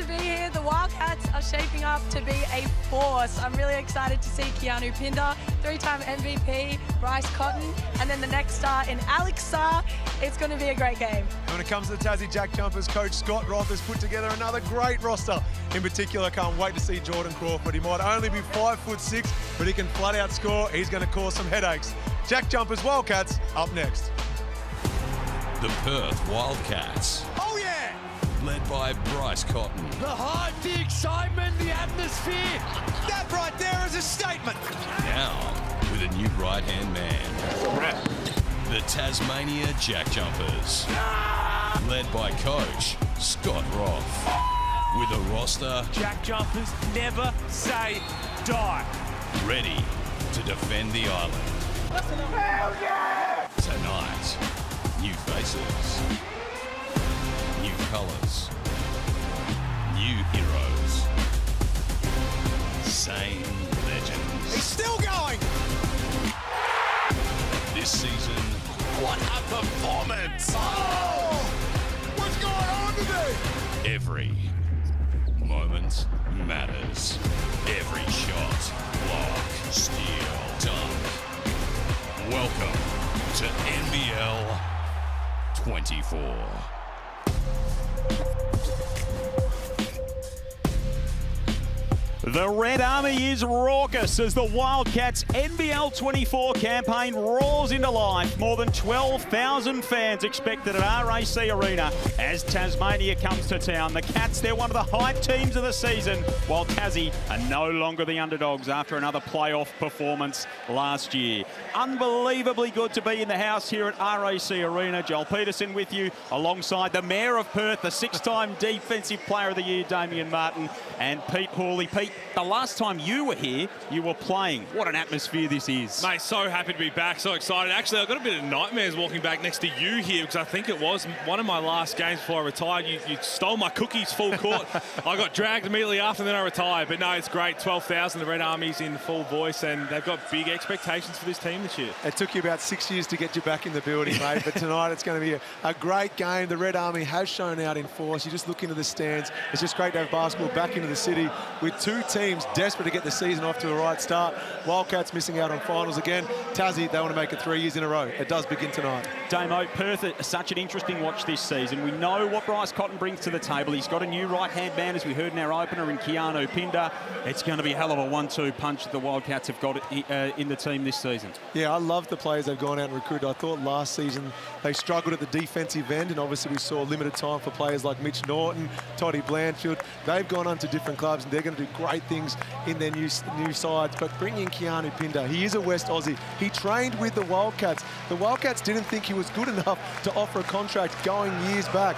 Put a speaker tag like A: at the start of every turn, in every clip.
A: to be here. The Wildcats are shaping up to be a force. I'm really excited to see Keanu Pinder, 3-time MVP, Bryce Cotton, and then the next star in Alex Sarr. It's going to be a great game.
B: When it comes to the Tassie JackJumpers, coach Scott Roth has put together another great roster. In particular, can't wait to see Jordan Crawford. He might only be 5'6", but he can flat out score. He's going to cause some headaches. JackJumpers Wildcats up next.
C: The Perth Wildcats.
B: Oh yeah!
C: Led by Bryce Cotton.
D: The hype, the excitement, the atmosphere.
B: That right there is a statement.
C: Now, with a new right-hand man. The Tasmania JackJumpers. Led by coach Scott Roth. With a roster
D: JackJumpers never say die.
C: ready to defend the island.
D: Hell yeah!
C: Tonight, new faces, new colours, new heroes, same legends.
B: He's still going!
C: This season, what a performance!
B: Oh! What's going on today?
C: Every moment matters. Every shot, block, steal, dunk. Welcome to NBL 24.
E: The Red Army is raucous as the Wildcats NBL 24 campaign roars into life. More than 12,000 fans expected at RAC Arena as Tasmania comes to town. The Cats, they're one of the hype teams of the season, while Tassie are no longer the underdogs after another playoff performance last year. Unbelievably good to be in the house here at RAC Arena. Joel Peterson with you alongside the Mayor of Perth, the 6-time Defensive Player of the Year, Damien Martin, and Pete Hawley. Pete, the last time you were here, you were playing. What an atmosphere this is.
F: Mate, so happy to be back, so excited. Actually, I've got a bit of nightmares walking back next to you here because I think it was one of my last games before I retired. You stole my cookies full court. I got dragged immediately after and then I retired. But no, it's great. 12,000, the Red Army's in full voice and they've got big expectations for this team this year.
B: It took you about 6 years to get you back in the building, mate, but tonight it's going to be a great game. The Red Army has shown out in force. You just look into the stands. It's just great to have basketball back into the city with two teams desperate to get the season off to a right start. Wildcats missing out on finals again. Tassie, they want to make it 3 years in a row. It does begin tonight.
E: Damo, Perth are such an interesting watch this season. We know what Bryce Cotton brings to the table. He's got a new right-hand man, as we heard in our opener, in Keanu Pinder. It's going to be a hell of a 1-2 punch that the Wildcats have got in the team this season.
B: Yeah, I love the players they've gone out and recruited. I thought last season they struggled at the defensive end, and obviously we saw limited time for players like Mitch Norton, Toddy Blanchfield. They've gone on to different clubs, and they're going to do great things in their new sides. But bring in Keanu Pinder. He is a West Aussie. He trained with the Wildcats. The Wildcats didn't think he was good enough to offer a contract going years back.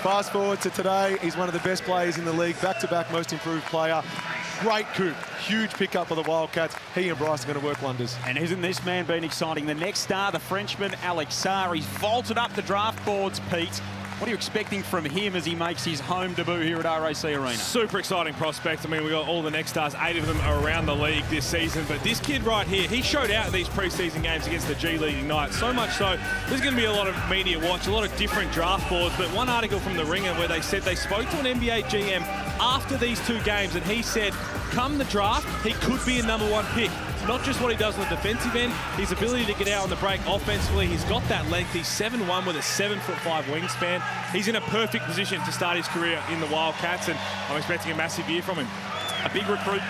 B: Fast forward to today, he's one of the best players in the league, back-to-back most improved player. Great coup, huge pickup for the Wildcats. He and Bryce are going to work wonders.
E: And isn't this man been exciting? The next star, the Frenchman, Alex Sarr. He's vaulted up the draft boards, Pete. What are you expecting from him as he makes his home debut here at RAC Arena?
F: Super exciting prospect. I mean, we got all the next stars, 8 of them are around the league this season. But this kid right here, he showed out in these preseason games against the G League Ignite. So much so, there's going to be a lot of media watch, a lot of different draft boards. But one article from The Ringer where they said they spoke to an NBA GM after these 2 games, and he said, come the draft, he could be a #1 pick. Not just what he does on the defensive end, his ability to get out on the break offensively. He's got that length. He's 7'1" with a 7'5" wingspan. He's in a perfect position to start his career in the Wildcats, and I'm expecting a massive year from him.
E: A big recruit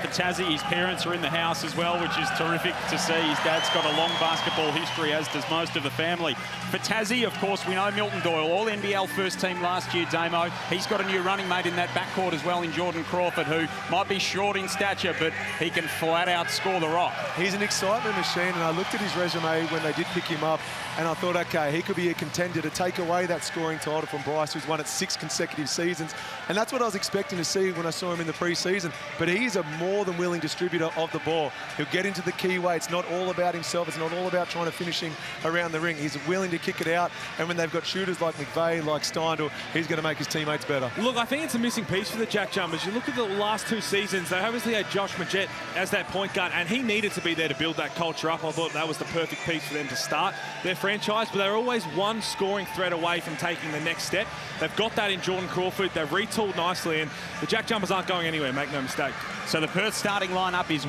E: for Tassie. His parents are in the house as well, which is terrific to see. His dad's got a long basketball history, as does most of the family. For Tassie, of course, we know Milton Doyle, all NBL first team last year, Damo. He's got a new running mate in that backcourt as well in Jordan Crawford, who might be short in stature, but he can flat out score the rock.
B: He's an excitement machine, and I looked at his resume when they did pick him up, and I thought, okay, he could be a contender to take away that scoring title from Bryce, who's won it 6 consecutive seasons. And that's what I was expecting to see when I saw him in the preseason. But he He's a more than willing distributor of the ball. He'll get into the keyway. It's not all about himself. It's not all about trying to finish him around the ring. He's willing to kick it out. And when they've got shooters like McVeigh, like Steindl, he's going to make his teammates better.
F: Look, I think it's a missing piece for the JackJumpers. You look at the last 2 seasons, they obviously had Josh Majette as that point guard, and he needed to be there to build that culture up. I thought that was the perfect piece for them to start their franchise, but they're always one scoring threat away from taking the next step. They've got that in Jordan Crawford. They've retooled nicely, and the JackJumpers aren't going anywhere, make no mistake.
E: So the Perth starting lineup is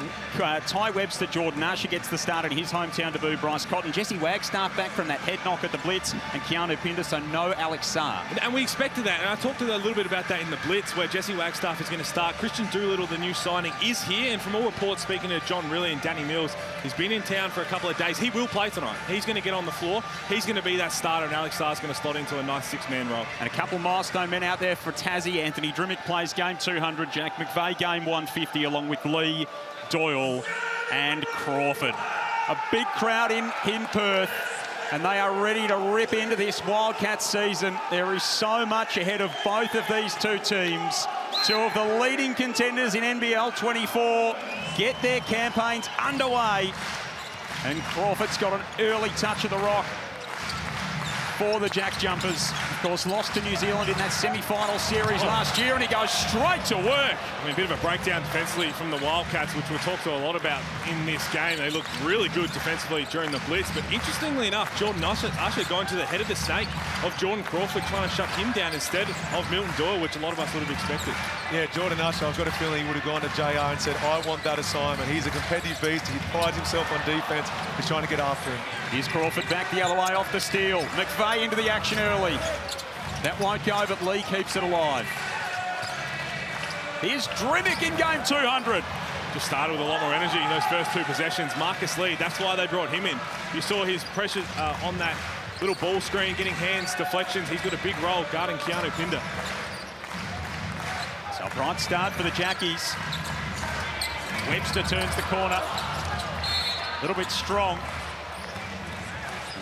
E: Ty Webster, Jordan Usher gets the start in his hometown debut, Bryce Cotton, Jesse Wagstaff back from that head knock at the Blitz, and Keanu Pinder, so no Alex Sarr.
F: And we expected that, and I talked a little bit about that in the Blitz, where Jesse Wagstaff is going to start. Christian Doolittle, the new signing, is here, and from all reports, speaking to John Riley and Danny Mills, he's been in town for a couple of days. He will play tonight. He's going to get on the floor. He's going to be that starter, and Alex Sarr's going to slot into a nice 6-man role.
E: And a couple milestone men out there for Tassie. Anthony Drimmick plays game 200, Jack McVeigh game 150, along with Lee, Doyle and Crawford. A big crowd in Perth, and they are ready to rip into this Wildcats season. There is so much ahead of both of these two teams. Two of the leading contenders in NBL 24 get their campaigns underway, and Crawford's got an early touch of the rock for the JackJumpers. Of course, lost to New Zealand in that semi-final series last year, and he goes straight to work.
F: I mean, a bit of a breakdown defensively from the Wildcats, which we'll talk to a lot about in this game. They looked really good defensively during the Blitz, but interestingly enough, Jordan Usher going to the head of the snake of Jordan Crawford, trying to shut him down instead of Milton Doyle, which a lot of us would have expected.
B: Yeah, Jordan Usher, I've got a feeling he would have gone to JR and said, I want that assignment. He's a competitive beast. He prides himself on defense. He's trying to get after him.
E: Here's Crawford back the other way off the steal. McVeigh into the action early. That won't go, but Lee keeps it alive. Here's Drimmick in game 200.
F: Just started with a lot more energy in those first 2 possessions. Marcus Lee, that's why they brought him in. You saw his pressure on that little ball screen, getting hands, deflections. He's got a big role guarding Keanu Pinder.
E: So a bright start for the Jackies. Webster turns the corner. A little bit strong.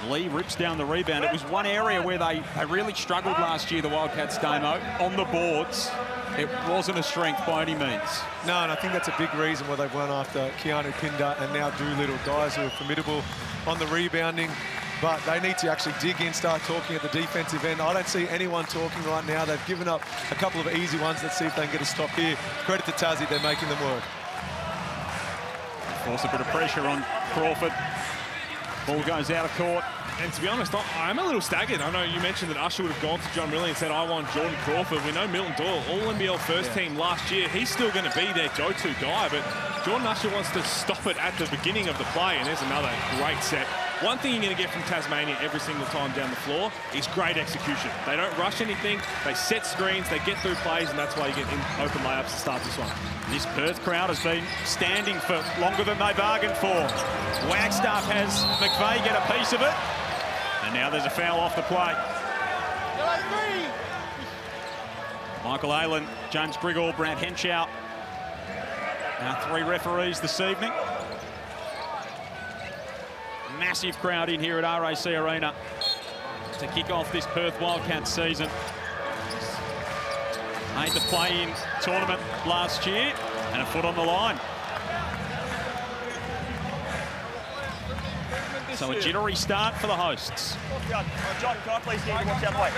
E: Lee rips down the rebound. It was one area where they really struggled last year, the Wildcats, Damo, on the boards. It wasn't a strength by any means.
B: No, and I think that's a big reason why they've run after Keanu Pinder and now Doolittle, guys who are formidable on the rebounding. But they need to actually dig in, start talking at the defensive end. I don't see anyone talking right now. They've given up a couple of easy ones. Let's see if they can get a stop here. Credit to Tassie, they're making them work.
E: Force a bit of pressure on Crawford. Ball goes out of court.
F: And to be honest, I'm a little staggered. I know you mentioned that Usher would have gone to John Riley and said, I want Jordan Crawford. We know Milton Doyle, all-NBL first team last year. He's still going to be their go-to guy, but Jordan Usher wants to stop it at the beginning of the play, and there's another great set. One thing you're going to get from Tasmania every single time down the floor is great execution. They don't rush anything. They set screens. They get through plays, and that's why you get in open layups to start this one.
E: This Perth crowd has been standing for longer than they bargained for. Wagstaff has McVeigh get a piece of it. And now there's a foul off the play. Michael Aylen, James Griggle, Brad Henshaw. Now 3 referees this evening. Massive crowd in here at RAC Arena to kick off this Perth Wildcats season. Made the play-in tournament last year and a foot on the line. So a jittery start for the hosts.
G: John, can I please get you watch out way?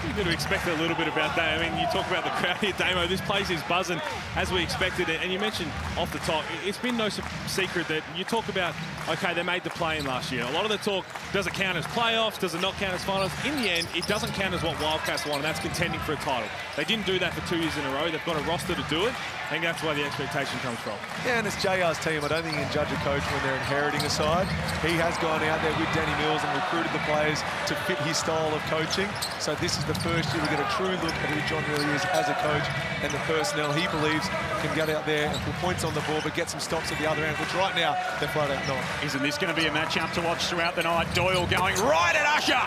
F: You're going to expect a little bit about that. I mean, you talk about the crowd here, Damo. This place is buzzing as we expected it. And you mentioned off the top, it's been no secret that you talk about, okay, they made the play-in last year. A lot of the talk, does it count as playoffs? Does it not count as finals? In the end, it doesn't count as what Wildcats want, and that's contending for a title. They didn't do that for 2 years in a row. They've got a roster to do it. I think that's where the expectation comes from.
B: Yeah, and it's JR's team. I don't think you can judge a coach when they're inheriting a side. He has gone out there with Danny Mills and recruited the players to fit his style of coaching. So this is the first year we get a true look at who John really is as a coach and the personnel he believes can get out there and put points on the board but get some stops at the other end, which right now they're flat out not.
E: Isn't this going to be a matchup to watch throughout the night? Doyle going right at Usher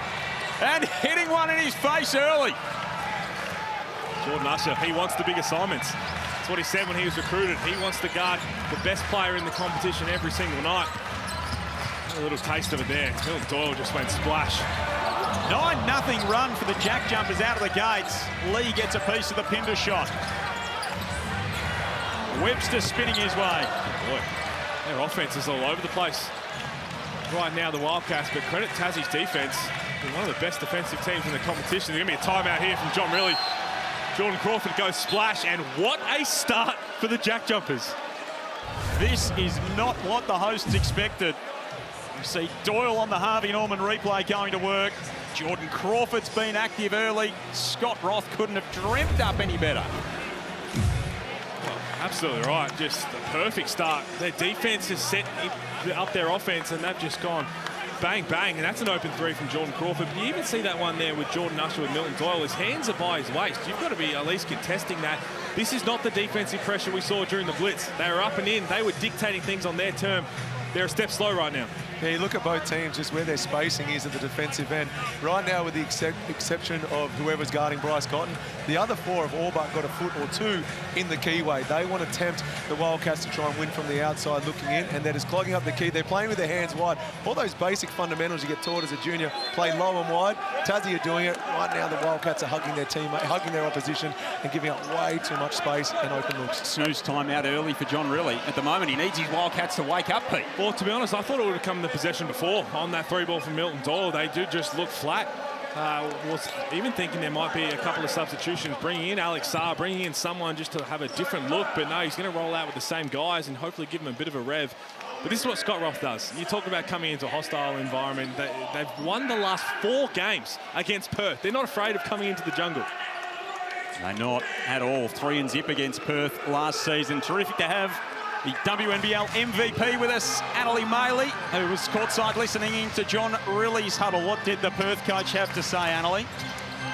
E: and hitting one in his face early.
F: Jordan Usher, he wants the big assignments. That's what he said when he was recruited. He wants to guard the best player in the competition every single night. A little taste of it there. Milton Doyle just went splash.
E: 9-0 run for the JackJumpers out of the gates. Lee gets a piece of the Pinder shot. Webster spinning his way.
F: Boy, their offense is all over the place right now, the Wildcats, but credit Tassie's defense. They're one of the best defensive teams in the competition. There's going to be a timeout here from John Riley. Jordan Crawford goes splash, and what a start for the JackJumpers.
E: This is not what the hosts expected. You see Doyle on the Harvey Norman replay going to work. Jordan Crawford's been active early. Scott Roth couldn't have dreamt up any better.
F: Well, absolutely right. Just a perfect start. Their defense has set up their offense, and they've just gone bang, bang, and that's an open three from Jordan Crawford. But you even see that one there with Jordan Usher with Milton Doyle. His hands are by his waist. You've got to be at least contesting that. This is not the defensive pressure we saw during the blitz. They were up and in. They were dictating things on their term. They're a step slow right now.
B: Yeah, you look at both teams, just where their spacing is at the defensive end. Right now, with the exception of whoever's guarding Bryce Cotton, the other four have all but got a foot or two in the keyway. They want to tempt the Wildcats to try and win from the outside looking in, and that is clogging up the key. They're playing with their hands wide. All those basic fundamentals you get taught as a junior, play low and wide. Tassie are doing it. Right now, the Wildcats are hugging their teammate, hugging their opposition, and giving up way too much space and open looks.
E: Snooze timeout early for John Riley. At the moment, he needs his Wildcats to wake up, Pete.
F: Well, to be honest, I thought it would have come in the possession before on that three ball from Milton Doyle. They do just look flat. Was even thinking there might be a couple of substitutions, bringing in Alex Saar, bringing in someone just to have a different look, but no, he's going to roll out with the same guys and hopefully give them a bit of a rev. But this is what Scott Roth does. You talk about coming into a hostile environment. They've won the last 4 games against Perth. They're not afraid of coming into the jungle.
E: They're not at all. 3-0 against Perth last season. Terrific to have the WNBL MVP with us, Annalie Maley, who was courtside listening in to John Riley's huddle. What did the Perth coach have to say, Annalie?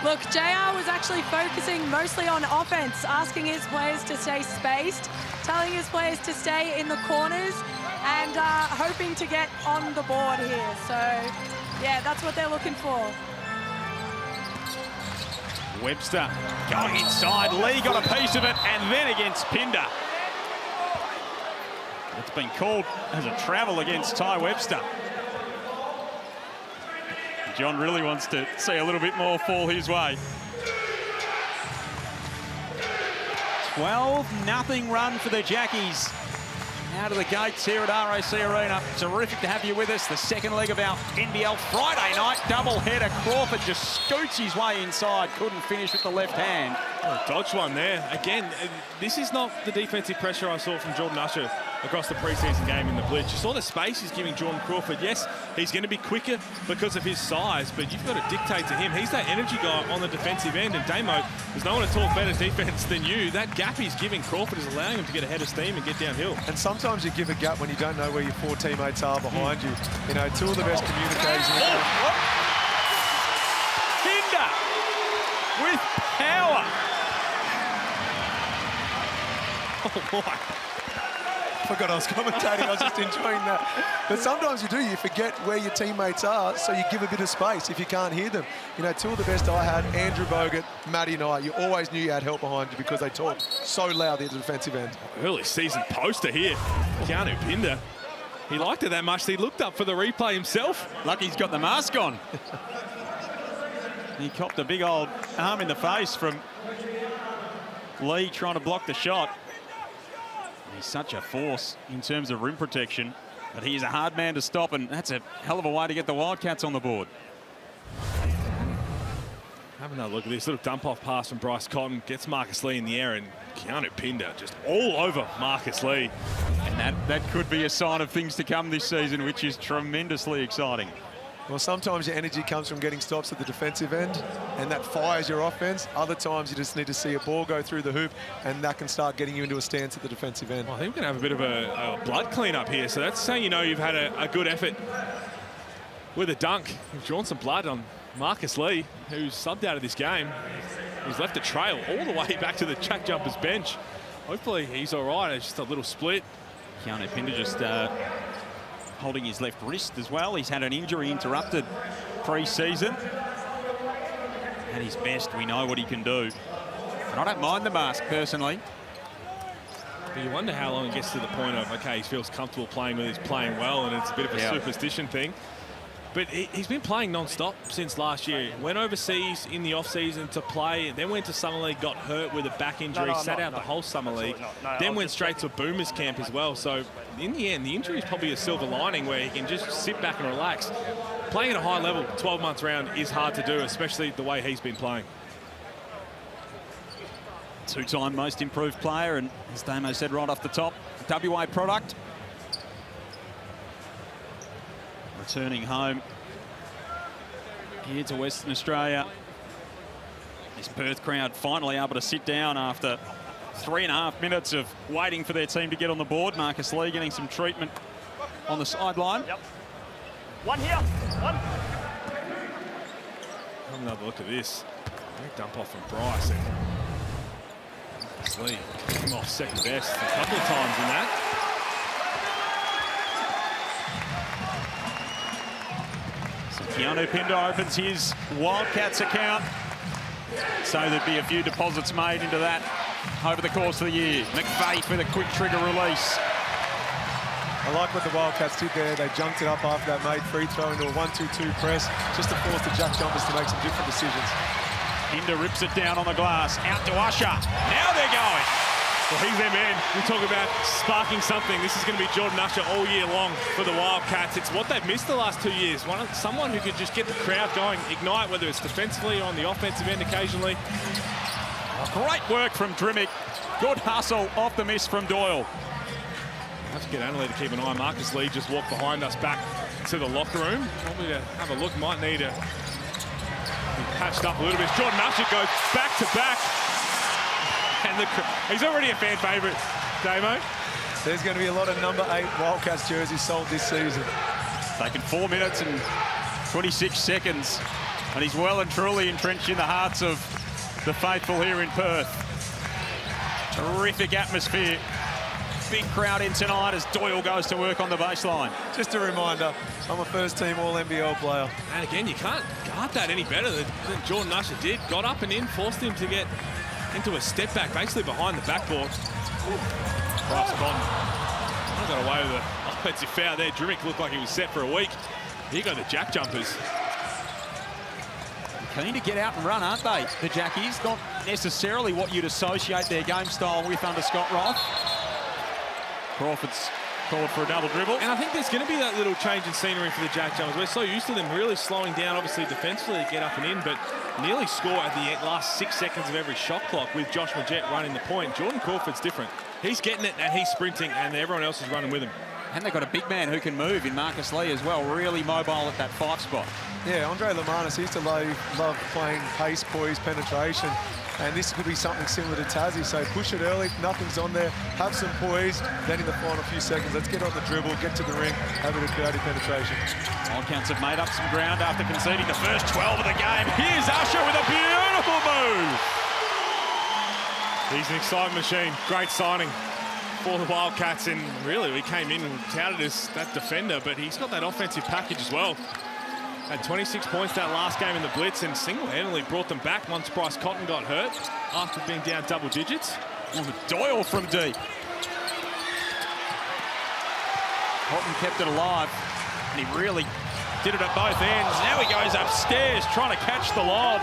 A: Look, JR was actually focusing mostly on offense, asking his players to stay spaced, telling his players to stay in the corners, and hoping to get on the board here. So, yeah, that's what they're looking for.
E: Webster going inside. Lee got a piece of it, and then against Pinder. It's been called as a travel against Ty Webster. John really wants to see a little bit more fall his way. 12-0 run for the Jackies. Out of the gates here at RAC Arena. Terrific to have you with us. The second leg of our NBL Friday night doubleheader. Crawford just scoots his way inside. Couldn't finish with the left hand.
F: Oh, dodge one there. Again, this is not the defensive pressure I saw from Jordan Usher across the preseason game in the blitz. You saw the space he's giving Jordan Crawford. Yes, he's going to be quicker because of his size, but you've got to dictate to him. He's that energy guy on the defensive end, and Damo, there's no one to talk better defense than you. That gap he's giving Crawford is allowing him to get ahead of steam and get downhill.
B: And sometimes you give a gap when you don't know where your 4 teammates are behind you. You know, 2 of the best communicators in the game.
E: Pinder with power.
F: Oh, boy.
B: Forgot I was commentating, I was just enjoying that. But sometimes you do, you forget where your teammates are, so you give a bit of space if you can't hear them. You know, 2 of the best I had, Andrew Bogut, Matty Knight, you always knew you had help behind you because they talked so loud at the defensive end.
F: Early season poster here, Keanu Pinder. He liked it that much, he looked up for the replay himself.
E: Lucky he's got the mask on. He copped a big old arm in the face from Lee trying to block the shot. He's such a force in terms of rim protection, but he's a hard man to stop, and that's a hell of a way to get the Wildcats on the board.
F: Have another look at this little dump-off pass from Bryce Cotton. Gets Marcus Lee in the air, and Keanu Pinder just all over Marcus Lee.
E: And that could be a sign of things to come this season, which is tremendously exciting.
B: Well, sometimes your energy comes from getting stops at the defensive end, and that fires your offense. Other times you just need to see a ball go through the hoop, and that can start getting you into a stance at the defensive end.
F: Well, I think we're going to have a bit of a blood clean-up here, so that's saying, you know, you've had a good effort with a dunk. You've drawn some blood on Marcus Lee, who's subbed out of this game. He's left a trail all the way back to the JackJumpers bench. Hopefully he's all right. It's just a little split.
E: Keanu Pinder just holding his left wrist as well. He's had an injury interrupted pre-season. At his best, we know what he can do. And I don't mind the mask, personally.
F: But you wonder how long it gets to the point of, okay, he feels comfortable playing with, he's playing well, and it's a bit of a superstition thing. But he's been playing non-stop since last year. Went overseas in the off-season to play, then went to Summer League, got hurt with a back injury, sat out the whole Summer League, then went straight to Boomers camp as well. So in the end, the injury is probably a silver lining where he can just sit back and relax. Playing at a high level, 12 months round, is hard to do, especially the way he's been playing.
E: Two-time most improved player, and as Damo said right off the top, WA product. Returning home here to Western Australia. This Perth crowd finally able to sit down after 3.5 minutes of waiting for their team to get on the board. Marcus Lee getting some treatment on the sideline.
G: Yep. One here. One.
F: Have another look at this. Great dump off from Bryce. And Marcus Lee came off second best a couple of times in that.
E: Keanu Pinder opens his Wildcats account, so there'd be a few deposits made into that over the course of the year. McFaith with a quick trigger release.
B: I like what the Wildcats did there. They jumped it up after that made free throw into a 1-2-2 press, just to force the JackJumpers to make some different decisions.
E: Pinder rips it down on the glass, out to Usher. Now they're going.
F: Well, he's their man. We talk about sparking something. This is going to be Jordan Usher all year long for the Wildcats. It's what they've missed the last 2 years. Someone who could just get the crowd going, ignite, whether it's defensively or on the offensive end occasionally.
E: Great work from Drimmick. Good hustle off the miss from Doyle.
F: Have to get Annalee to keep an eye. Marcus Lee just walked behind us back to the locker room. Probably to have a look. Might need to be patched up a little bit. Jordan Usher goes back to back. And he's already a fan favourite, Damo.
B: There's going to be a lot of number 8 Wildcats jerseys sold this season.
E: Taken 4 minutes and 26 seconds. And he's well and truly entrenched in the hearts of the faithful here in Perth. Terrific atmosphere. Big crowd in tonight as Doyle goes to work on the baseline.
B: Just a reminder, I'm a first-team All-NBL player.
F: And again, you can't guard that any better than Jordan Usher did. Got up and in, forced him to get into a step back, basically behind the backboard. Bryce Cotton got away with an offensive foul there. Drimmick looked like he was set for a week. Here go the JackJumpers.
E: Keen to get out and run, aren't they, the Jackies? Not necessarily what you'd associate their game style with under Scott Roth. Crawford's called for a double dribble.
F: And I think there's going to be that little change in scenery for the JackJumpers. We're so used to them really slowing down, obviously, defensively to get up and in, but nearly score at the last 6 seconds of every shot clock with Josh Majette running the point. Jordan Crawford's different. He's getting it and he's sprinting, and everyone else is running with him.
E: And they've got a big man who can move in Marcus Lee as well, really mobile at that 5 spot.
B: Yeah, Andre Lamanis used to love playing pace, poise, penetration. And this could be something similar to Tassie. So push it early, nothing's on there, have some poise, then in the final few seconds, let's get on the dribble, get to the ring, have a bit of creative penetration.
E: Wildcats have made up some ground after conceding the first 12 of the game. Here's Usher with a beautiful move.
F: He's an exciting machine. Great signing for the Wildcats, and really we came in and touted as that defender, but he's got that offensive package as well. Had 26 points that last game in the Blitz and single-handedly brought them back once Bryce Cotton got hurt after being down double digits.
E: Doyle from deep. Cotton kept it alive, and he really did it at both ends. Now he goes upstairs trying to catch the lob.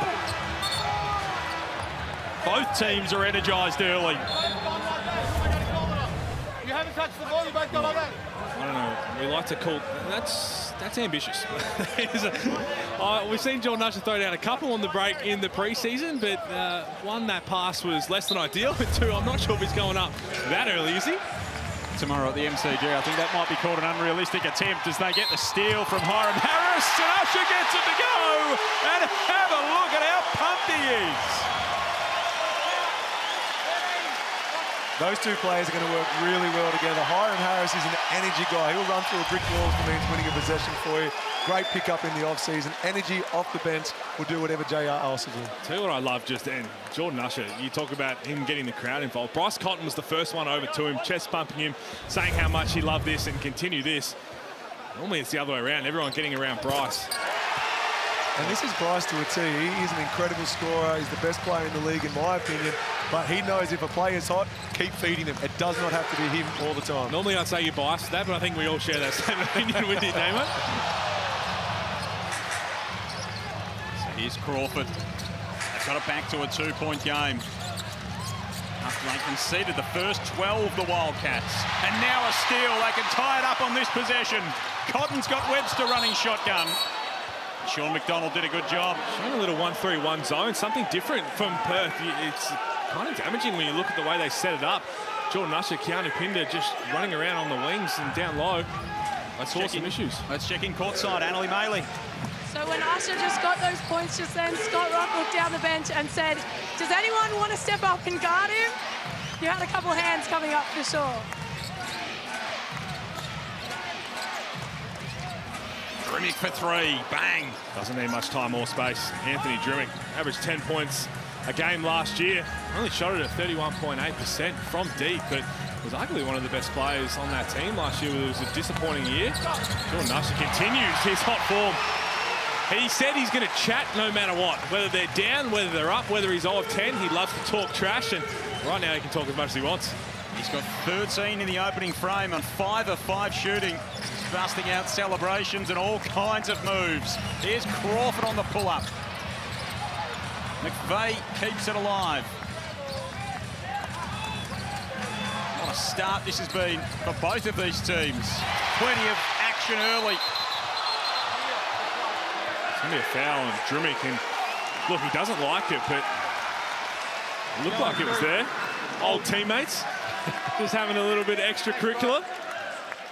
E: Both teams are energised early.
D: You haven't touched the ball, you both go like that.
F: I don't know. We like to call that's ambitious. We've seen Jordan Usher throw down a couple on the break in the preseason, but one, that pass was less than ideal. But two, I'm not sure if he's going up that early, is he?
E: Tomorrow at the MCG, I think that might be called an unrealistic attempt as they get the steal from Hiram Harris, and Usher gets it to go. And have a look at how pumped he is.
B: Those two players are going to work really well together. Hiram Harris is an energy guy. He'll run through a brick wall if it means winning a possession for you. Great pickup in the off-season. Energy off the bench will do whatever JR asks of him.
F: Tell you what I love just then. Jordan Usher, you talk about him getting the crowd involved. Bryce Cotton was the first one over to him, chest pumping him, saying how much he loved this and continue this. Normally it's the other way around. Everyone getting around Bryce.
B: And this is Bryce to a T. He is an incredible scorer. He's the best player in the league, in my opinion. But he knows if a player's hot, keep feeding him. It does not have to be him all the time.
F: Normally I'd say you're biased to that, but I think we all share that same opinion with you, Damo.
E: Here's Crawford. They've got it back to a 2-point game. After they conceded the first 12, the Wildcats. And now a steal. They can tie it up on this possession. Cotton's got Webster running shotgun. Sean McDonald did a good job.
F: Showing a little 1-3-1 zone, something different from Perth. It's kind of damaging when you look at the way they set it up. Jordan Usher, Keanu Pinder just running around on the wings and down low. That's some issues.
E: Let's check in courtside. Annalie Maley.
A: So when Usher just got those points just then, Scott Rock looked down the bench and said, does anyone want to step up and guard him? You had a couple hands coming up for sure.
E: Drimmick for 3, bang.
F: Doesn't need much time or space. Anthony Drimmick averaged 10 points a game last year. Only shot it at 31.8% from deep, but was arguably one of the best players on that team last year. It was a disappointing year. Jordan Usher continues his hot form. He said he's going to chat no matter what, whether they're down, whether they're up, whether he's 0 of 10. He loves to talk trash, and right now he can talk as much as he wants.
E: He's got 13 in the opening frame on 5 of 5 shooting. He's busting out celebrations and all kinds of moves. Here's Crawford on the pull-up. McVeigh keeps it alive. What a start this has been for both of these teams. Plenty of action early.
F: It's going to be a foul on Drimmick, and look, he doesn't like it, but it looked like it was there. Old teammates, just having a little bit extracurricular.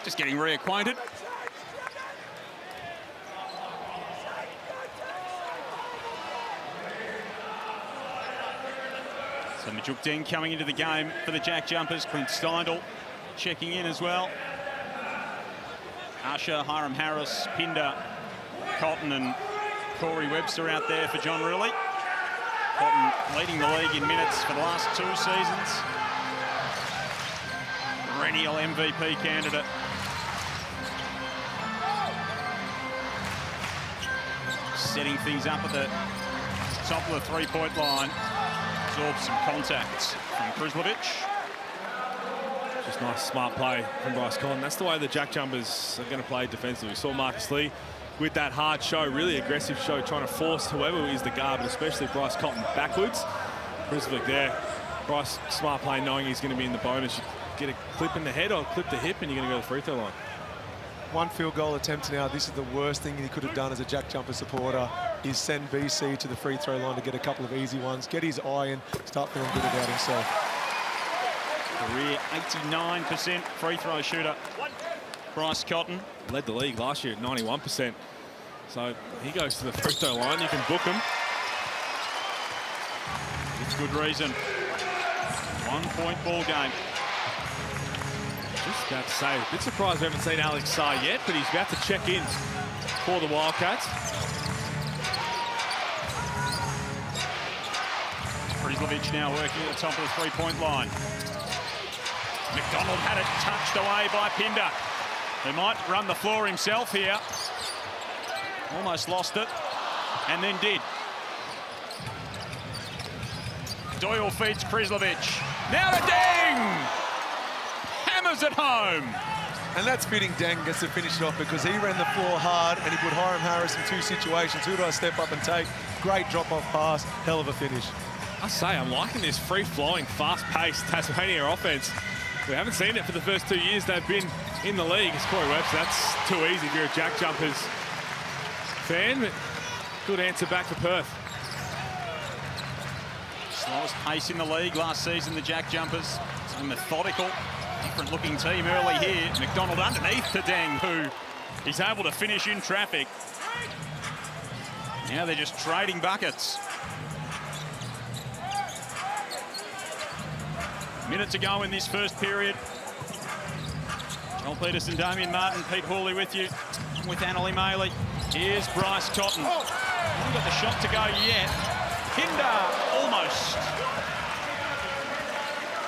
E: Just getting reacquainted. So Majuk Deng coming into the game for the JackJumpers. Clint Steindl checking in as well. Usher, Hiram Harris, Pinder, Cotton and Corey Webster out there for John Riley. Cotton leading the league in minutes for the last 2 seasons. Perennial MVP candidate. Setting things up at the top of the 3-point line. Absorbs some contacts from Krislovic.
F: Just nice, smart play from Bryce Cotton. That's the way the JackJumpers are going to play defensively. We saw Marcus Lee with that hard show, really aggressive show, trying to force whoever is the guard, but especially Bryce Cotton backwards. Krislovic there. Bryce, smart play, knowing he's going to be in the bonus. You get a clip in the head or clip the hip, and you're going to go to the free throw line.
B: 1 field goal attempt now. This is the worst thing he could have done as a JackJumper supporter, is send BC to the free throw line to get a couple of easy ones, get his eye in, start feeling good about himself.
E: Career 89% free throw shooter. Bryce Cotton.
F: Led the league last year at 91%. So he goes to the free throw line. You can book him.
E: With good reason. 1-point ball game.
F: Just about to say, a bit surprised we haven't seen Alex Sarr yet, but he's about to check in for the Wildcats.
E: Krislovic now working at the top of the 3-point line. McDonald had it touched away by Pinder, who might run the floor himself here. Almost lost it, and then did. Doyle feeds Krislovic. Now to Deng! Hammers it home.
B: And that's fitting. Deng gets to finish it off because he ran the floor hard and he put Hiram Harris in 2 situations. Who do I step up and take? Great drop-off pass. Hell of a finish.
F: I say, I'm liking this free-flowing, fast-paced Tasmania offense. We haven't seen it for the first 2 years they've been in the league. It's Corey Webster. That's too easy if you're a JackJumpers fan, but good answer back for Perth.
E: Slowest pace in the league last season, the JackJumpers. So methodical, different-looking team early here. McDonald underneath to Deng, who is able to finish in traffic. Now they're just trading buckets. Minute to go in this first period. Joel Peterson, Damien Martin, Pete Hawley with you, with Annalie Maley. Here's Bryce Cotton. Hasn't got the shot to go yet. Pinder, almost.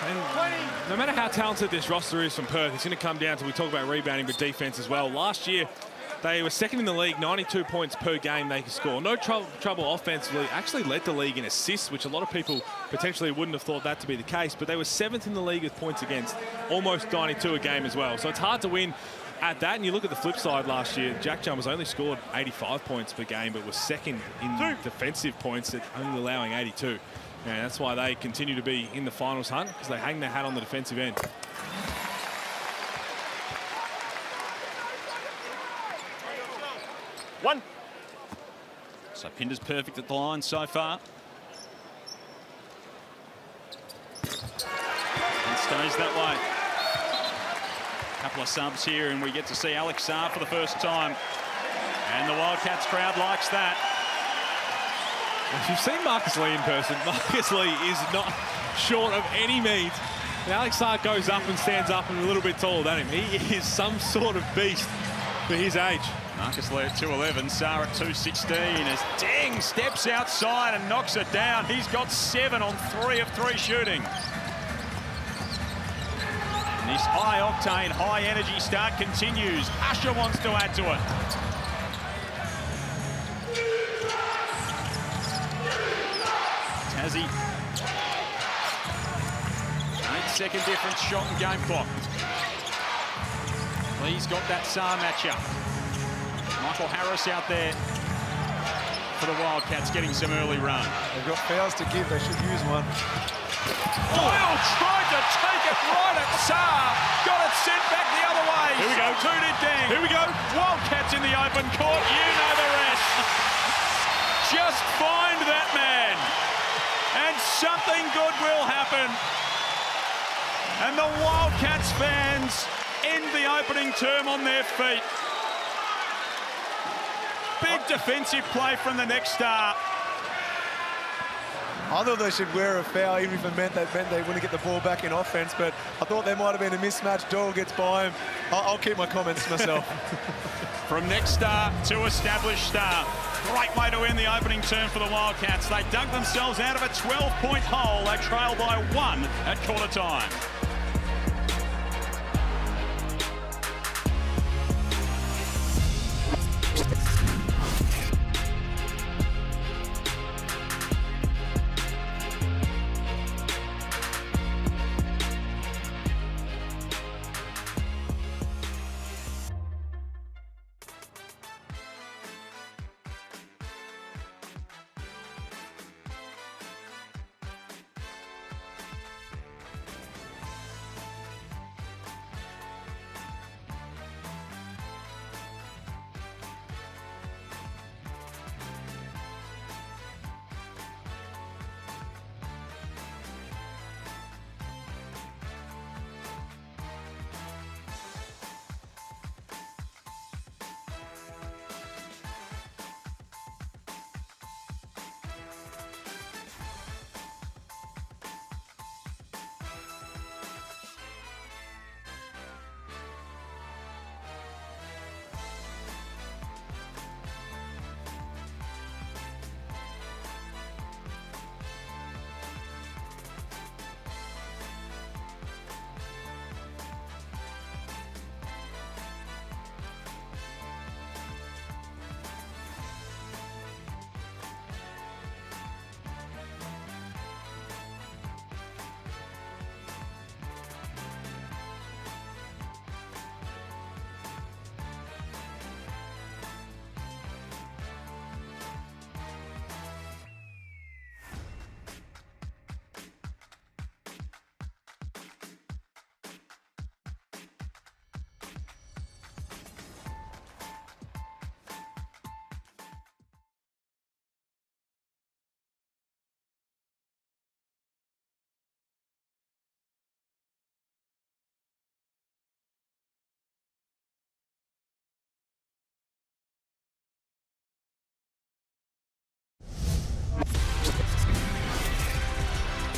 F: And no matter how talented this roster is from Perth, it's going to come down to, we talk about rebounding, but defense as well. Last year, they were second in the league, 92 points per game they could score. No trouble offensively. Actually led the league in assists, which a lot of people potentially wouldn't have thought that to be the case. But they were 7th in the league with points against, almost 92 a game as well. So it's hard to win at that, and you look at the flip side last year, JackJumpers only scored 85 points per game, but was second in defensive points at only allowing 82. And that's why they continue to be in the finals hunt, because they hang their hat on the defensive end.
G: One.
E: So Pinder's perfect at the line so far. And stays that way. A couple of subs here, and we get to see Alex Saar for the first time. And the Wildcats crowd likes that.
F: If you've seen Marcus Lee in person, Marcus Lee is not short of any means. And Alex Saar goes up and stands up and a little bit taller than him. He is some sort of beast for his age.
E: Marcus Lee at 2'11", Saar at 2'16", as Deng steps outside and knocks it down. He's got 7 on 3 of 3 shooting. And this high-octane, high-energy start continues. Usher wants to add to it. Tassie. 8-second difference, shot and game clock. Lee's got that Saar matchup. Michael Harris out there for the Wildcats, getting some early run.
B: They've got fouls to give, they should use one.
E: Doyle tried to take it right at Saar. Got it sent back the other way.
F: Here we go.
E: Substituted Deng.
F: Here we go.
E: Wildcats in the open court. You know the rest. Just find that man, and something good will happen. And the Wildcats fans end the opening term on their feet. Big defensive play from the next star.
B: I thought they should wear a foul, even if it meant they wouldn't get the ball back in offense, but I thought there might have been a mismatch. Doyle gets by him. I'll keep my comments to myself.
E: From next star to established star. Great way to end the opening term for the Wildcats. They dug themselves out of a 12-point hole. They trail by 1 at quarter time.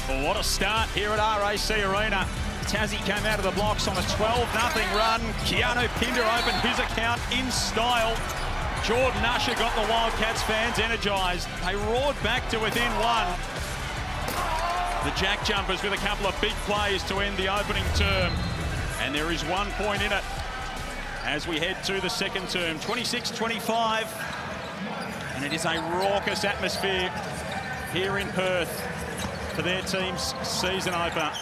E: Well, what a start here at RAC Arena. Tassie came out of the blocks on a 12-0 run. Keanu Pinder opened his account in style. Jordan Usher got the Wildcats fans energised. They roared back to within 1. The JackJumpers with a couple of big plays to end the opening term. And there is 1 point in it as we head to the second term. 26-25. And it is a raucous atmosphere here in Perth for their team's season opener.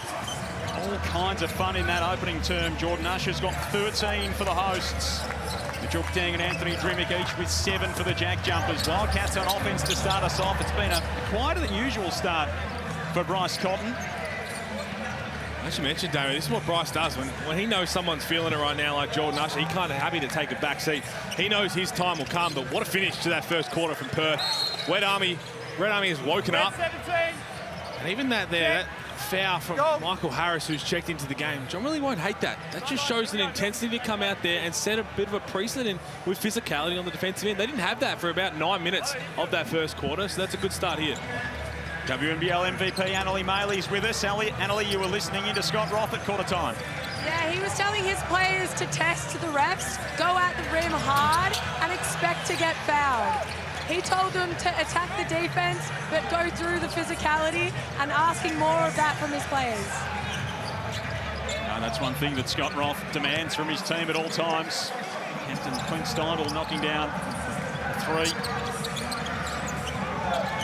E: All kinds of fun in that opening term. Jordan Usher's got 13 for the hosts. Majuk Deng and Anthony Drimmick each with 7 for the JackJumpers. Wildcats on offense to start us off. It's been a quieter than usual start for Bryce Cotton.
F: As you mentioned, David, this is what Bryce does. When he knows someone's feeling it right now, like Jordan Usher, he's kind of happy to take a back seat. He knows his time will come, but what a finish to that first quarter from Perth. Red Army has woken up.
G: 17.
F: And even that foul from Michael Harris, who's checked into the game. John really won't hate that. That just shows an intensity to come out there and set a bit of a precedent with physicality on the defensive end. They didn't have that for about 9 minutes of that first quarter, so that's a good start here.
E: WNBL MVP Annalie Maley's with us. Annalie, you were listening into Scott Roth at quarter time.
A: Yeah, he was telling his players to test the refs, go at the rim hard, and expect to get fouled. He told them to attack the defense, but go through the physicality and asking more of that from his players.
E: That's one thing that Scott Roth demands from his team at all times. Captain Clint Steindl knocking down a 3.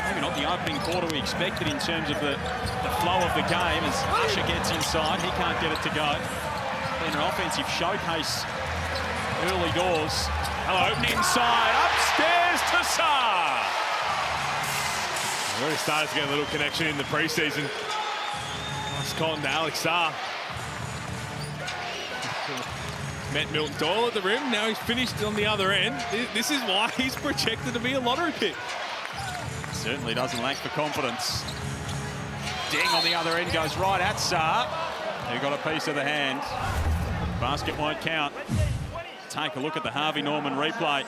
E: Maybe not the opening quarter we expected in terms of the flow of the game as Usher gets inside. He can't get it to go. Then an offensive showcase early doors. Hello, inside, upstairs to Saar.
F: We've already started to get a little connection in the preseason. Nice Cotton to Alex Saar. Met Milton Doyle at the rim. Now he's finished on the other end. This is why he's projected to be a lottery pick.
E: Certainly doesn't lack for confidence. Deng on the other end goes right at Saar, who got a piece of the hand. Basket won't count. Take a look at the Harvey Norman replay.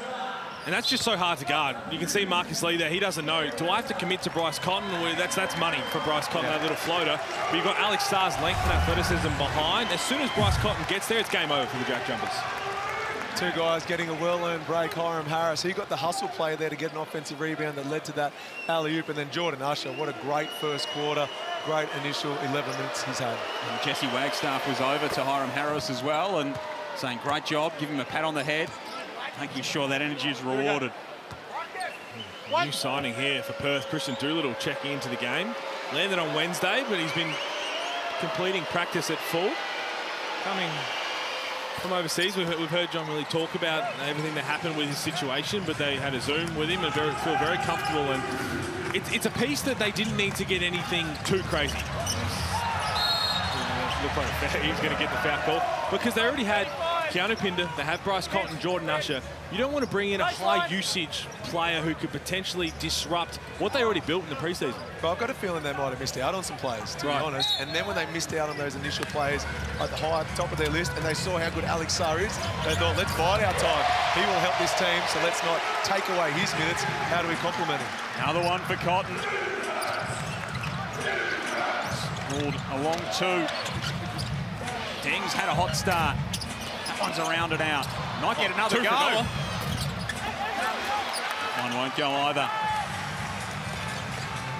F: And that's just so hard to guard. You can see Marcus Lee there. He doesn't know. Do I have to commit to Bryce Cotton? That's money for Bryce Cotton, that little floater. But you've got Alex Saar's length and athleticism behind. As soon as Bryce Cotton gets there, it's game over for the JackJumpers.
B: 2 guys getting a well-earned break. Hiram Harris, he got the hustle play there to get an offensive rebound that led to that alley-oop. And then Jordan Usher, what a great first quarter. Great initial 11 minutes he's had.
E: And Jesse Wagstaff was over to Hiram Harris as well and saying, great job, give him a pat on the head, making sure that energy is rewarded.
F: New signing here for Perth, Christian Doolittle checking into the game. Landed on Wednesday, but he's been completing practice at full. Coming from overseas, we've heard John really talk about everything that happened with his situation, but they had a Zoom with him and feel very comfortable. And it's a piece that they didn't need to get anything too crazy. Look like he's going to get the foul call because they already had Keanu Pinder, they have Bryce Cotton, Jordan Usher. You don't want to bring in a high-usage player who could potentially disrupt what they already built in the preseason.
B: But I've got a feeling they might have missed out on some players, to be honest. And then when they missed out on those initial players at the top of their list and they saw how good Alex Saar is, they thought, let's bide our time. He will help this team, so let's not take away his minutes. How do we complement him?
E: Another one for Cotton. Scored a long 2. Deng's had a hot start. That one's around and out. Might get another go. One won't go either.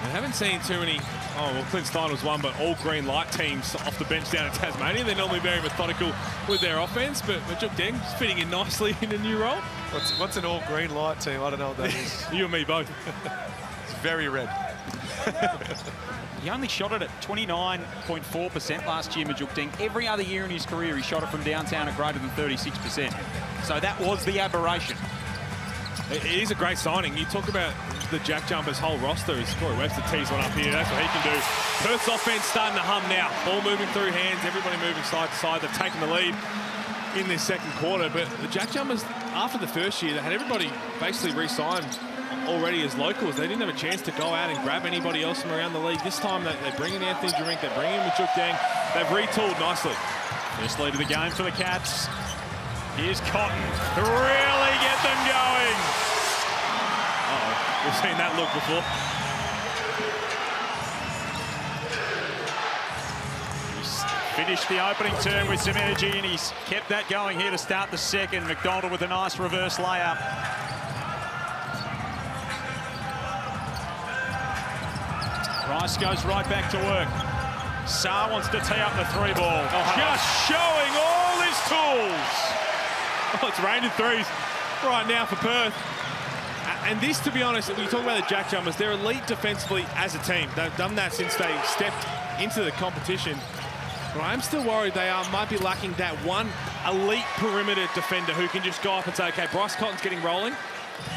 F: We haven't seen too many. Oh, well, Clint Stein was one, but all green light teams off the bench down in Tasmania. They're normally very methodical with their offense, but Majuk Deng's fitting in nicely in a new role.
B: What's an all green light team? I don't know what that is.
F: You and me both.
B: It's very red.
E: He only shot it at 29.4% last year, Majuk Deng. Every other year in his career, he shot it from downtown at greater than 36%. So that was the aberration.
F: It is a great signing. You talk about the JackJumpers' whole roster. As Corey Webster tees one up here. That's what he can do. Perth's offense starting to hum now. Ball moving through hands. Everybody moving side to side. They've taken the lead in this second quarter. But the JackJumpers, after the first year, they had everybody basically re-signed already as locals. They didn't have a chance to go out and grab anybody else from around the league. This time they bring in Anthony Drimmick, they bring in Majuk Deng. They've retooled nicely.
E: First lead of the game for the Cats. Here's Cotton to really get them going.
F: Uh-oh, we've seen that look before.
E: He's finished the opening term with some energy and he's kept that going here to start the second. McDonald with a nice reverse layup. Bryce goes right back to work. Saar wants to tee up the 3 ball.
F: Just showing all his tools. Oh, it's raining threes right now for Perth. And this, to be honest, when you talk about the JackJumpers, they're elite defensively as a team. They've done that since they stepped into the competition. But I'm still worried they might be lacking that one elite perimeter defender who can just go up and say, okay, Bryce Cotton's getting rolling.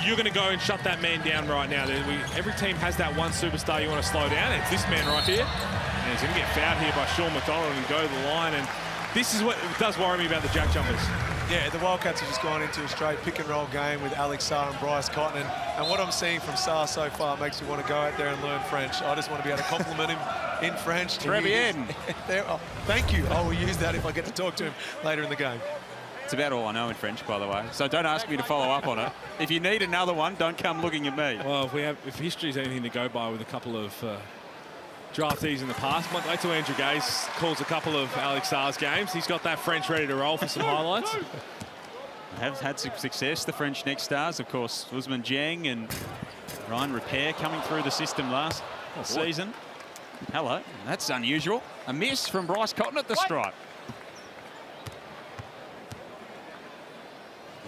F: You're going to go and shut that man down right now. Every team has that one superstar you want to slow down. It's this man right here. And he's going to get fouled here by Sean McDonald and go to the line. And this is what does worry me about the JackJumpers.
B: Yeah, the Wildcats have just gone into a straight pick-and-roll game with Alex Sarr and Bryce Cotton. And what I'm seeing from Sarr so far makes me want to go out there and learn French. I just want to be able to compliment him in French.
E: Très bien.
B: Oh, thank you. I will use that if I get to talk to him later in the game.
E: It's about all I know in French, by the way. So don't ask me to follow up on it. If you need another one, don't come looking at me.
F: Well, if history is anything to go by with a couple of draftees in the past, wait till Andrew Gaze calls a couple of Alex Sarr's games. He's got that French ready to roll for some highlights.
E: Have had some success, the French next stars, of course. Usman Jiang and Ryan Repair coming through the system last season. Hello, that's unusual. A miss from Bryce Cotton at the stripe.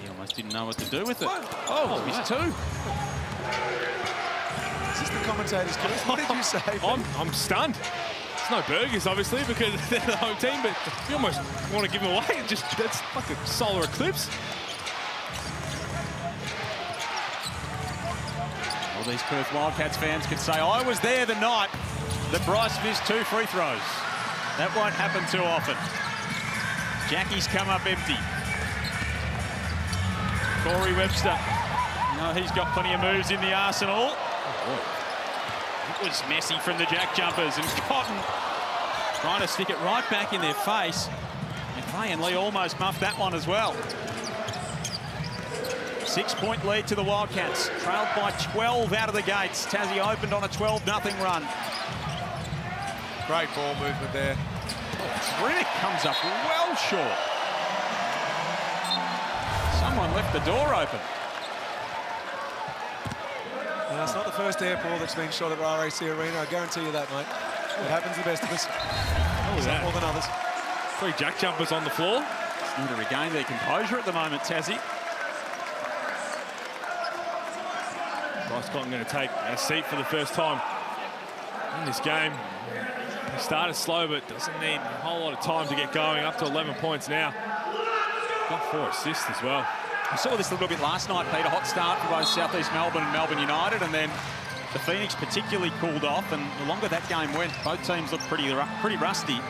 E: He almost didn't know what to do with it. Oh, missed two.
B: Is this the commentator's curse? What did you say?
F: I'm stunned. It's no burgers, obviously, because they're the home team, but you almost want to give them away. That's like a solar eclipse.
E: All these Perth Wildcats fans could say, I was there the night that Bryce missed 2 free throws. That won't happen too often. Jackie's come up empty. Corey Webster. No, he's got plenty of moves in the arsenal. It was messy from the JackJumpers, and Cotton trying to stick it right back in their face. McVeigh and Lee almost muffed that one as well. 6-point lead to the Wildcats, trailed by 12 out of the gates. Tassie opened on a 12-0 run.
B: Great ball movement there.
E: Riddick comes up well short. Someone left the door open.
B: Now, it's not the first air ball that's been shot at RAC Arena. I guarantee you that, mate. It happens to the best of us. Some more than others.
F: 3 JackJumpers on the floor.
E: Just need to regain their composure at the moment, Tassie.
F: Bryce Cotton going to take a seat for the first time in this game. He started slow, but doesn't need a whole lot of time to get going. Up to 11 points now. Got 4 assists as well.
E: I saw this a little bit last night, Peter. Hot start for both South East Melbourne and Melbourne United, and then the Phoenix particularly cooled off, and the longer that game went, both teams looked pretty rusty.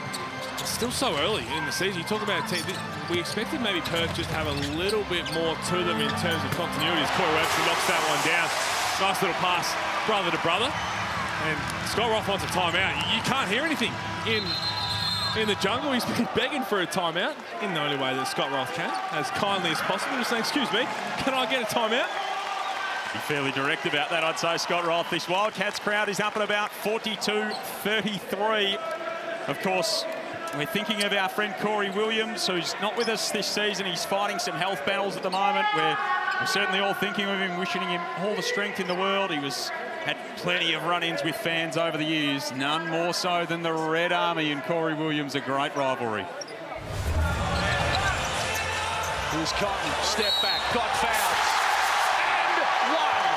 F: It's still so early in the season. You talk about a team, we expected maybe Perth just to have a little bit more to them in terms of continuity as Corey Webster knocks that one down. Nice little pass, brother to brother. And Scott Roth wants a timeout. You can't hear anything in the jungle. He's been begging for a timeout in the only way that Scott Roth can, as kindly as possible. Just saying, excuse me, can I get a timeout?
E: Be fairly direct about that, I'd say, Scott Roth. This Wildcats crowd is up at about 42-33. Of course, we're thinking of our friend Corey Williams, who's not with us this season. He's fighting some health battles at the moment. We're certainly all thinking of him, wishing him all the strength in the world. He had plenty of run-ins with fans over the years, none more so than the Red Army and Corey Williams, a great rivalry.
H: Here's Cotton, step back, got fouled, and one.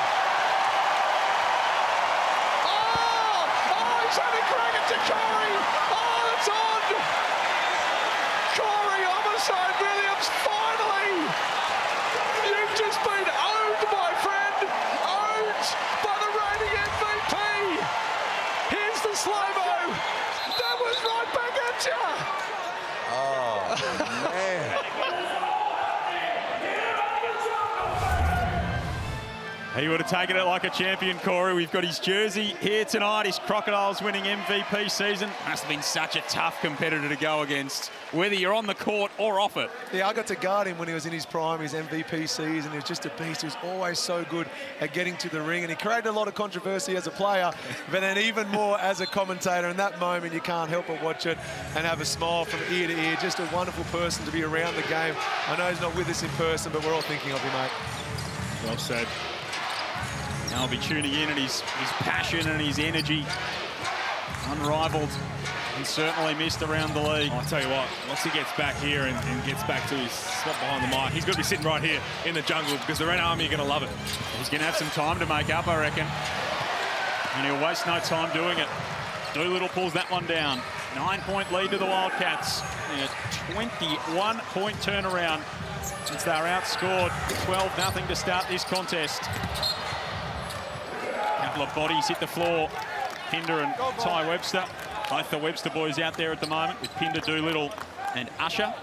H: Oh, he's having a crack at Corey. Oh, it's on. Corey homicide Williams, finally. You've just been owned, my friend. Owned by the reigning MVP. Here's the slow-mo. That was right back at you. Oh, man.
E: He would have taken it like a champion, Corey. We've got his jersey here tonight. His Crocodiles winning MVP season. Must have been such a tough competitor to go against, whether you're on the court or off it.
B: Yeah, I got to guard him when he was in his prime, his MVP season. He was just a beast. He was always so good at getting to the ring, and he created a lot of controversy as a player, but then even more as a commentator. In that moment, you can't help but watch it and have a smile from ear to ear. Just a wonderful person to be around the game. I know he's not with us in person, but we're all thinking of you, mate.
F: Well said.
E: I'll be tuning in, and his passion and his energy, unrivaled, and certainly missed around the league.
F: I'll tell you what, once he gets back here and gets back to his spot behind the mic, he's going to be sitting right here in the jungle, because the Red Army are going to love it.
E: He's going to have some time to make up, I reckon. And he'll waste no time doing it. Doolittle pulls that one down. 9-point lead to the Wildcats. In a 21-point turnaround since they were outscored 12-0 to start this contest. A couple of bodies hit the floor. Pinder and Ty Webster. Both the Webster boys out there at the moment with Pinder, Doolittle and Usher.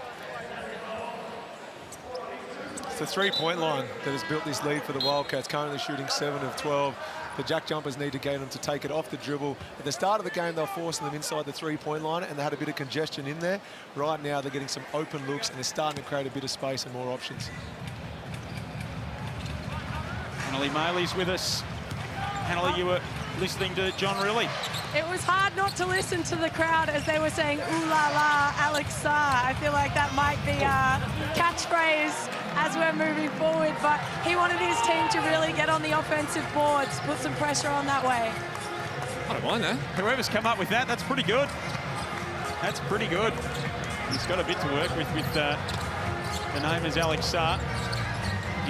B: It's the three-point line that has built this lead for the Wildcats, currently shooting 7 of 12. The JackJumpers need to get them to take it off the dribble. At the start of the game, they were forcing them inside the three-point line, and they had a bit of congestion in there. Right now, they're getting some open looks, and they're starting to create a bit of space and more options.
E: Hanley Maley's with us. Hanley, you were listening to John Riley.
A: It was hard not to listen to the crowd as they were saying, ooh la la, Alex Sarr. I feel like that might be a catchphrase as we're moving forward, but he wanted his team to really get on the offensive boards, put some pressure on that way.
F: I don't mind that.
E: Whoever's come up with that, that's pretty good. That's pretty good. He's got a bit to work with the name is Alex Sarr.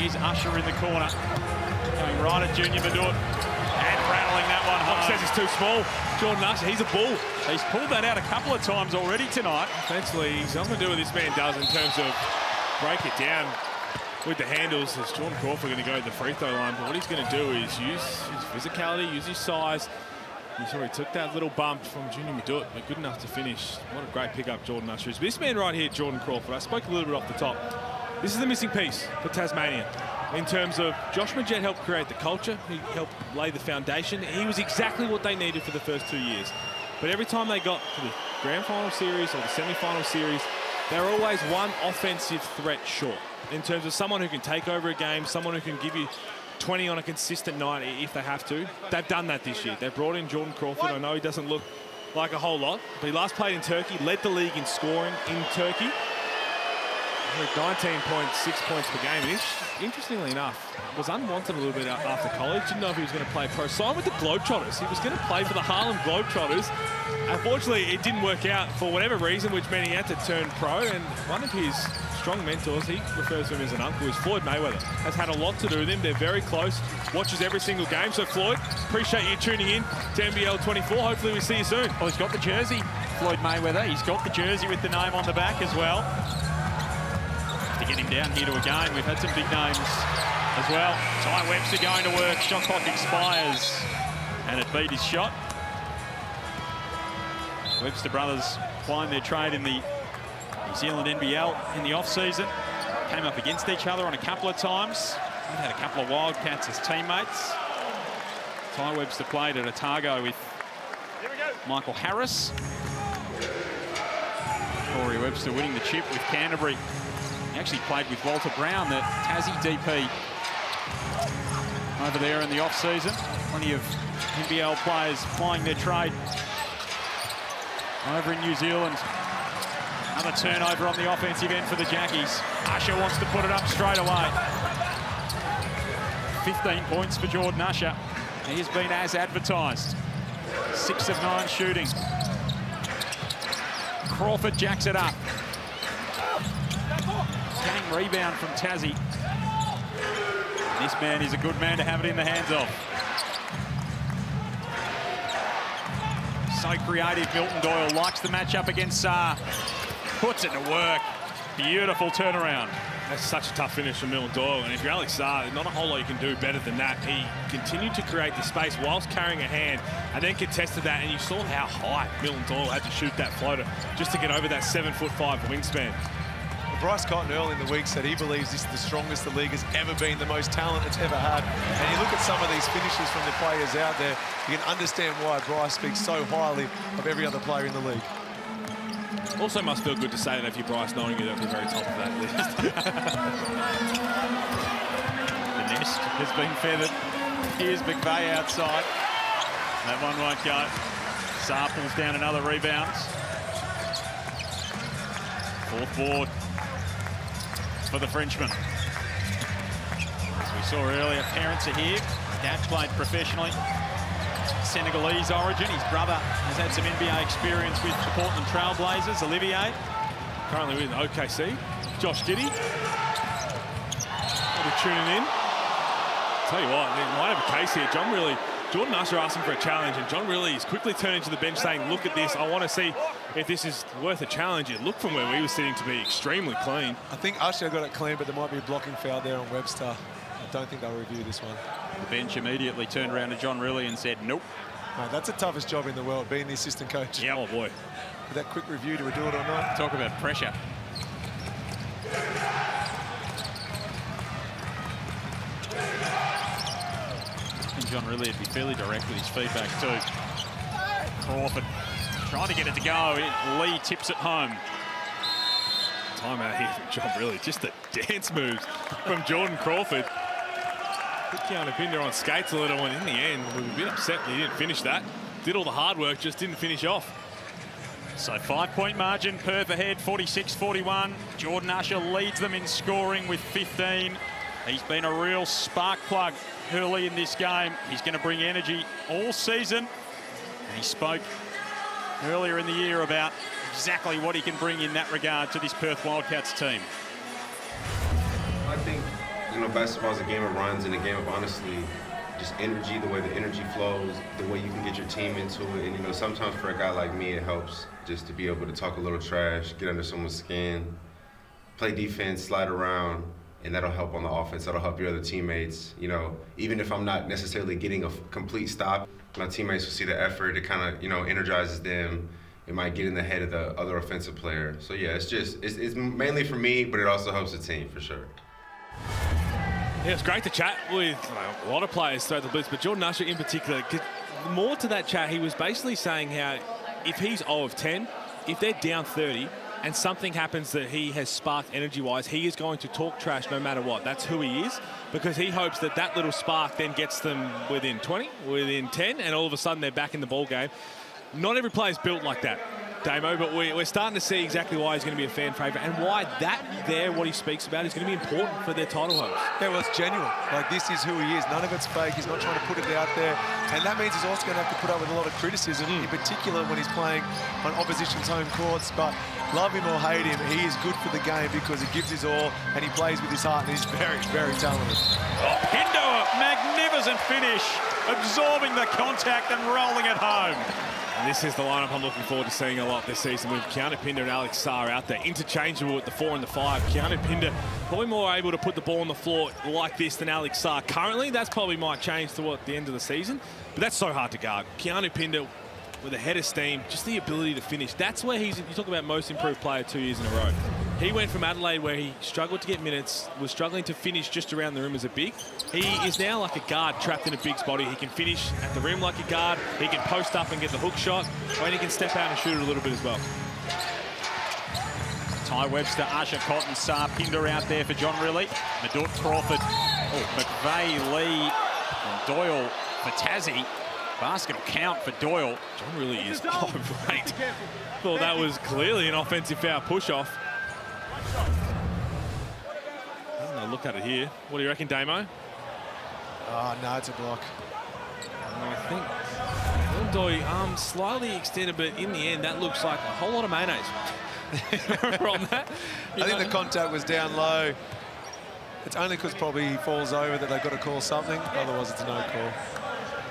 E: Here's Usher in the corner. Going right at Junior Madut. And rattling that one home.
F: Says he's too small. Jordan Usher, he's a bull.
E: He's pulled that out a couple of times already tonight.
F: Offensively, he's nothing to do what this man does in terms of break it down with the handles. As Jordan Crawford going to go to the free throw line, but what he's going to do is use his physicality, use his size. You saw he took that little bump from Junior Madut, but good enough to finish. What a great pickup Jordan Usher is. This man right here, Jordan Crawford, I spoke a little bit off the top. This is the missing piece for Tasmania. In terms of Josh Majette helped create the culture, he helped lay the foundation. He was exactly what they needed for the first 2 years. But every time they got to the grand final series or the semi-final series, they were always one offensive threat short. In terms of someone who can take over a game, someone who can give you 20 on a consistent night if they have to. They've done that this year. They've brought in Jordan Crawford. I know he doesn't look like a whole lot, but he last played in Turkey, led the league in scoring in Turkey. 19.6 points per game. And interestingly enough, was unwanted a little bit after college. Didn't know if he was going to play pro. Signed with the Globetrotters. He was going to play for the Harlem Globetrotters. Unfortunately, it didn't work out for whatever reason, which meant he had to turn pro. And one of his strong mentors, he refers to him as an uncle, is Floyd Mayweather. Has had a lot to do with him. They're very close. Watches every single game. So, Floyd, appreciate you tuning in to NBL24. Hopefully, we see you soon.
E: Well, he's got the jersey, Floyd Mayweather. He's got the jersey with the name on the back as well. To get him down here to a game. We've had some big names as well. Ty Webster going to work. Shot clock expires. And it beat his shot. Webster brothers plying their trade in the New Zealand NBL in the off-season. Came up against each other on a couple of times. They've had a couple of Wildcats as teammates. Ty Webster played at Otago with Michael Harris. Corey Webster winning the chip with Canterbury. He actually played with Walter Brown, the Tassie DP, over there in the off-season. Plenty of NBL players plying their trade over in New Zealand. Another turnover on the offensive end for the Jackies. Usher wants to put it up straight away. 15 points for Jordan Usher. He has been as advertised. 6 of 9 shooting. Crawford jacks it up. Gang rebound from Tassie. This man is a good man to have it in the hands of. So creative, Milton Doyle likes the matchup against Sarr. Puts it to work. Beautiful turnaround.
F: That's such a tough finish from Milton Doyle. And if you're Alex Sarr, not a whole lot you can do better than that. He continued to create the space whilst carrying a hand and then contested that. And you saw how high Milton Doyle had to shoot that floater just to get over that 7'5" wingspan.
B: Bryce Cotton early in the week said he believes this is the strongest the league has ever been, the most talent it's ever had. And you look at some of these finishes from the players out there, you can understand why Bryce speaks so highly of every other player in the league.
F: Also must feel good to say that if you're Bryce, knowing you're at the very top of that list.
E: The nest has been feathered. Here's McVeigh outside. That one won't go. Sarr pulls down another rebound. Fourth board for the Frenchman. As we saw earlier, parents are here. Dad played professionally. Senegalese origin. His brother has had some NBA experience with the Portland Trail Blazers. Olivier,
F: currently with OKC. Josh Giddey. I'll be tuning in. Tell you what, they might have a case here. John Jordan Usher asking for a challenge, and John really is quickly turning to the bench saying, look at this, I want to see if this is worth a challenge. It looked from where we were sitting to be extremely clean.
B: I think Usher got it clean, but there might be a blocking foul there on Webster. I don't think they'll review this one.
E: The bench immediately turned around to John Riley and said, nope.
B: Mate, that's the toughest job in the world, being the assistant coach.
F: Yeah, oh boy.
B: With that quick review, do we do it or not?
E: Talk about pressure. And John Riley would be fairly direct with his feedback too. Crawford trying to get it to go. Lee tips it home.
F: Timeout here from John Riley. Just the dance moves from Jordan Crawford. Put Keanu Pinder on skates a little, and in the end, we were a bit upset that he didn't finish that. Did all the hard work, just didn't finish off.
E: So 5-point margin, Perth ahead, 46-41. Jordan Usher leads them in scoring with 15. He's been a real spark plug early in this game. He's going to bring energy all season. And he spoke earlier in the year about exactly what he can bring in that regard to this Perth Wildcats team.
I: I think, you know, basketball is a game of runs and a game of, honestly, just energy, the way the energy flows, the way you can get your team into it. And, you know, sometimes for a guy like me, it helps just to be able to talk a little trash, get under someone's skin, play defense, slide around, and that'll help on the offense. That'll help your other teammates. You know, even if I'm not necessarily getting a complete stop, my teammates will see the effort. It kind of, you know, energizes them. It might get in the head of the other offensive player. So, yeah, it's mainly for me, but it also helps the team, for sure.
F: Yeah, it's great to chat with a lot of players throughout the blitz, but Jordan Usher in particular. More to that chat, he was basically saying how if he's 0 of 10, if they're down 30 and something happens that he has sparked energy-wise, he is going to talk trash no matter what. That's who he is, because he hopes that that little spark then gets them within 20, within 10, and all of a sudden they're back in the ball game. Not every player's built like that, Damo, but we're starting to see exactly why he's going to be a fan favourite and why that there, what he speaks about, is going to be important for their title hopes.
B: Yeah, well, it's genuine. Like, this is who he is. None of it's fake. He's not trying to put it out there. And that means he's also going to have to put up with a lot of criticism, in particular when he's playing on opposition's home courts. But love him or hate him, he is good for the game because he gives his all and he plays with his heart, and he's very, very talented.
E: Oh, Pinder, magnificent finish, absorbing the contact and rolling it home.
F: And this is the lineup I'm looking forward to seeing a lot this season, with Keanu Pinder and Alex Sarr out there, interchangeable at the 4 and the 5. Keanu Pinder probably more able to put the ball on the floor like this than Alex Sarr currently. That's probably might change toward the end of the season, but that's so hard to guard. Keanu Pinder with a head of steam, just the ability to finish. That's where he's, you talk about most improved player 2 years in a row. He went from Adelaide, where he struggled to get minutes, was struggling to finish just around the rim as a big. He is now like a guard trapped in a big's body. He can finish at the rim like a guard. He can post up and get the hook shot, and he can step out and shoot it a little bit as well.
E: Ty Webster, Usher, Cotton, Sarr, Pinder out there for John Riley. Madut, Crawford, McVeigh, Lee, and Doyle for Tassie. Basket will count for Doyle.
F: John Riley is great. Thought that was clearly an offensive foul push-off. Look at it here. What do you reckon, Damo?
B: Oh, no, it's a block.
F: I think Doyle slightly extended, but in the end, that looks like a whole lot of mayonnaise. On that.
B: I think the contact was down low. It's only because probably he falls over that they've got to call something. Otherwise, it's a no call.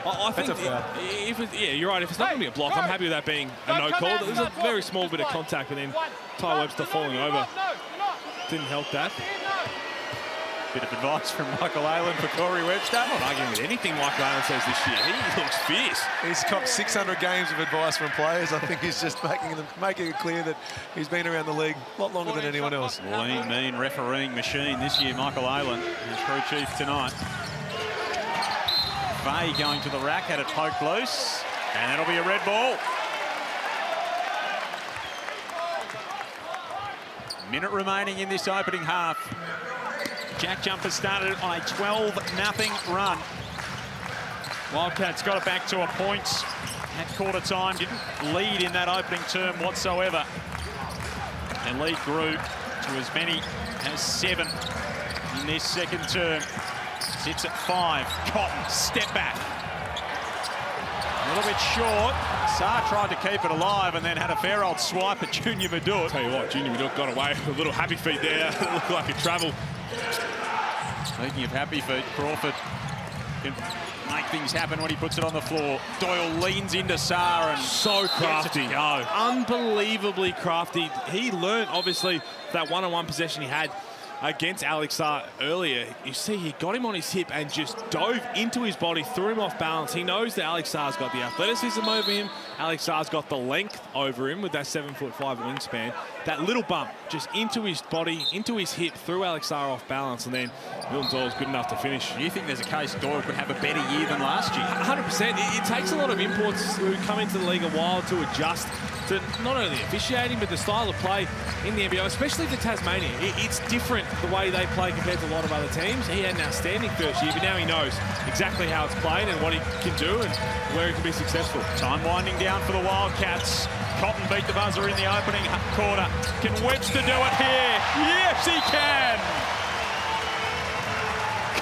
F: I think
B: that's a foul.
F: Yeah, you're right. If it's not going to be a block, I'm happy with that being a no call. There's a very small bit of contact, but then Ty Webster falling over didn't help that.
E: Bit of advice from Michael Aylen for Corey Webster.
F: I'm not arguing with anything Michael Aylen says this year. He looks fierce.
B: He's got 600 games of advice from players. I think he's just making it clear that he's been around the league a lot longer than anyone else.
E: Lean, mean refereeing machine this year, Michael Aylen, his crew chief tonight. Vay going to the rack, had it poked loose, and that'll be a red ball. Minute remaining in this opening half. JackJumpers started on a 12-0 run. Wildcats got it back to a point at quarter time. Didn't lead in that opening term whatsoever. Their lead grew to as many as 7 in this second term. Sits at 5. Cotton, step back. A little bit short. Sarr tried to keep it alive and then had a fair old swipe at Junior Madut.
F: Tell you what, Junior Madut got away with a little happy feet there. It looked like a travel.
E: Speaking of happy feet, Crawford can make things happen when he puts it on the floor. Doyle leans into Sarr and
F: so crafty.
E: Go.
F: Unbelievably crafty. He learned, obviously, that one-on-one possession he had against Alex Sarr earlier. You see, he got him on his hip and just dove into his body, threw him off balance. He knows that Alex Sarr's got the athleticism over him. Alex Sarr's got the length over him with that 7'5" wingspan. That little bump just into his body, into his hip, threw Alex Sarr off balance, and then Milton Doyle's good enough to finish.
E: You think there's a case Doyle could have a better year than last year?
F: 100%. It takes a lot of imports who come into the league a while to adjust to not only officiating, but the style of play in the NBL, especially for Tasmania. It's different the way they play compared to a lot of other teams. He had an outstanding first year, but now he knows exactly how it's played and what he can do and where he can be successful.
E: Time winding down for the Wildcats. Cotton beat the buzzer in the opening quarter. Can Webster do it here? Yes, he can!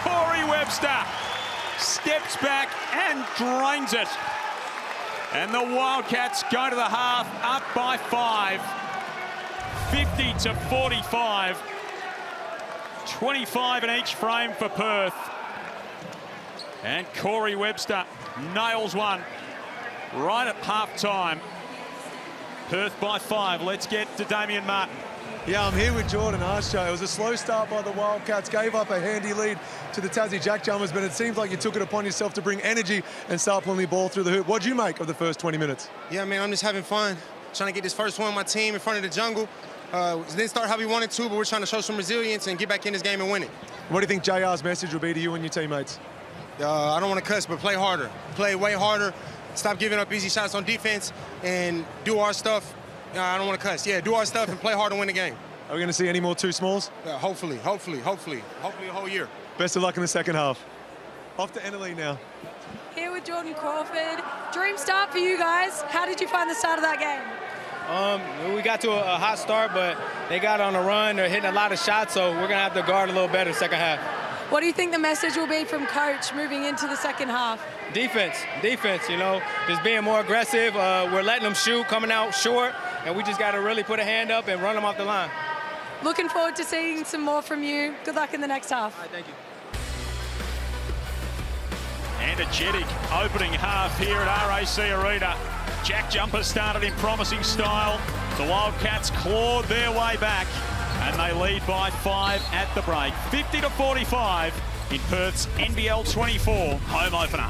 E: Corey Webster steps back and drains it. And the Wildcats go to the half, up by 5. 50-45. 25 in each frame for Perth. And Corey Webster nails one right at half-time. Perth by 5. Let's get to Damian Martin.
B: Yeah, I'm here with Jordan Archer. It was a slow start by the Wildcats, gave up a handy lead to the Tassie JackJumpers, but it seems like you took it upon yourself to bring energy and start pulling the ball through the hoop. What'd you make of the first 20 minutes?
I: Yeah, man, I'm just having fun. Trying to get this first one with my team in front of the jungle. Didn't start how we wanted to, but we're trying to show some resilience and get back in this game and win it.
B: What do you think JR's message will be to you and your teammates?
I: I don't want to cuss, but play harder. Play way harder. Stop giving up easy shots on defense and do our stuff. I don't want to cuss. Yeah, do our stuff and play hard to win the game.
B: Are we going to see any more two smalls?
I: Yeah, hopefully a whole year.
B: Best of luck in the second half. Off to Ennerly now.
A: Here with Jordan Crawford. Dream start for you guys. How did you find the start of that game?
J: We got to a hot start, but they got on a run. They're hitting a lot of shots, so we're going to have to guard a little better second half.
A: What do you think the message will be from coach moving into the second half?
J: Defense, you know, just being more aggressive. We're letting them shoot, coming out short, and we just got to really put a hand up and run them off the line.
A: Looking forward to seeing some more from you. Good luck in the next half.
J: All right, thank you.
E: Energetic opening half here at RAC Arena. JackJumpers started in promising style. The Wildcats clawed their way back, and they lead by 5 at the break. 50-45 in Perth's NBL24 home opener.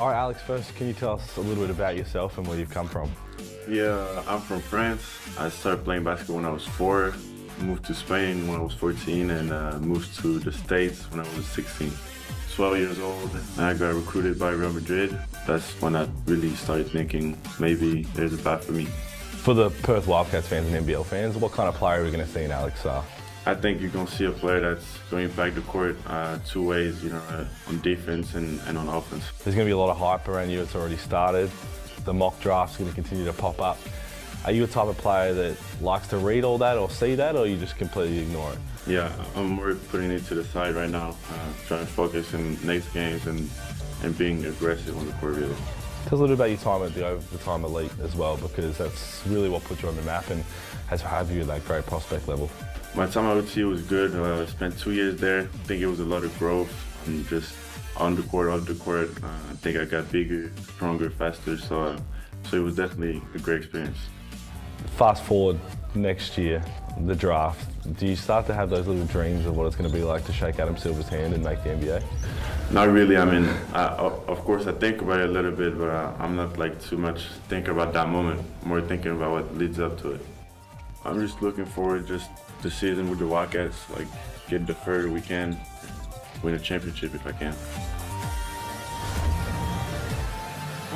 K: All right, Alex, first, can you tell us a little bit about yourself and where you've come from?
L: Yeah, I'm from France. I started playing basketball when I was 4, moved to Spain when I was 14, and moved to the States when I was 16. 12 years old, and I got recruited by Real Madrid. That's when I really started thinking maybe there's a path for me.
K: For the Perth Wildcats fans and NBL fans, what kind of player are we going to see in Alex Sarr?
L: I think you're going to see a player that's going to impact the court 2 ways, you know, on defense and on offense.
K: There's going to be a lot of hype around you. It's already started. The mock draft's going to continue to pop up. Are you a type of player that likes to read all that or see that, or you just completely ignore it?
L: Yeah, I'm more putting it to the side right now, trying to focus in next games and being aggressive on the court, really.
K: Tell us a little about your time at the Overtime Elite as well, because that's really what put you on the map and has had you at that great prospect level.
L: My time at OT was good. I spent 2 years there. I think it was a lot of growth and just on the court, off the court. I think I got bigger, stronger, faster, so it was definitely a great experience.
K: Fast forward next year, the draft, do you start to have those little dreams of what it's going to be like to shake Adam Silver's hand and make the NBA?
L: Not really. I mean, of course I think about it a little bit, but I'm not like too much thinking about that moment, more thinking about what leads up to it. I'm just looking forward just the season with the Wildcats, like get the further we can, win a championship if I can.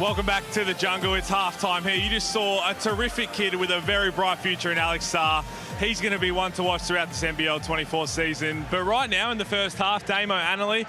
F: Welcome back to the jungle. It's halftime here. You just saw a terrific kid with a very bright future in Alex Sarr. He's going to be one to watch throughout this NBL24 season. But right now in the first half, Damo, Annalie,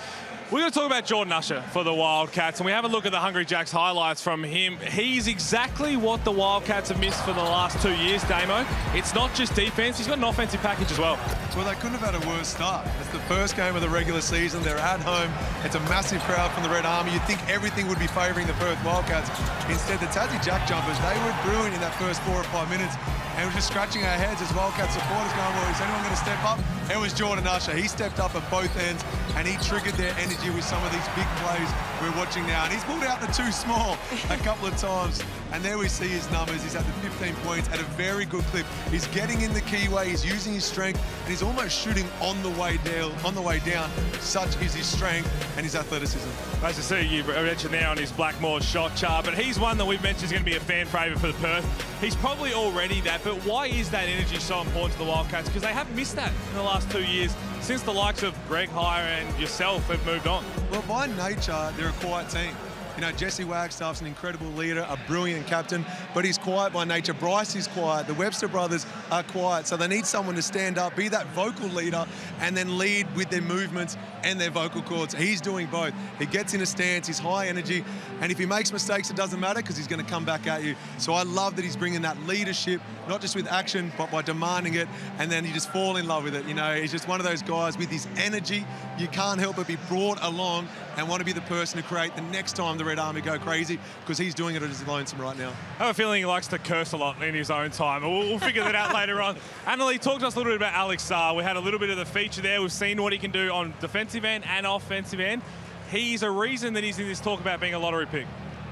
F: we're going to talk about Jordan Usher for the Wildcats, and we have a look at the Hungry Jacks highlights from him. He's exactly what the Wildcats have missed for the last 2 years, Damo. It's not just defense, he's got an offensive package as well.
B: Well, they couldn't have had a worse start. It's the first game of the regular season. They're at home. It's a massive crowd from the Red Army. You'd think everything would be favouring the Perth Wildcats. Instead, the Tassie JackJumpers, they were brewing in that first 4 or 5 minutes, and we're just scratching our heads as Wildcat supporters going, well, is anyone going to step up? It was Jordan Usher. He stepped up at both ends, and he triggered their energy with some of these big plays we're watching now. And he's pulled out the too small a couple of times. And there we see his numbers. He's at the 15 points at a very good clip. He's getting in the keyway. He's using his strength, and he's almost shooting on the way down. Such is his strength and his athleticism.
F: As I see, you mentioned there on his Blackmore shot chart, but he's one that we've mentioned is going to be a fan favourite for the Perth. He's probably already that, but why is that energy so important to the Wildcats? Because they have missed that in the last 2 years since the likes of Greg Heyer and yourself have moved on.
B: Well, by nature, they're a quiet team. You know, Jesse Wagstaff's an incredible leader, a brilliant captain, but he's quiet by nature. Bryce is quiet. The Webster brothers are quiet, so they need someone to stand up, be that vocal leader, and then lead with their movements and their vocal cords. He's doing both. He gets in a stance, he's high energy, and if he makes mistakes, it doesn't matter because he's going to come back at you. So I love that he's bringing that leadership, not just with action, but by demanding it, and then you just fall in love with it. You know, he's just one of those guys with his energy. You can't help but be brought along and want to be the person to create the next time the Red Army go crazy, because he's doing it at his lonesome right now.
F: I have a feeling he likes to curse a lot in his own time. We'll figure that out later on. Annalie, talk to us a little bit about Alex Sarr. We had a little bit of the feature there. We've seen what he can do on defensive end and offensive end. He's a reason that he's in this talk about being a lottery pick.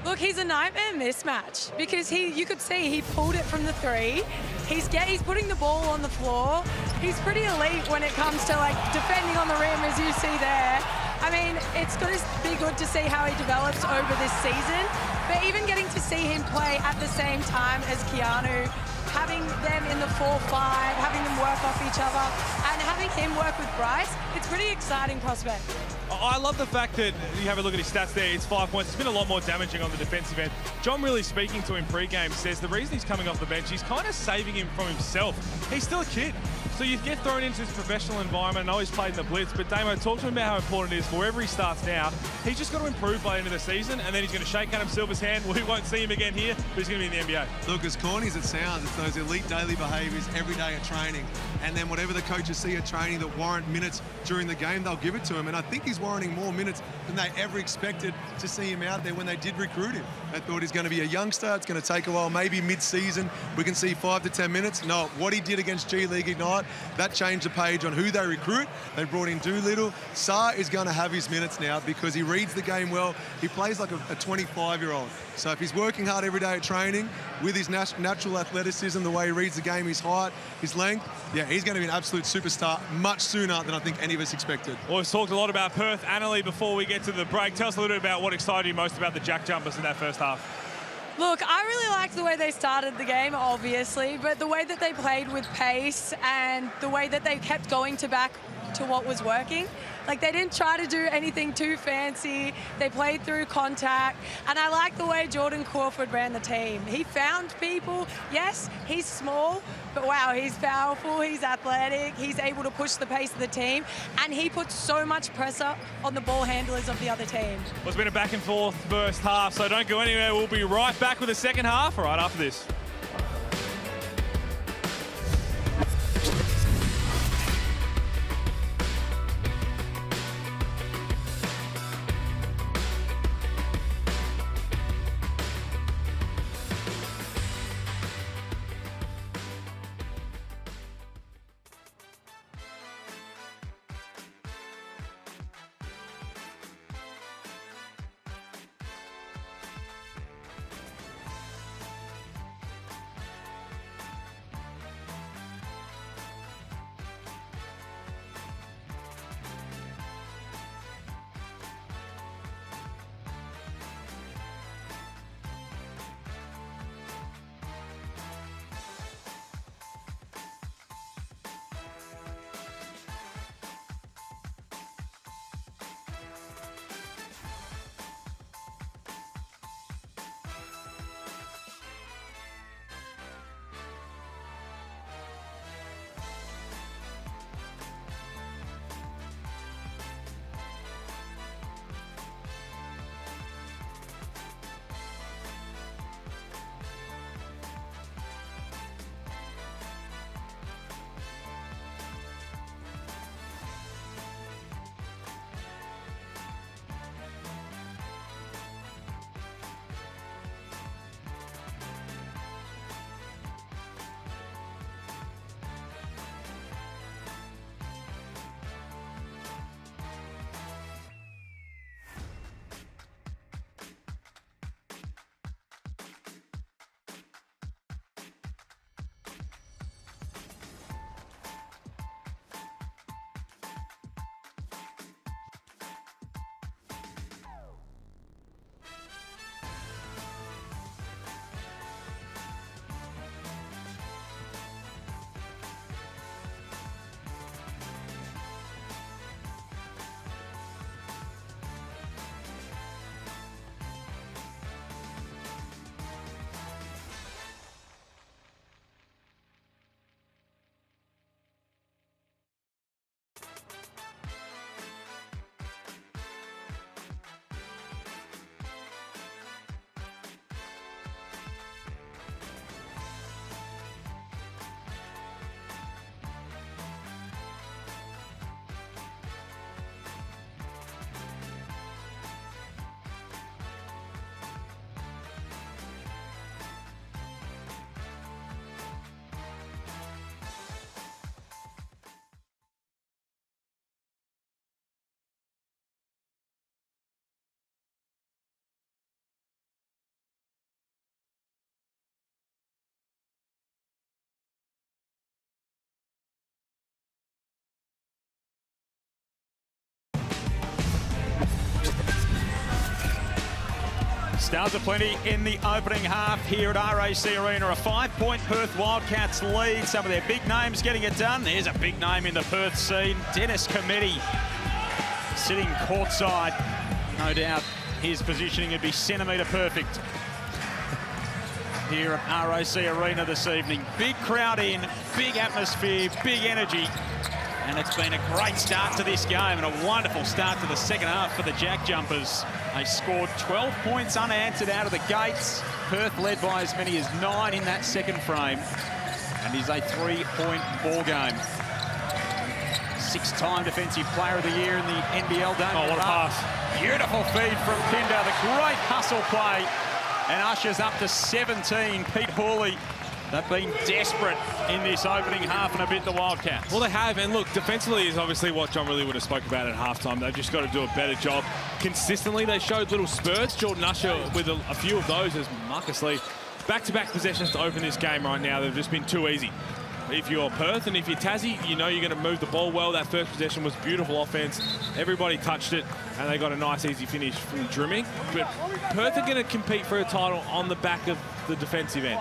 A: Look, he's a nightmare mismatch because you could see he pulled it from the 3. He's putting the ball on the floor. He's pretty elite when it comes to like defending on the rim, as you see there. I mean, it's going to be good to see how he develops over this season, but even getting to see him play at the same time as Keanu, having them in the 4-5, having them work off each other, and having him work with Bryce, it's a pretty exciting prospect.
F: I love the fact that you have a look at his stats there. It's 5 points. It's been a lot more damaging on the defensive end. John, really speaking to him pre-game, says the reason he's coming off the bench, he's kind of saving him from himself. He's still a kid. So you get thrown into this professional environment. I know he's played in the Blitz, but Damo, talk to him about how important it is for wherever he starts now. He's just got to improve by the end of the season, and then he's going to shake Adam Silver's hand. We won't see him again here, but he's going to be in the NBA.
B: Look, as corny as it sounds, it's those elite daily behaviours every day at training. And then whatever the coaches see at training that warrant minutes during the game, they'll give it to him. And I think he's warranting more minutes than they ever expected to see him out there when they did recruit him. They thought he's going to be a youngster. It's going to take a while, maybe mid-season. We can see 5 to 10 minutes. No, what he did against G League Ignite That changed the page on who they recruit. They brought in Doolittle. Saar is going to have his minutes now because he reads the game well. He plays like a 25-year-old. So if he's working hard every day at training with his natural athleticism, the way he reads the game, his height, his length, yeah, he's going to be an absolute superstar much sooner than I think any of us expected.
F: Well, we've talked a lot about Perth. Annalie, before we get to the break, tell us a little bit about what excited you most about the JackJumpers in that first half.
A: Look, I really liked the way they started the game, obviously, but the way that they played with pace and the way that they kept going back to what was working. Like, they didn't try to do anything too fancy. They played through contact. And I like the way Jordan Crawford ran the team. He found people. Yes, he's small, but wow, he's powerful, he's athletic, he's able to push the pace of the team, and he puts so much pressure on the ball handlers of the other team.
F: Well, it's been a back and forth first half, so don't go anywhere. We'll be right back with the second half right after this.
E: Stars aplenty in the opening half here at RAC Arena. A 5-point Perth Wildcats lead. Some of their big names getting it done. There's a big name in the Perth scene. Dennis Cometti sitting courtside. No doubt his positioning would be centimetre perfect here at RAC Arena this evening. Big crowd in, big atmosphere, big energy. And it's been a great start to this game and a wonderful start to the second half for the JackJumpers. They scored 12 points unanswered out of the gates. Perth led by as many as 9 in that second frame. And is a 3-point ball game. 6-time Defensive Player of the Year in the NBL.
F: Oh, what a pass.
E: Beautiful feed from Pinder. The great hustle play. And ushers up to 17. Pete Hawley They've been desperate in this opening half and a bit, the Wildcats.
F: Well, they have, and look, defensively is obviously what John really would have spoke about at halftime. They've just got to do a better job. Consistently, they showed little spurts. Jordan Usher with a few of those as Marcus Lee. Back-to-back possessions to open this game right now. They've just been too easy. If you're Perth and if you're Tassie, you know you're going to move the ball well. That first possession was beautiful offense. Everybody touched it, and they got a nice, easy finish from Drimming. But Perth are going to compete for a title on the back of the defensive end.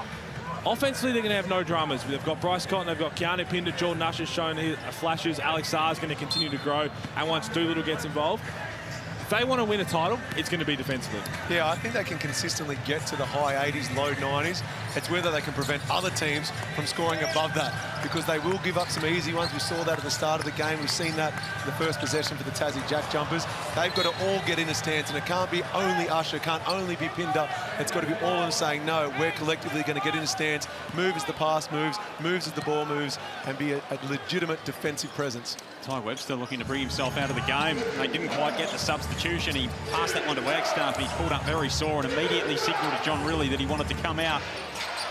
F: Offensively, they're going to have no dramas. They've got Bryce Cotton, they've got Keanu Pinder, Jordan Usher's shown his flashes. Alex Saar's going to continue to grow, and once Doolittle gets involved, if they want to win a title, it's going to be defensively.
B: Yeah, I think they can consistently get to the high 80s, low 90s. It's whether they can prevent other teams from scoring above that, because they will give up some easy ones. We saw that at the start of the game. We've seen that in the first possession for the Tassie JackJumpers. They've got to all get in a stance, and it can't be only Usher, can't only be Pinder. It's got to be all of them saying, no, we're collectively going to get in a stance, move as the pass moves, moves as the ball moves, and be a legitimate defensive presence.
E: Ty Webster looking to bring himself out of the game. They didn't quite get the substitution. He passed that one to Wagstaff. He pulled up very sore and immediately signalled to John Rillie that he wanted to come out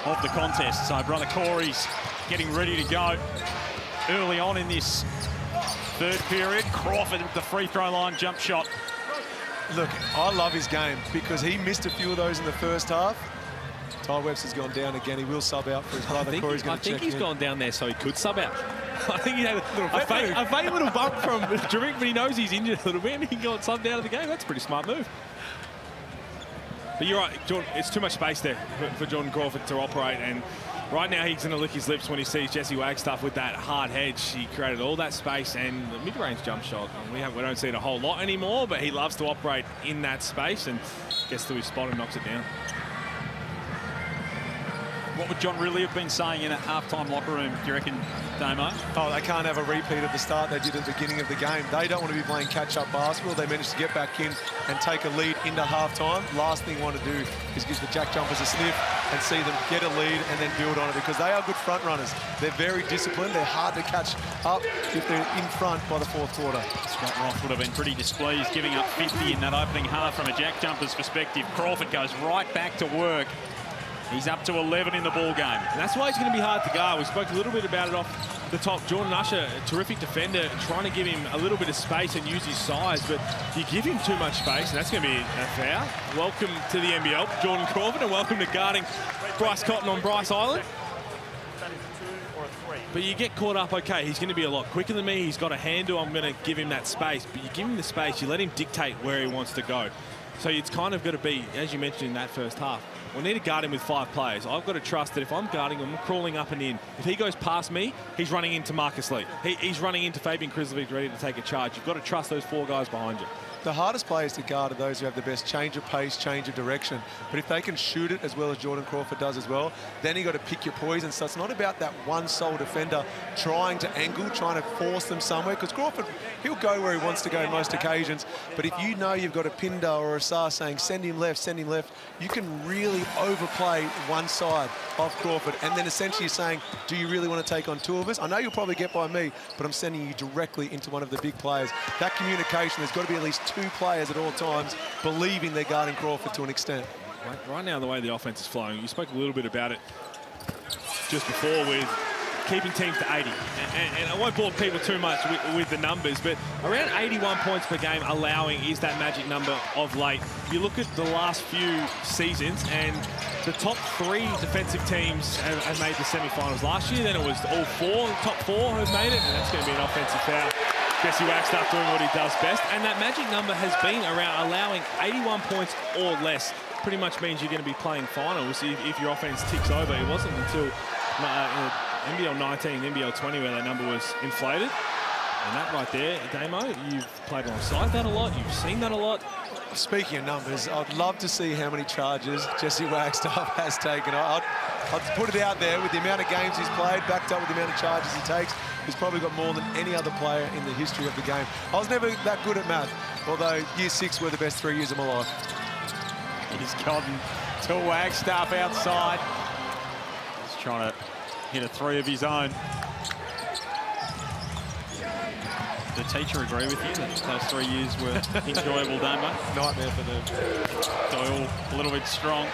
E: of the contest. So brother Corey's getting ready to go early on in this third period. Crawford with the free throw line jump shot.
B: Look, I love his game because he missed a few of those in the first half. Ty Webster's gone down again. He will sub out for his brother. Corey's going to check in.
F: I think he's gone down there so he could sub out. I think he had a faint little bump from Drink, but he knows he's injured a little bit and he got subbed out of the game. That's a pretty smart move. But you're right, Jordan, it's too much space there for Jordan Crawford to operate, and right now he's going to lick his lips when he sees Jesse Wagstaff with that hard hedge. He created all that space and the mid-range jump shot. We don't see it a whole lot anymore, but he loves to operate in that space and gets to his spot and knocks it down.
E: What would John Rillie have been saying in a halftime locker room, do you reckon, Damo?
B: Oh, they can't have a repeat of the start they did at the beginning of the game. They don't want to be playing catch-up basketball. They managed to get back in and take a lead into halftime. Last thing you want to do is give the JackJumpers a sniff and see them get a lead and then build on it, because they are good front runners. They're very disciplined. They're hard to catch up if they're in front by the fourth quarter.
E: Scott Roth would have been pretty displeased, giving up 50 in that opening half from a JackJumpers perspective. Crawford goes right back to work. He's up to 11 in the ball game.
F: And that's why he's going to be hard to guard. We spoke a little bit about it off the top. Jordan Usher, a terrific defender, trying to give him a little bit of space and use his size, but you give him too much space, and that's going to be a foul. Welcome to the NBL, Jordan Crawford, and welcome to guarding Bryce Cotton on Bryce Island. But you get caught up, okay, he's going to be a lot quicker than me. He's got a handle. I'm going to give him that space. But you give him the space, you let him dictate where he wants to go. So it's kind of got to be, as you mentioned in that first half, we need to guard him with 5 players. I've got to trust that if I'm guarding him, I'm crawling up and in. If he goes past me, he's running into Marcus Lee. He's running into Fabian Krislovic ready to take a charge. You've got to trust those 4 guys behind you.
B: The hardest players to guard are those who have the best change of pace, change of direction. But if they can shoot it as well as Jordan Crawford does as well, then you've got to pick your poison. So it's not about that one sole defender trying to angle, trying to force them somewhere, because Crawford, he'll go where he wants to go on most occasions. But if you know you've got a Pinder or a Saar saying, send him left, you can really overplay one side of Crawford. And then essentially you're saying, do you really want to take on 2 of us? I know you'll probably get by me, but I'm sending you directly into one of the big players. That communication, there's got to be at least 2 players at all times believing they're guarding Crawford to an extent.
F: Right now, the way the offense is flowing, you spoke a little bit about it just before with keeping teams to 80. And I won't bore people too much with the numbers, but around 81 points per game allowing is that magic number of late. You look at the last few seasons, and the top 3 defensive teams have made the semi-finals last year. Then it was all 4, top 4 have made it, and that's going to be an offensive foul. Jesse Wagstaff doing what he does best, and that magic number has been around allowing 81 points or less. Pretty much means you're going to be playing finals if your offense ticks over. It wasn't until NBL 19, NBL 20 where that number was inflated. And that right there, Damo, you've played alongside that a lot, you've seen that a lot.
B: Speaking of numbers, I'd love to see how many charges Jesse Wagstaff has taken. I'd put it out there with the amount of games he's played, backed up with the amount of charges he takes. He's probably got more than any other player in the history of the game. I was never that good at math, although year 6 were the best 3 years of my life.
E: He's gotten to Wagstaff outside. He's trying to hit a 3 of his own. The teacher agree with you that those 3 years were enjoyable, Damo?
B: Nightmare for them.
E: Doyle a little bit strong.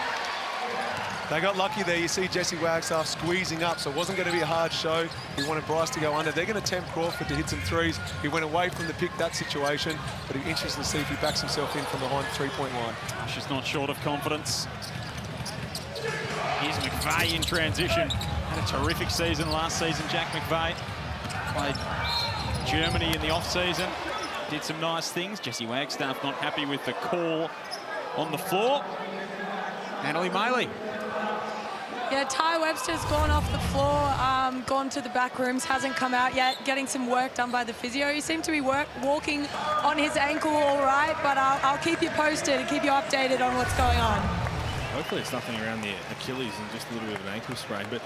B: They got lucky there. You see Jesse Wagstaff squeezing up, so it wasn't going to be a hard show. He wanted Bryce to go under. They're going to tempt Crawford to hit some threes. He went away from the pick, that situation, but he's interested to see if he backs himself in from behind three-point line.
E: She's not short of confidence. Here's McVeigh in transition. Had a terrific season last season, Jack McVeigh. Played Germany in the off-season. Did some nice things. Jesse Wagstaff not happy with the call on the floor. Natalie Maley.
A: Yeah, Ty Webster's gone off the floor, gone to the back rooms, hasn't come out yet, getting some work done by the physio. He seemed to be walking on his ankle all right, but I'll keep you posted and keep you updated on what's going on.
F: Hopefully it's nothing around the Achilles and just a little bit of an ankle sprain. But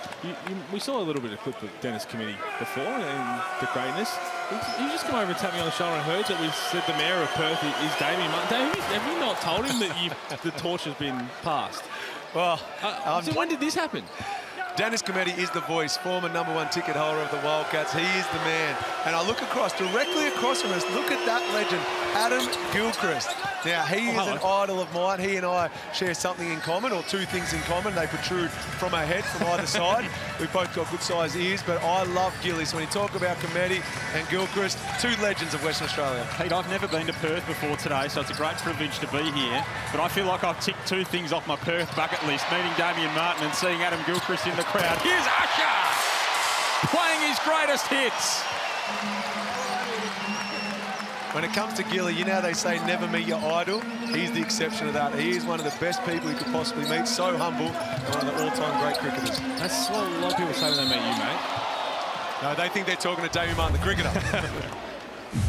F: we saw a little bit of clip of Dennis Committee before and the greatness. You just come over and tap me on the shoulder and heard that we've said the mayor of Perth is Damien Martin. Damien, have you not told him that the torch has been passed?
B: Well,
F: so when did this happen?
B: Dennis Cometti is the voice, former #1 ticket holder of the Wildcats. He is the man. And I look across, directly across from us, look at that legend, Adam Gilchrist. Now, he is an idol of mine. He and I share something in common, or two things in common. They protrude from our head, from either side. We've both got good-sized ears, but I love Gilly. So when you talk about Cometti and Gilchrist, two legends of Western Australia.
E: Pete, I've never been to Perth before today, so it's a great privilege to be here. But I feel like I've ticked two things off my Perth bucket list, meeting Damien Martin and seeing Adam Gilchrist in the crowd. Here's Usher playing his greatest hits.
B: When it comes to Gilly, you know they say never meet your idol. He's the exception to that. He is one of the best people you could possibly meet. So humble, and one of the all-time great cricketers.
F: That's what a lot of people say when they meet you, mate.
B: No, they think they're talking to Damien Martin, the cricketer.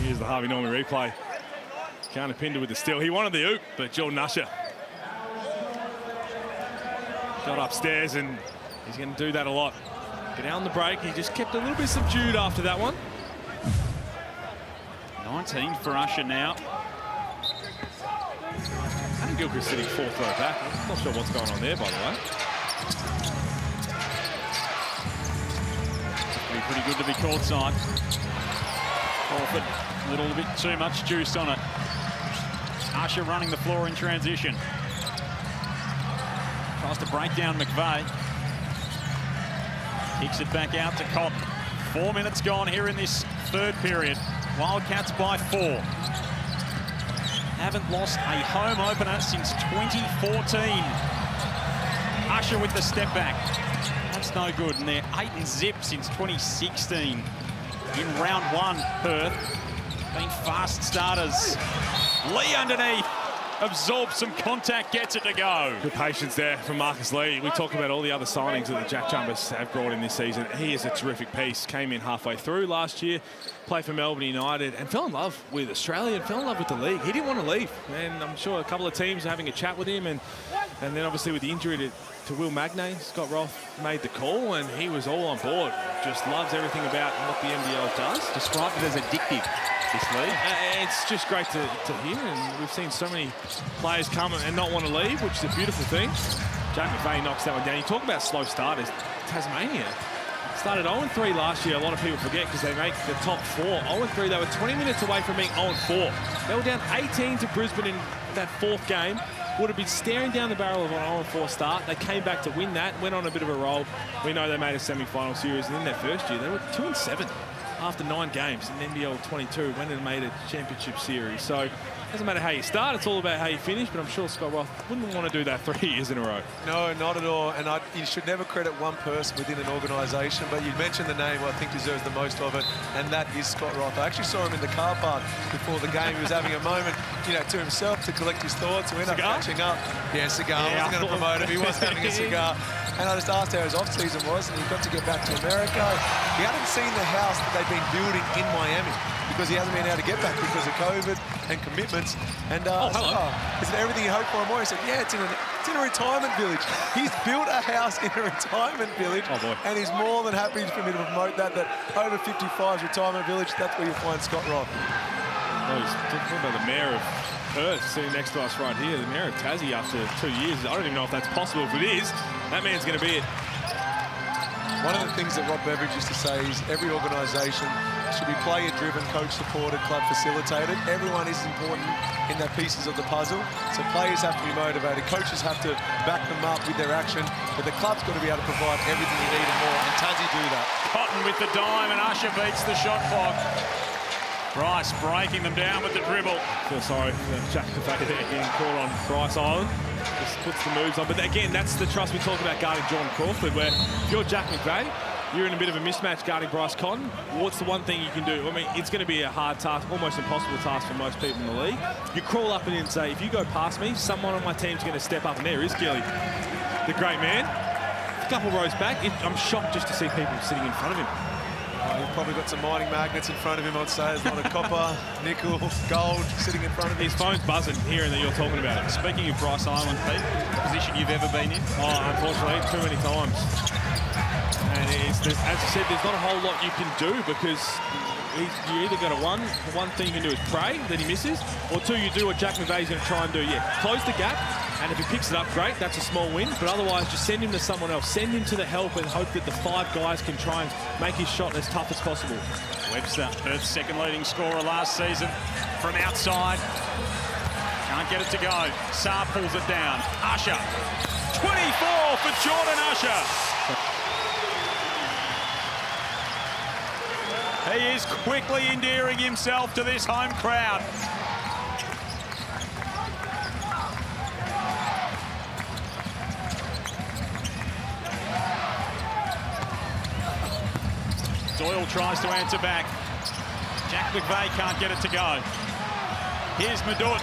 F: Here's the Harvey Norman replay. Keanu Pinder with the steal. He wanted the oop, but Jordan Usher got upstairs, and he's going to do that a lot. Get out on the break. He just kept a little bit subdued after that one.
E: 19 for Usher now.
F: Adam Gilchrist sitting fourth row back. I'm not sure what's going on there, by the way.
E: Pretty good to be courtside. Crawford, a little bit too much juice on it. Usher running the floor in transition. Tries to break down McVeigh. Kicks it back out to Cotton. 4 minutes gone here in this third period. Wildcats by 4. Haven't lost a home opener since 2014. Usher with the step back. That's no good, and they're 8-0 since 2016. In round 1, Perth. Been fast starters. Lee underneath. Absorbs some contact, gets it to go.
F: Good patience there from Marcus Lee. We talk about all the other signings that the JackJumpers have brought in this season. He is a terrific piece. Came in halfway through last year, played for Melbourne United, and fell in love with Australia and fell in love with the league. He didn't want to leave, and I'm sure a couple of teams are having a chat with him, and then obviously with the injury to Will Magnay, Scott Roth made the call, and he was all on board. Just loves everything about what the NBL does.
E: Described it as addictive, this league.
F: It's just great to hear, and we've seen so many players come and not want to leave, which is a beautiful thing. Jack McVeigh knocks that one down. You talk about slow starters. Tasmania started 0-3 last year. A lot of people forget because they make the top 4. 0-3, they were 20 minutes away from being 0-4. They were down 18 to Brisbane in that 4th game. Would have been staring down the barrel of an 0-4 start. They came back to win that, went on a bit of a roll. We know they made a semi-final series, and in their first year, they were 2-7 after 9 games in NBL24, went and made a championship series. So it doesn't matter how you start, it's all about how you finish, but I'm sure Scott Roth wouldn't want to do that 3 years in a row.
B: No, not at all. And you should never credit one person within an organisation, but you mentioned the name I think deserves the most of it, and that is Scott Roth. I actually saw him in the car park before the game. He was having a moment, to himself to collect his thoughts. We ended up catching up. Yeah, cigar. I wasn't going to promote him. He was having a cigar. And I just asked how his off-season was, and he got to get back to America. He hadn't seen the house that they've been building in Miami because he hasn't been able to get back because of COVID and commitments. And is it everything you hoped for and more? He said, yeah, it's in a retirement village. He's built a house in a retirement village, and he's more than happy for me to promote that over 55's retirement village, that's where you find Scott Roth.
F: Well, he's talking about the mayor of Perth sitting next to us right here, the mayor of Tassie after 2 years. I don't even know if that's possible. If it is, that man's going to be it.
B: One of the things that Rob Beveridge used to say is every organisation should be player-driven, coach-supported, club-facilitated. Everyone is important in their pieces of the puzzle. So players have to be motivated. Coaches have to back them up with their action. But the club's got to be able to provide everything you need and more. And Tassie do that.
E: Cotton with the dime, and Usher beats the shot clock. Bryce breaking them down with the dribble.
F: Feel sorry for Jack McVay there getting caught on Bryce Island. Just puts the moves on. But again, that's the trust we talk about guarding Jordan Crawford, where if you're Jack McVay, you're in a bit of a mismatch guarding Bryce Cotton. What's the one thing you can do? I mean, it's going to be a hard task, almost impossible task for most people in the league. You crawl up in and say, if you go past me, someone on my team's going to step up, and there is Gilly, the great man. A couple rows back, I'm shocked just to see people sitting in front of him.
B: He's probably got some mining magnets in front of him, I'd say. There's a lot of copper, nickel, gold sitting in front of him.
F: His phone's buzzing, hearing that you're talking about it.
E: Speaking of Bryce Island, Pete, position you've ever been in?
F: Oh, unfortunately, too many times. And as I said, there's not a whole lot you can do, because you either got one thing you can do is pray that he misses, or two, you do what Jack McVay's going to try and do. Yeah, close the gap, and if he picks it up, great, that's a small win. But otherwise, just send him to someone else. Send him to the help and hope that the 5 guys can try and make his shot as tough as possible.
E: Webster, Perth's second leading scorer last season, from outside. Can't get it to go. Saar pulls it down. Usher. 24 for Jordan Usher. He is quickly endearing himself to this home crowd. Doyle tries to answer back. Jack McVay can't get it to go. Here's Madut.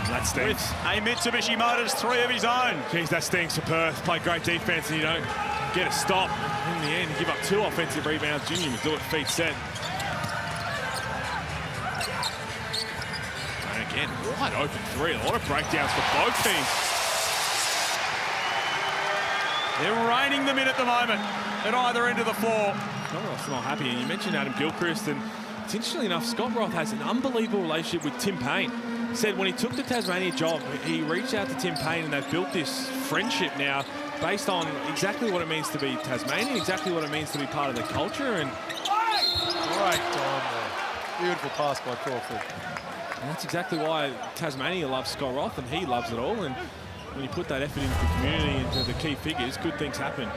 F: That stinks.
E: With a Mitsubishi Motors 3 of his own.
F: Jeez, that stinks for Perth. Play great defense and you don't get a stop. In the end, you give up 2 offensive rebounds. Junior Madut, feet set. And again, wide open 3. A lot of breakdowns for both teams.
E: They're reining them in at the moment at either end of the floor.
F: Scott Roth's not happy, and you mentioned Adam Gilchrist, and it's interestingly enough, Scott Roth has an unbelievable relationship with Tim Payne. He said when he took the Tasmania job, he reached out to Tim Payne, and they've built this friendship now based on exactly what it means to be Tasmanian, exactly what it means to be part of the culture. And
B: great time there. Beautiful pass by Crawford.
F: And that's exactly why Tasmania loves Scott Roth, and he loves it all. And when you put that effort into the community, into the key figures, good things happen.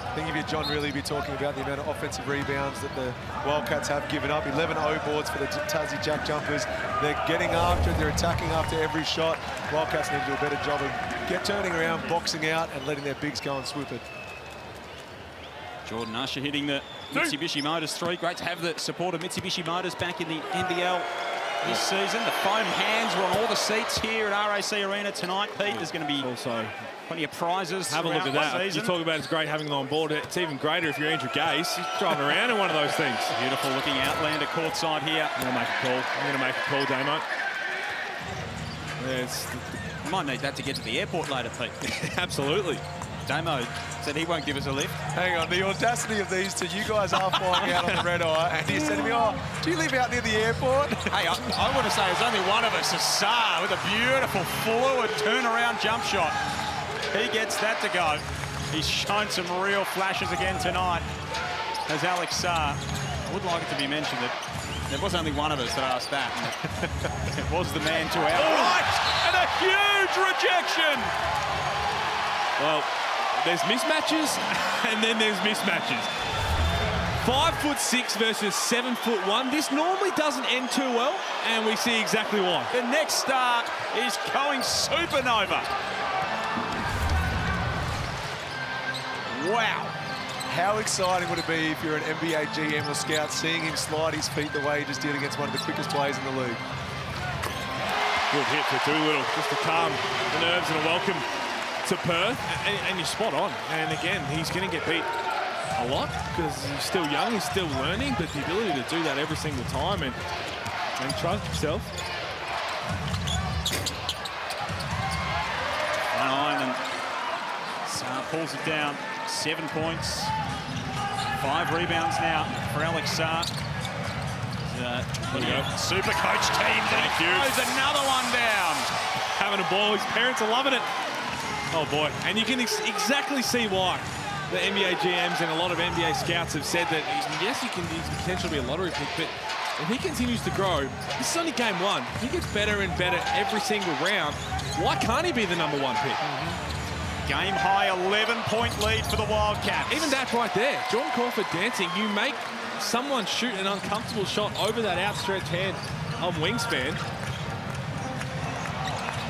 B: I think if you're John Riley, be talking about the amount of offensive rebounds that the Wildcats have given up. 11 O boards for the Tassie JackJumpers. They're getting after it, they're attacking after every shot. Wildcats need to do a better job of turning around, boxing out, and letting their bigs go and swoop it.
E: Jordan Usher hitting the Mitsubishi Motors 3. Great to have the support of Mitsubishi Motors back in the NBL this season. The foam hands were on all the seats here at RAC Arena tonight. Pete, there's going to be also plenty of prizes.
F: Have a look at that. You talk about it's great having them on board. It's even greater if you're Andrew Gase. He's driving around in one of those things.
E: Beautiful looking Outlander courtside here.
F: I'm going to make a call. I'm going to make a call, Damo.
E: You might need that to get to the airport later, Pete.
F: Absolutely.
E: Damo said he won't give us a lift.
B: Hang on, the audacity of these two. You guys are flying out on the red eye, and he said to me, oh, do you live out near the airport?
E: Hey, I want to say there's only one of us, Saar, with a beautiful fluid turnaround jump shot. He gets that to go. He's shown some real flashes again tonight as Alex Saar. I would like it to be mentioned that there was only one of us that asked that. It was the man to our right, and a huge rejection.
F: Well, there's mismatches, and then there's mismatches. 5'6" versus 7'1". This normally doesn't end too well, and we see exactly why.
E: The next star is going supernova. Wow.
B: How exciting would it be if you're an NBA GM or scout seeing him slide his feet the way he just did against one of the quickest players in the league?
F: Good hit for Doolittle, just to calm the nerves and a welcome to Perth, and you're spot on. And again, he's going to get beat a lot because he's still young, he's still learning, but the ability to do that every single time and trust himself.
E: One iron, and Saar pulls it down. 7 points, 5 rebounds now for Alex Saar. Super coach team. Thank you. Throws another one down.
F: Having a ball, his parents are loving it. Oh boy, and you can exactly see why. the NBA GMs and a lot of NBA scouts have said that, yes, he's potentially be a lottery pick, but if he continues to grow, this is only game one. He gets better and better every single round. Why can't he be the #1 pick?
E: Game high 11-point lead for the Wildcats.
F: Even that right there, Jordan Crawford dancing. You make someone shoot an uncomfortable shot over that outstretched hand of Wingspan.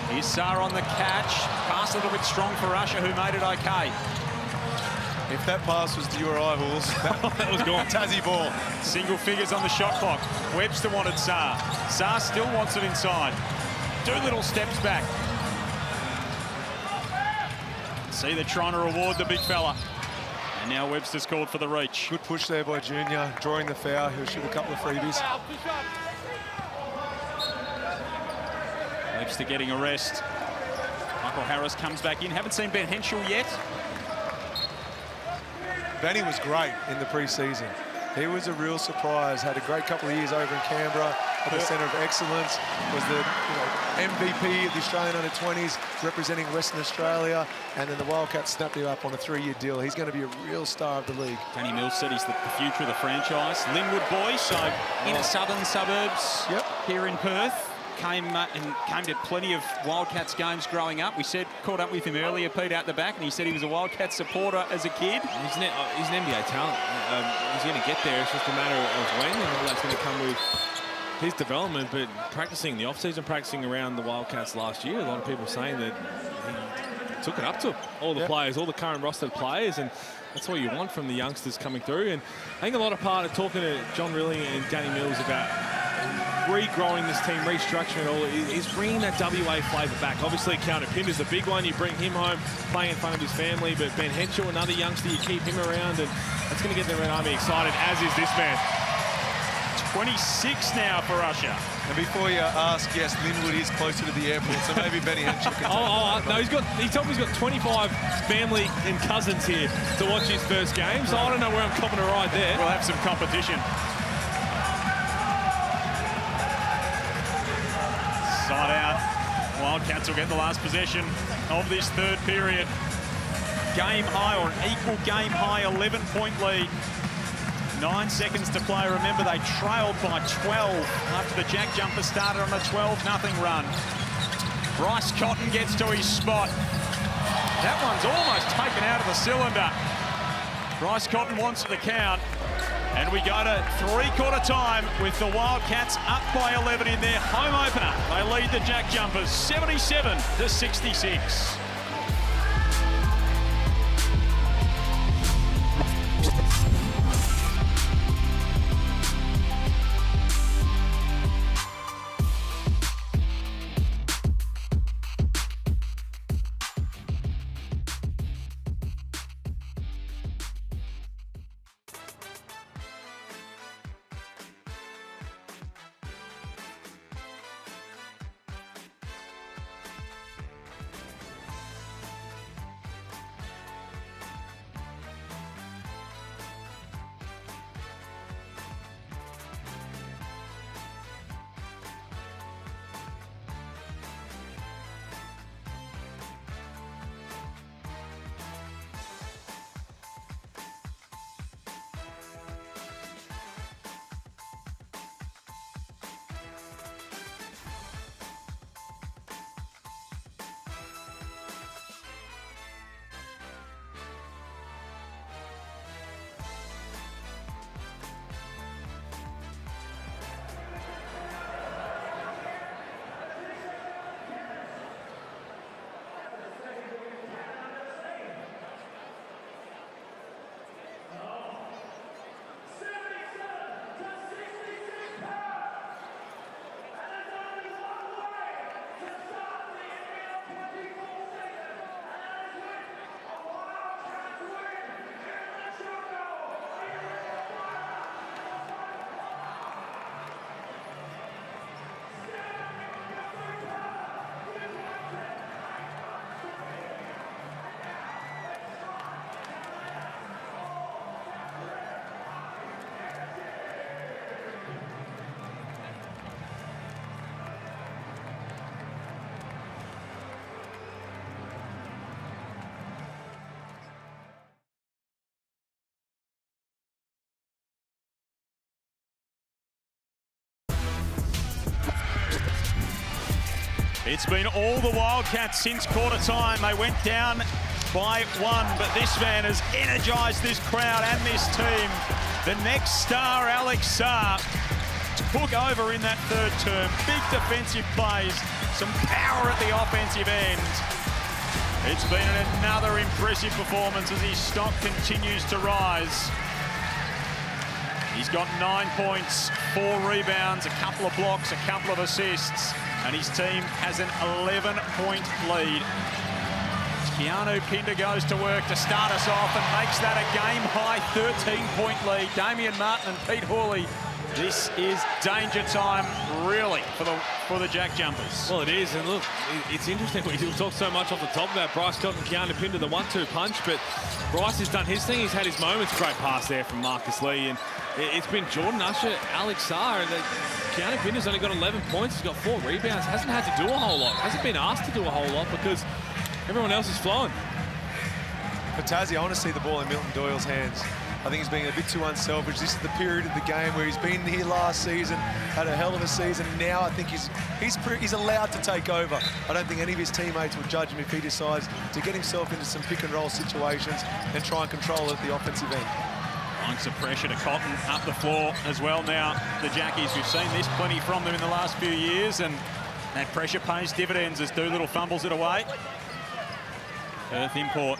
E: Here's Sarr on the catch. Pass a little bit strong for Russia, who made it okay.
B: If that pass was to your eyeballs,
F: that was gone.
B: Tassie ball.
E: Single figures on the shot clock. Webster wanted Sarr. Sarr still wants it inside. Doolittle steps back. See, they're trying to reward the big fella. And now Webster's called for the reach.
B: Good push there by Junior, drawing the foul. He'll shoot a couple of freebies.
E: Webster getting a rest. Michael Harris comes back in. Haven't seen Ben Henschel yet.
B: Benny was great in the pre-season. He was a real surprise. Had a great couple of years over in Canberra at the Centre of Excellence. Was the MVP of the Australian under-20s, representing Western Australia. And then the Wildcats snapped him up on a 3-year deal. He's going to be a real star of the league.
E: Danny Mills said he's the future of the franchise. Linwood boy, so inner southern suburbs here in Perth. Came to plenty of Wildcats games growing up. We caught up with him earlier, Pete, out the back, and he said he was a Wildcats supporter as a kid.
F: He's an NBA talent. He's going to get there. It's just a matter of when, and all that's going to come with his development. But practicing the off-season, practicing around the Wildcats last year, a lot of people saying that he took it up to all the players, all the current roster players, and that's what you want from the youngsters coming through. And I think a lot of part of talking to John Rilling and Danny Mills about regrowing this team, restructuring it all, is bringing that WA flavour back. Obviously, Keanu Pinder's the big one. You bring him home, playing in front of his family, but Ben Henschel, another youngster, you keep him around, and that's going to get the Red Army excited, as is this man.
E: 26 now for Russia.
B: And before you ask, yes, Linwood is closer to the airport, so maybe Benny Henschel can
F: no, he told me he's got 25 family and cousins here to watch his first game, so I don't know where I'm copping a ride there.
E: We'll have some competition. Side out. Wildcats will get the last possession of this third period. Game high, or an equal game high, 11-point lead. 9 seconds to play. Remember, they trailed by 12 after the JackJumpers started on a 12-0 run. Bryce Cotton gets to his spot. That one's almost taken out of the cylinder. Bryce Cotton wants the count. And we go to three-quarter time with the Wildcats up by 11 in their home opener. They lead the JackJumpers 77-66. It's been all the Wildcats since quarter time. They went down by 1, but this man has energised this crowd and this team. The next star, Alex Sarr, took over in that third term. Big defensive plays, some power at the offensive end. It's been another impressive performance as his stock continues to rise. He's got 9 points, 4 rebounds, a couple of blocks, a couple of assists, and his team has an 11-point lead. Keanu Pinder goes to work to start us off and makes that a game-high 13-point lead. Damian Martin and Pete Hawley. This is danger time, really, for the JackJumpers.
F: Well, it is, and look, it's interesting. We talk so much off the top about Bryce Cotton and Keanu Pinder, the 1-2 punch, but Bryce has done his thing. He's had his moments. Great pass there from Marcus Lee, and it's been Jordan Usher, Alex Sarr, and Keanu Pinder's only got 11 points. He's got 4 rebounds. Hasn't had to do a whole lot. Hasn't been asked to do a whole lot because everyone else is flowing.
B: For Tassie, I want to see the ball in Milton Doyle's hands. I think he's being a bit too unselfish. This is the period of the game where he's been here last season, had a hell of a season. Now I think he's allowed to take over. I don't think any of his teammates would judge him if he decides to get himself into some pick and roll situations and try and control it at the offensive end.
E: Applying some pressure to Cotton up the floor as well now. The Jackies, we've seen this plenty from them in the last few years, and that pressure pays dividends as Doolittle fumbles it away. Perth import.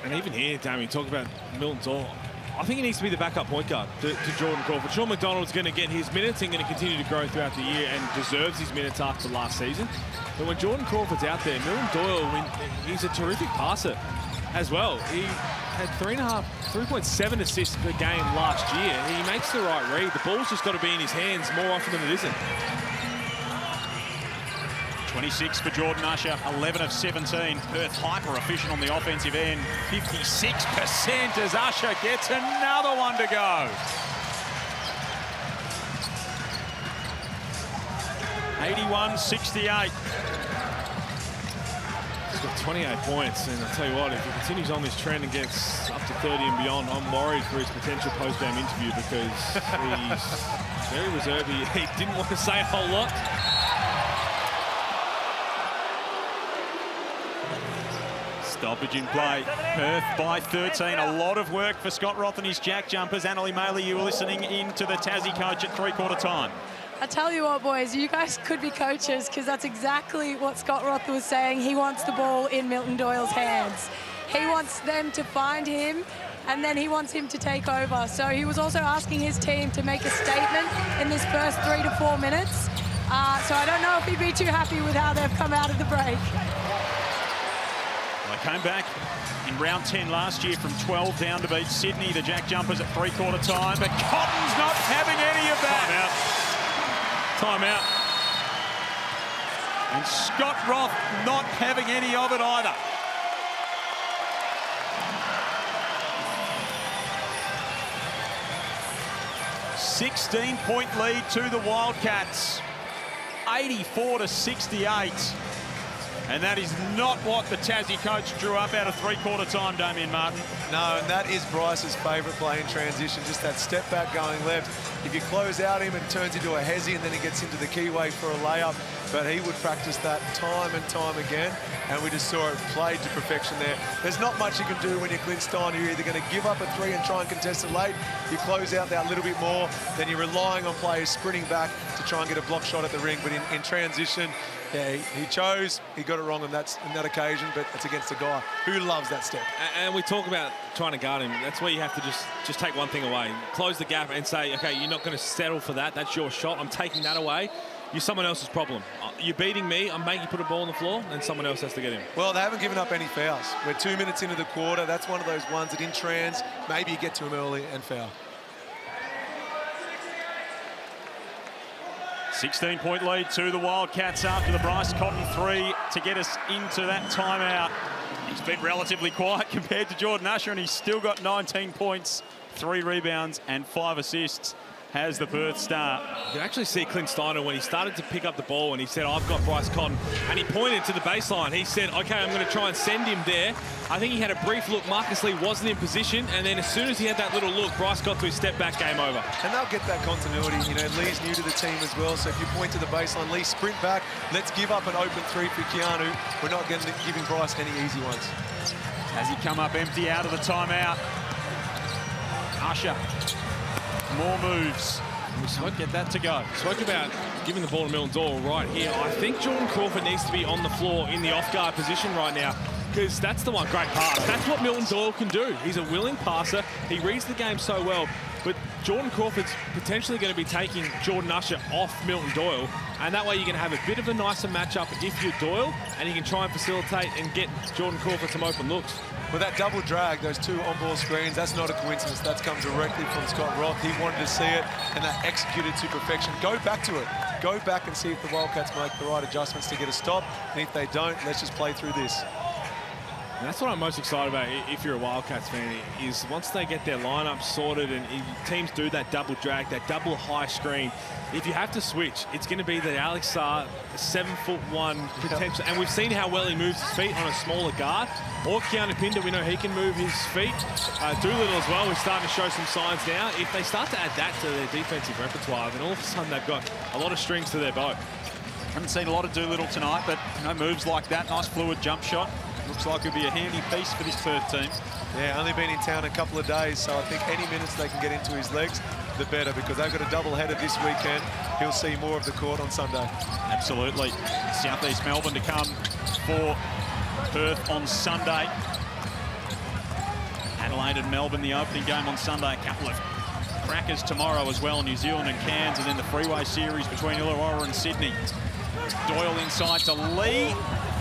F: And even here, Damien, talk about Milton Doyle. I think he needs to be the backup point guard to Jordan Crawford. Sean McDonald's going to get his minutes and going to continue to grow throughout the year and deserves his minutes after last season. But when Jordan Crawford's out there, Milton Doyle, he's a terrific passer as well. He had 3.7 assists per game last year. He makes the right read. The ball's just got to be in his hands more often than it isn't.
E: 26 for Jordan Usher, 11 of 17. Perth hyper efficient on the offensive end. 56% as Usher gets another one to go. 81-68.
F: He's got 28 points, and I'll tell you what, if he continues on this trend and gets up to 30 and beyond, I'm worried for his potential post-game interview because he's very reserved. He didn't want to say a whole lot.
E: Stoppage in play. Perth by 13. A lot of work for Scott Roth and his JackJumpers. Annalie Maley, you were listening in to the Tassie coach at three-quarter time.
A: I tell you what, boys, you guys could be coaches because that's exactly what Scott Roth was saying. He wants the ball in Milton Doyle's hands. He wants them to find him, and then he wants him to take over. So he was also asking his team to make a statement in this first 3 to 4 minutes. So I don't know if he'd be too happy with how they've come out of the break.
E: They came back in round 10 last year from 12 down to beat Sydney, the JackJumpers at three-quarter time, but Cotton's not having any of that.
F: Timeout.
E: And Scott Roth not having any of it either. $16-point lead to the Wildcats, 84-68. And that is not what the Tassie coach drew up out of three-quarter time, Damian Martin.
B: No, and that is Bryce's favourite play in transition, just that step back going left. If you close out him, it turns into a hezzy and then he gets into the keyway for a layup. But he would practice that time and time again, and we just saw it played to perfection there. There's not much you can do when you're Clint Steiner. You're either going to give up a three and try and contest it late, you close out that little bit more, then you're relying on players sprinting back to try and get a block shot at the ring. But in transition, yeah, he got it wrong on that occasion, but it's against a guy who loves that step.
F: And we talk about trying to guard him. That's where you have to just take one thing away. Close the gap and say, okay, you're not going to settle for that. That's your shot. I'm taking that away. You're someone else's problem. You're beating me. I'm making you put a ball on the floor, and someone else has to get him.
B: Well, they haven't given up any fouls. We're 2 minutes into the quarter. That's one of those ones that in trans, maybe you get to him early and foul.
E: 16-point lead to the Wildcats after the Bryce Cotton three to get us into that timeout. He's been relatively quiet compared to Jordan Usher, and he's still got 19 points, 3 rebounds and 5 assists. has the Perth star.
F: You can actually see Clint Steiner when he started to pick up the ball and he said, I've got Bryce Cotton. And he pointed to the baseline. He said, OK, I'm going to try and send him there. I think he had a brief look. Marcus Lee wasn't in position. And then as soon as he had that little look, Bryce got to his step back, game over.
B: And they'll get that continuity. You know, Lee's new to the team as well. So if you point to the baseline, Lee, sprint back. Let's give up an open three for Keanu. We're not giving Bryce any easy ones.
E: As he come up empty out of the timeout. Usher. More moves. Won't get that to go.
F: Spoke about giving the ball to Milton Doyle right here. I think Jordan Crawford needs to be on the floor in the off-guard position right now, because that's the one great pass. That's what Milton Doyle can do. He's a willing passer. He reads the game so well. But Jordan Crawford's potentially going to be taking Jordan Usher off Milton Doyle, and that way you're going to have a bit of a nicer matchup if you're Doyle, and you can try and facilitate and get Jordan Crawford some open looks.
B: With that double drag, those two on-ball screens, that's not a coincidence. That's come directly from Scott Roth. He wanted to see it, and that executed to perfection. Go back to it. Go back and see if the Wildcats make the right adjustments to get a stop. And if they don't, let's just play through this.
F: And that's what I'm most excited about if you're a Wildcats fan, is once they get their lineup sorted and teams do that double drag, that double high screen, if you have to switch, it's going to be that Alex Sarr, 7'1" potential, and we've seen how well he moves his feet on a smaller guard. Or Keanu Pinder, we know he can move his feet. Doolittle as well, we're starting to show some signs now. If they start to add that to their defensive repertoire, then all of a sudden they've got a lot of strings to their bow.
E: Haven't seen a lot of Doolittle tonight, but you know, moves like that, nice fluid jump shot. Looks like it'll be a handy piece for this Perth team.
B: Yeah, only been in town a couple of days, so I think any minutes they can get into his legs, the better, because they've got a double-header this weekend. He'll see more of the court on Sunday.
E: Absolutely. Southeast Melbourne to come for Perth on Sunday. Adelaide and Melbourne, the opening game on Sunday. A couple of crackers tomorrow as well, New Zealand and Cairns, and then the freeway series between Illawarra and Sydney. Doyle inside to Lee.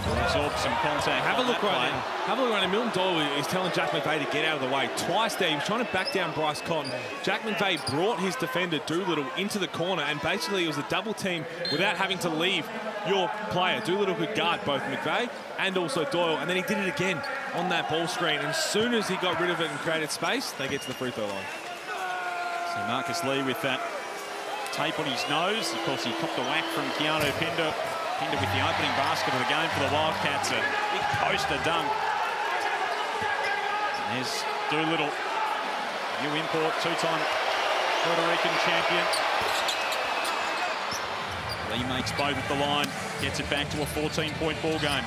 E: Absorb some contact.
F: Have a look right now. Have a look right now. Milton Doyle is telling Jack McVeigh to get out of the way. Twice there, he was trying to back down Bryce Cotton. Jack McVeigh brought his defender, Doolittle, into the corner, and basically it was a double team without having to leave your player. Doolittle could guard both McVeigh and also Doyle, and then he did it again on that ball screen. And as soon as he got rid of it and created space, they get to the free throw line.
E: So Marcus Lee with that tape on his nose. Of course, he copped a whack from Keanu Pinder. Pinder with the opening basket of the game for the Wildcats. A big poster dunk. And there's Doolittle, new import, two-time Puerto Rican champion. Lee makes both at the line, gets it back to a 14-point ball game.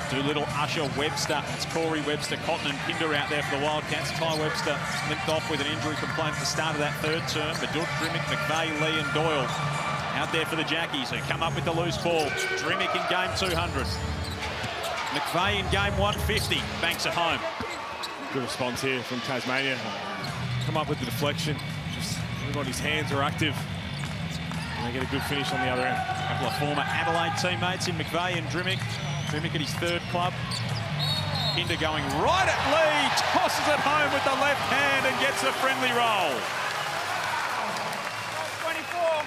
E: Doolittle, Usher, Webster. It's Corey Webster, Cotton and Pinder out there for the Wildcats. Ty Webster limped off with an injury complaint at the start of that third term. Badut, Drimmick, McVeigh, Lee and Doyle out there for the Jackies, who come up with the loose ball. Drimmick in game 200. McVeigh in game 150. Banks at home.
F: Good response here from Tasmania. Come up with the deflection. Just everybody's hands are active. And they get a good finish on the other end.
E: A couple of former Adelaide teammates in McVeigh and Drimmick. Drimmick at his third club. Pinder going right at Lee, tosses it home with the left hand and gets a friendly roll.
G: 24.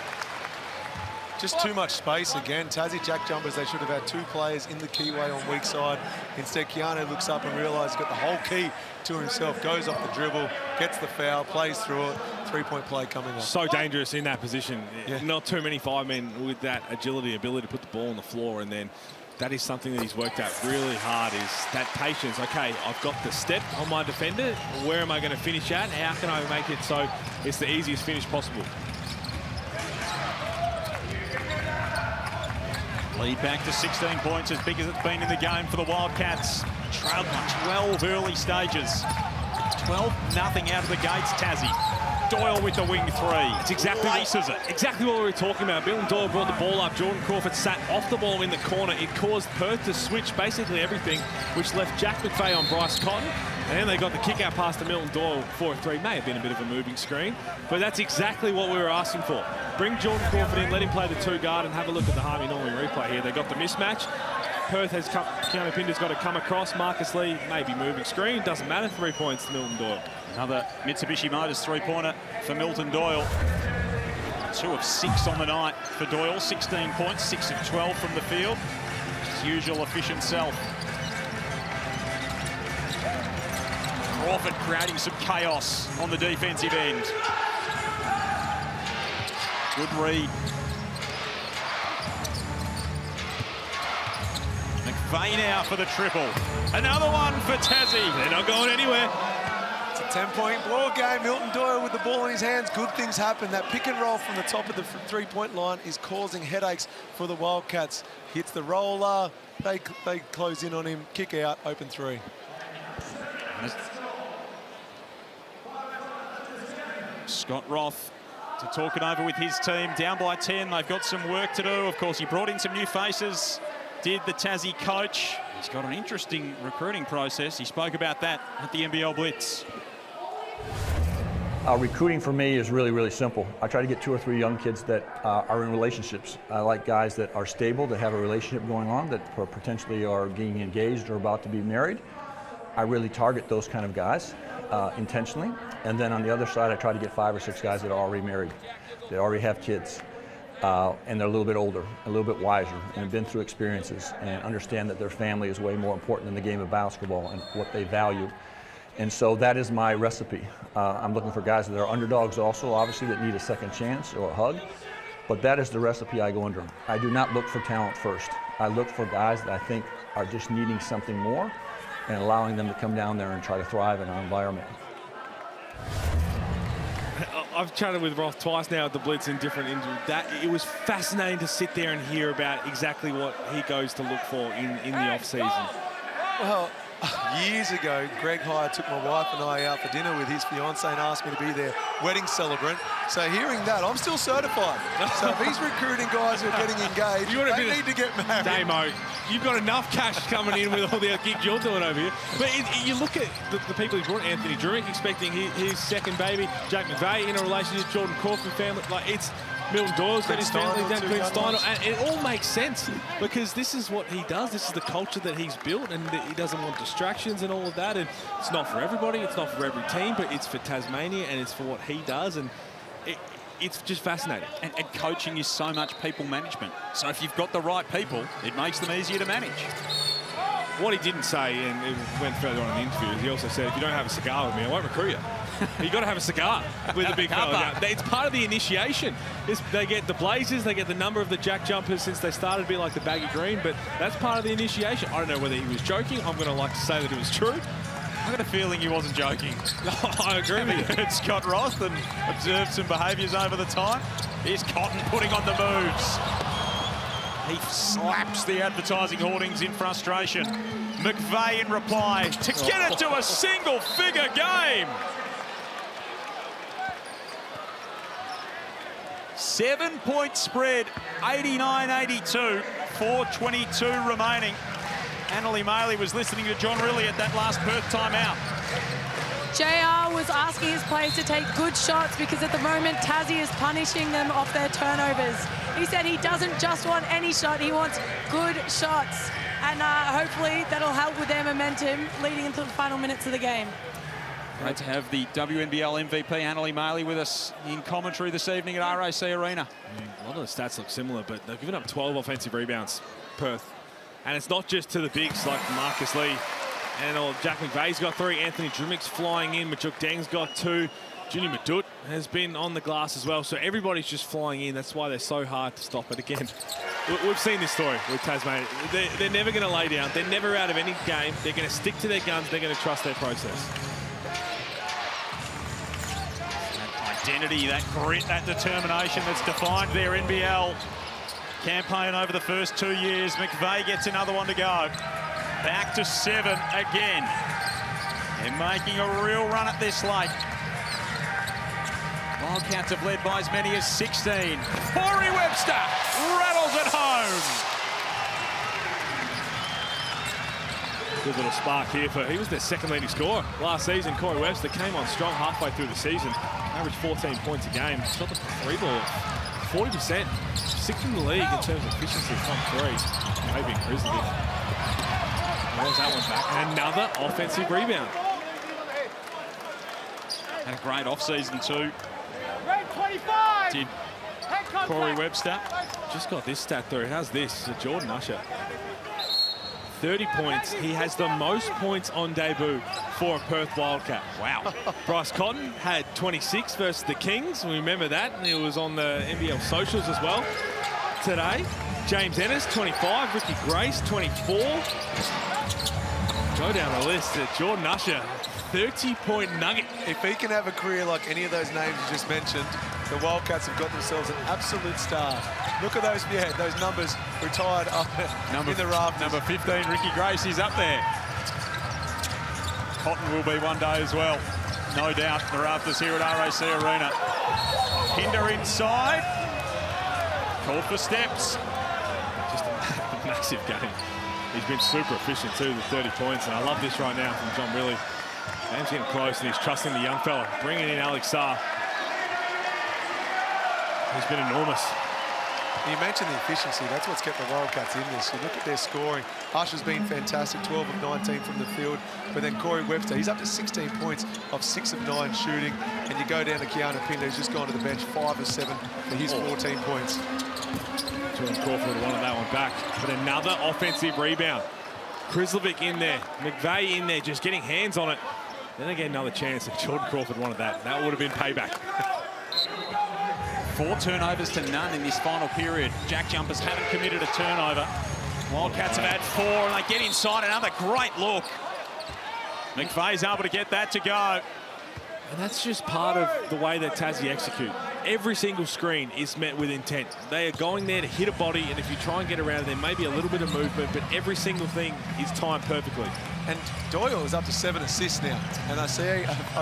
B: Just too much space again. Tassie JackJumpers, they should have had two players in the keyway on weak side. Instead, Keanu looks up and realises he's got the whole key to himself, goes off the dribble, gets the foul, plays through it. Three-point play coming up.
F: So dangerous in that position. Yeah. Not too many five men with that agility, ability to put the ball on the floor, and then that is something that he's worked out really hard, is that patience. Okay, I've got the step on my defender. Where am I going to finish at? How can I make it so it's the easiest finish possible?
E: Lead back to 16 points, as big as it's been in the game for the Wildcats. Trailed by 12 early stages. 12-0 out of the gates, Tassie. Doyle with the wing three.
F: It's exactly what we were talking about. Milton Doyle brought the ball up. Jordan Crawford sat off the ball in the corner. It caused Perth to switch basically everything, which left Jack McVeigh on Bryce Cotton. And then they got the kick out pass to Milton Doyle for a three. May have been a bit of a moving screen, but that's exactly what we were asking for. Bring Jordan Crawford in, let him play the two guard, and have a look at the Harvey Norman replay here. They got the mismatch. Perth has come, Keanu Pinder's got to come across. Marcus Lee maybe moving screen. Doesn't matter, 3 points to Milton Doyle.
E: Another Mitsubishi Motors three-pointer for Milton Doyle. 2 of 6 on the night for Doyle. 16 points, 6 of 12 from the field. His usual efficient self. Crawford creating some chaos on the defensive end. Good read. McVeigh now for the triple. Another one for Tassie.
F: They're not going anywhere.
B: It's a 10-point ball game. Milton Doyle with the ball in his hands. Good things happen. That pick and roll from the top of the three-point line is causing headaches for the Wildcats. Hits the roller. They close in on him. Kick out. Open three.
E: Scott Roth to talk it over with his team. Down by 10. They've got some work to do. Of course, he brought in some new faces. Did the Tassie coach. He's got an interesting recruiting process. He spoke about that at the NBL Blitz.
M: Recruiting for me is really, really simple. I try to get 2 or 3 young kids that are in relationships. I like guys that are stable, that have a relationship going on, that potentially are getting engaged or about to be married. I really target those kind of guys intentionally. And then on the other side, I try to get 5 or 6 guys that are already married, that already have kids. And they're a little bit older, a little bit wiser, and have been through experiences and understand that their family is way more important than the game of basketball and what they value. And so that is my recipe. I'm looking for guys that are underdogs also, obviously, that need a second chance or a hug. But that is the recipe I go under. I do not look for talent first. I look for guys that I think are just needing something more and allowing them to come down there and try to thrive in our environment.
F: I've chatted with Roth twice now at the Blitz in different injuries. It was fascinating to sit there and hear about exactly what he goes to look for in the off-season.
B: Well, years ago, Greg Hire took my wife and I out for dinner with his fiancée and asked me to be their wedding celebrant. So hearing that, I'm still certified. So if he's recruiting guys who are getting engaged, they need to get married.
F: Damo, you've got enough cash coming in with all the gigs you're doing over here. But you look at the people he brought, Anthony Drumick expecting his second baby, Jack McVeigh in a relationship, Jordan Crawford family. Like, it's Milton Doyle's got his family down, Quinn Steiner, and it all makes sense because this is what he does. This is the culture that he's built, and he doesn't want distractions and all of that. And it's not for everybody, it's not for every team, but it's for Tasmania and it's for what he does. And it's just fascinating.
E: And coaching is so much people management. So if you've got the right people, it makes them easier to manage.
F: What he didn't say, and it went further on in the interview, he also said, if you don't have a cigar with me, I won't recruit you. You've got to have a cigar with the big fella. It's part of the initiation. They get the blazers, they get the number of the JackJumpers since they started to be like the baggy green, but that's part of the initiation. I don't know whether he was joking. I'm going to like to say that it was true.
E: I got a feeling he wasn't joking.
F: I agree with you.
E: Heard Scott Roth and observed some behaviours over the time. Here's Cotton putting on the moves. He slaps the advertising hoardings in frustration. McVeigh in reply to get it to a single-figure game. 7-point spread, 89-82, 4:22 remaining. Anneli Maley was listening to John Rillie at that last Perth timeout.
A: JR was asking his players to take good shots because at the moment Tassie is punishing them off their turnovers. He said he doesn't just want any shot, he wants good shots. And hopefully that'll help with their momentum leading into the final minutes of the game.
E: Great to have the WNBL MVP Anneli Maley with us in commentary this evening at RAC Arena.
F: A lot of the stats look similar, but they've given up 12 offensive rebounds, Perth. And it's not just to the bigs like Marcus Lee. And Jack McVeigh's got 3, Anthony Drumick's flying in, Majuk Deng's got 2. Junior Madut has been on the glass as well, so everybody's just flying in. That's why they're so hard to stop. But again, we've seen this story with Tasmania. They're never going to lay down. They're never out of any game. They're going to stick to their guns. They're going to trust their process.
E: That identity, that grit, that determination that's defined their NBL campaign over the first 2 years. McVeigh gets another one to go. Back to 7 again. They're making a real run at this late. Wildcats have led by as many as 16. Corey Webster rattles it home.
F: Good little spark here he was their second leading scorer last season. Corey Webster came on strong halfway through the season. Averaged 14 points a game. Shot the 3 ball 40%. 6th in the league in terms of efficiency from 3. Maybe Grizzly. There's that one back. Another offensive rebound.
E: Had a great off-season too. Did Corey Webster.
F: Just got this stat through. How's this? Jordan Usher. 30 points. He has the most points on debut for a Perth Wildcat. Wow. Bryce Cotton had 26 versus the Kings. We remember that. And it was on the NBL socials as well today. James Ennis, 25. Ricky Grace, 24. Go down the list. Jordan Usher, 30-point nugget.
B: If he can have a career like any of those names you just mentioned, the Wildcats have got themselves an absolute star. Look at those, yeah, those numbers retired up in the rafters.
E: Number 15, Ricky Grace, is up there. Cotton will be one day as well. No doubt, the rafters here at RAC Arena. Pinder inside. Call for steps.
F: Just a massive game. He's been super efficient too, the 30 points, and I love this right now from John Riley. Game's getting close, and he's trusting the young fella, bringing in Alex Sarr. He's been enormous.
B: You mentioned the efficiency. That's what's kept the Wildcats in this. You look at their scoring. Usher's been fantastic, 12 of 19 from the field. But then Corey Webster, he's up to 16 points of 6 of 9 shooting. And you go down to Keanu Pinder, who's just gone to the bench, 5 of 7 for his 14 points.
F: Jordan Crawford wanted that one back. But another offensive rebound. Krislovic in there, McVeigh in there, just getting hands on it. Then again, another chance if Jordan Crawford wanted that. That would have been payback.
E: 4 turnovers to none in this final period. JackJumpers haven't committed a turnover. Wildcats have had 4, and they get inside. Another great look. McVeigh's able to get that to go.
F: And that's just part of the way that Tassie execute. Every single screen is met with intent. They are going there to hit a body, and if you try and get around, there may be a little bit of movement, but every single thing is timed perfectly.
B: And Doyle is up to 7 assists now. And I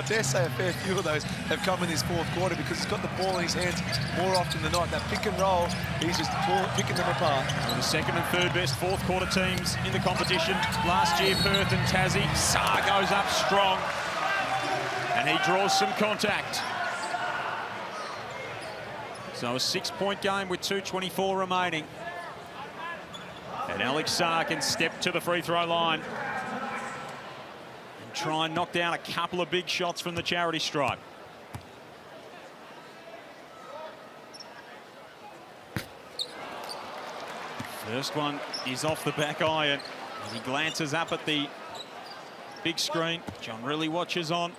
B: dare say a fair few of those have come in this fourth quarter because he's got the ball in his hands more often than not. That pick and roll, he's just picking them apart.
E: Well, the second and third best fourth quarter teams in the competition. Last year, Perth and Tassie. Sarr goes up strong. And he draws some contact. So a 6-point game with 2:24 remaining. And Alex Sarr can step to the free throw line and try and knock down a couple of big shots from the charity stripe. First one is off the back iron. As he glances up at the big screen, John really watches on.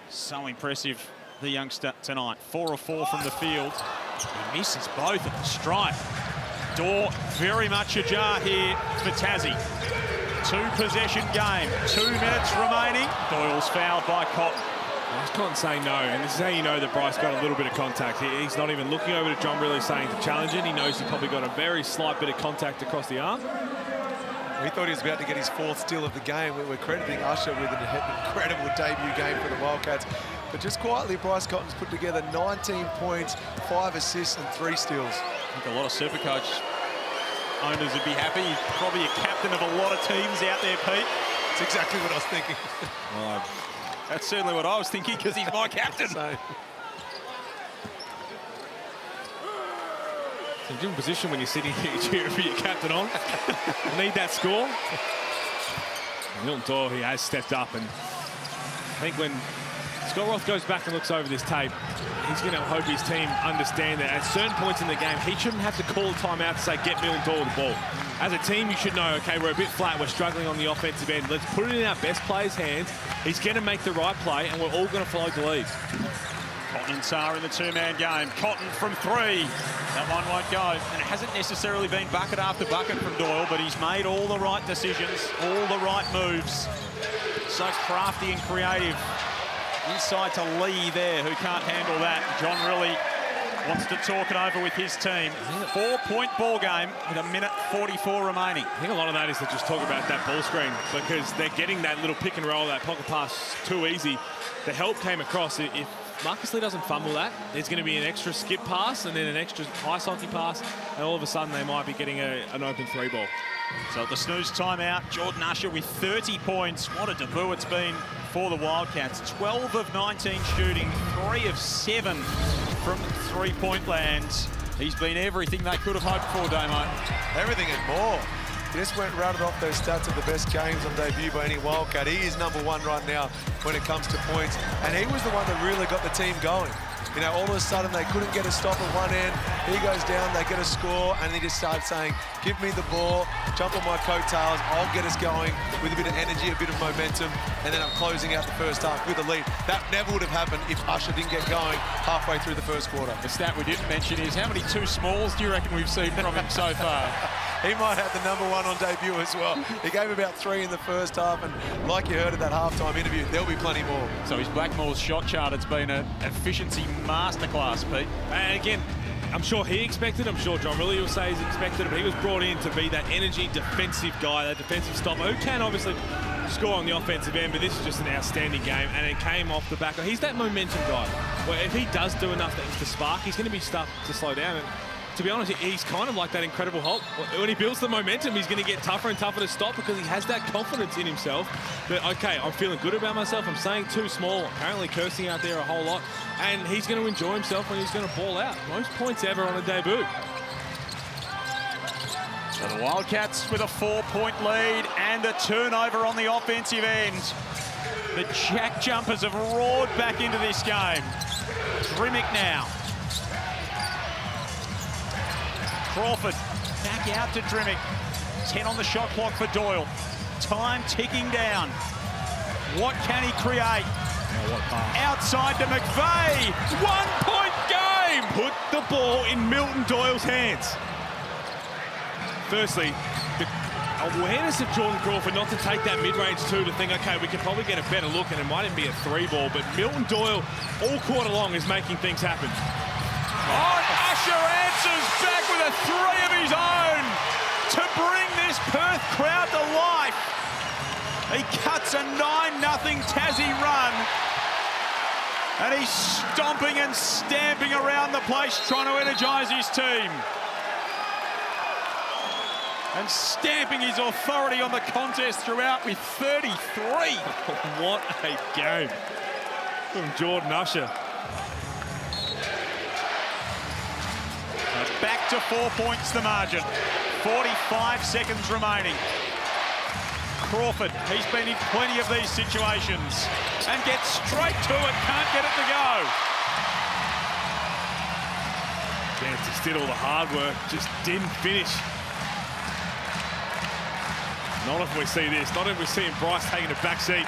E: So impressive, the youngster tonight. 4 of 4 from the field. He misses both at the stripe. Door very much ajar here for Tassie. 2-possession game, 2 minutes remaining. Doyle's fouled by Cotton.
F: Cotton saying no, and this is how you know that Bryce got a little bit of contact. He's not even looking over to John Riley saying to challenge it. He knows he probably got a very slight bit of contact across the arm.
B: We thought he was about to get his 4th steal of the game. We're crediting Usher with an incredible debut game for the Wildcats. But just quietly, Bryce Cotton's put together 19 points, 5 assists and 3 steals.
E: I think a lot of Supercoach owners would be happy. He's probably a captain of a lot of teams out there, Pete.
B: That's exactly what I was thinking.
E: Well, that's certainly what I was thinking because he's my captain.
F: It's a different position when you're sitting here cheering for your captain on. You need that score. Milton Doyle, he has stepped up, and I think when Scott Roth goes back and looks over this tape, he's going to hope his team understand that at certain points in the game, he shouldn't have to call a timeout to say, get Milton Doyle the ball. As a team, you should know, okay, we're a bit flat, we're struggling on the offensive end. Let's put it in our best player's hands. He's going to make the right play, and we're all going to follow the lead.
E: Cotton and Sarr in the 2-man game. Cotton from 3. That one won't go. And it hasn't necessarily been bucket after bucket from Doyle, but he's made all the right decisions, all the right moves. So crafty and creative. Inside to Lee there, who can't handle that. John really wants to talk it over with his team. 4-point ball game with 1:44 remaining.
F: I think a lot of that is to just talk about that ball screen because they're getting that little pick and roll, that pocket pass too easy. The help came across. If Marcus Lee doesn't fumble that, there's going to be an extra skip pass and then an extra ice hockey pass, and all of a sudden they might be getting an open 3 ball.
E: So at the snooze timeout, Jordan Usher with 30 points. What a debut it's been for the Wildcats. 12 of 19 shooting, 3 of 7 from 3-point lands. He's been everything they could have hoped for, Damo.
B: Everything and more. He just went rounded off those stats of the best games on debut by any Wildcat. He is #1 right now when it comes to points, and he was the one that really got the team going. You know, all of a sudden they couldn't get a stop at one end. He goes down, they get a score, and he just starts saying, give me the ball, jump on my coattails, I'll get us going with a bit of energy, a bit of momentum, and then I'm closing out the first half with a lead. That never would have happened if Usher didn't get going halfway through the first quarter.
E: The stat we didn't mention is how many 2 smalls do you reckon we've seen from him so far?
B: He might have the #1 on debut as well. He gave about 3 in the first half, and like you heard at that halftime interview, there'll be plenty more.
E: So his Blackmore's shot chart, it's been an efficiency masterclass, Pete.
F: And again, I'm sure he expected, I'm sure John Riley will say he's expected it, but he was brought in to be that energy defensive guy, that defensive stopper who can obviously score on the offensive end, but this is just an outstanding game, and it came off the back of, he's that momentum guy, where if he does do enough things to spark, he's going to be stuck to slow down. And to be honest, he's kind of like that Incredible Hulk. When he builds the momentum, he's going to get tougher and tougher to stop because he has that confidence in himself that, okay, I'm feeling good about myself. I'm saying too small, apparently cursing out there a whole lot, and he's going to enjoy himself and he's going to ball out. Most points ever on a debut.
E: So the Wildcats with a 4-point lead and a turnover on the offensive end. The JackJumpers have roared back into this game. Drimmick now. Crawford back out to Drimmick. 10 on the shot clock for Doyle. Time ticking down. What can he create? Outside to McVeigh.
F: 1-point game! Put the ball in Milton Doyle's hands. Firstly, the awareness of Jordan Crawford not to take that mid-range 2 to think, okay, we can probably get a better look and it might even be a 3 ball, but Milton Doyle all quarter long is making things happen.
E: Oh, Usher answers back with a 3 of his own to bring this Perth crowd to life. He cuts a 9-0 Tassie run. And he's stomping and stamping around the place trying to energise his team. And stamping his authority on the contest throughout with 33.
F: What a game from Jordan Usher.
E: Back to 4 points the margin. 45 seconds remaining. Crawford, he's been in plenty of these situations and gets straight to it, can't get it to go.
F: Dances did all the hard work, just didn't finish. Not if we see this, not if we're seeing Bryce taking a back seat.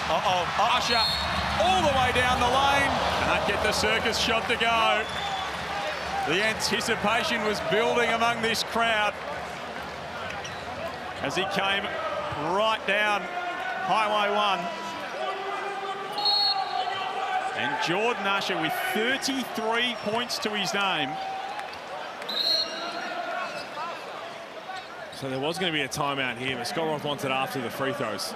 E: Usher all the way down the lane. Can't get the circus shot to go. The anticipation was building among this crowd as he came right down Highway 1. And Jordan Usher with 33 points to his name.
F: So there was going to be a timeout here, but Scott Roth wants it after the free throws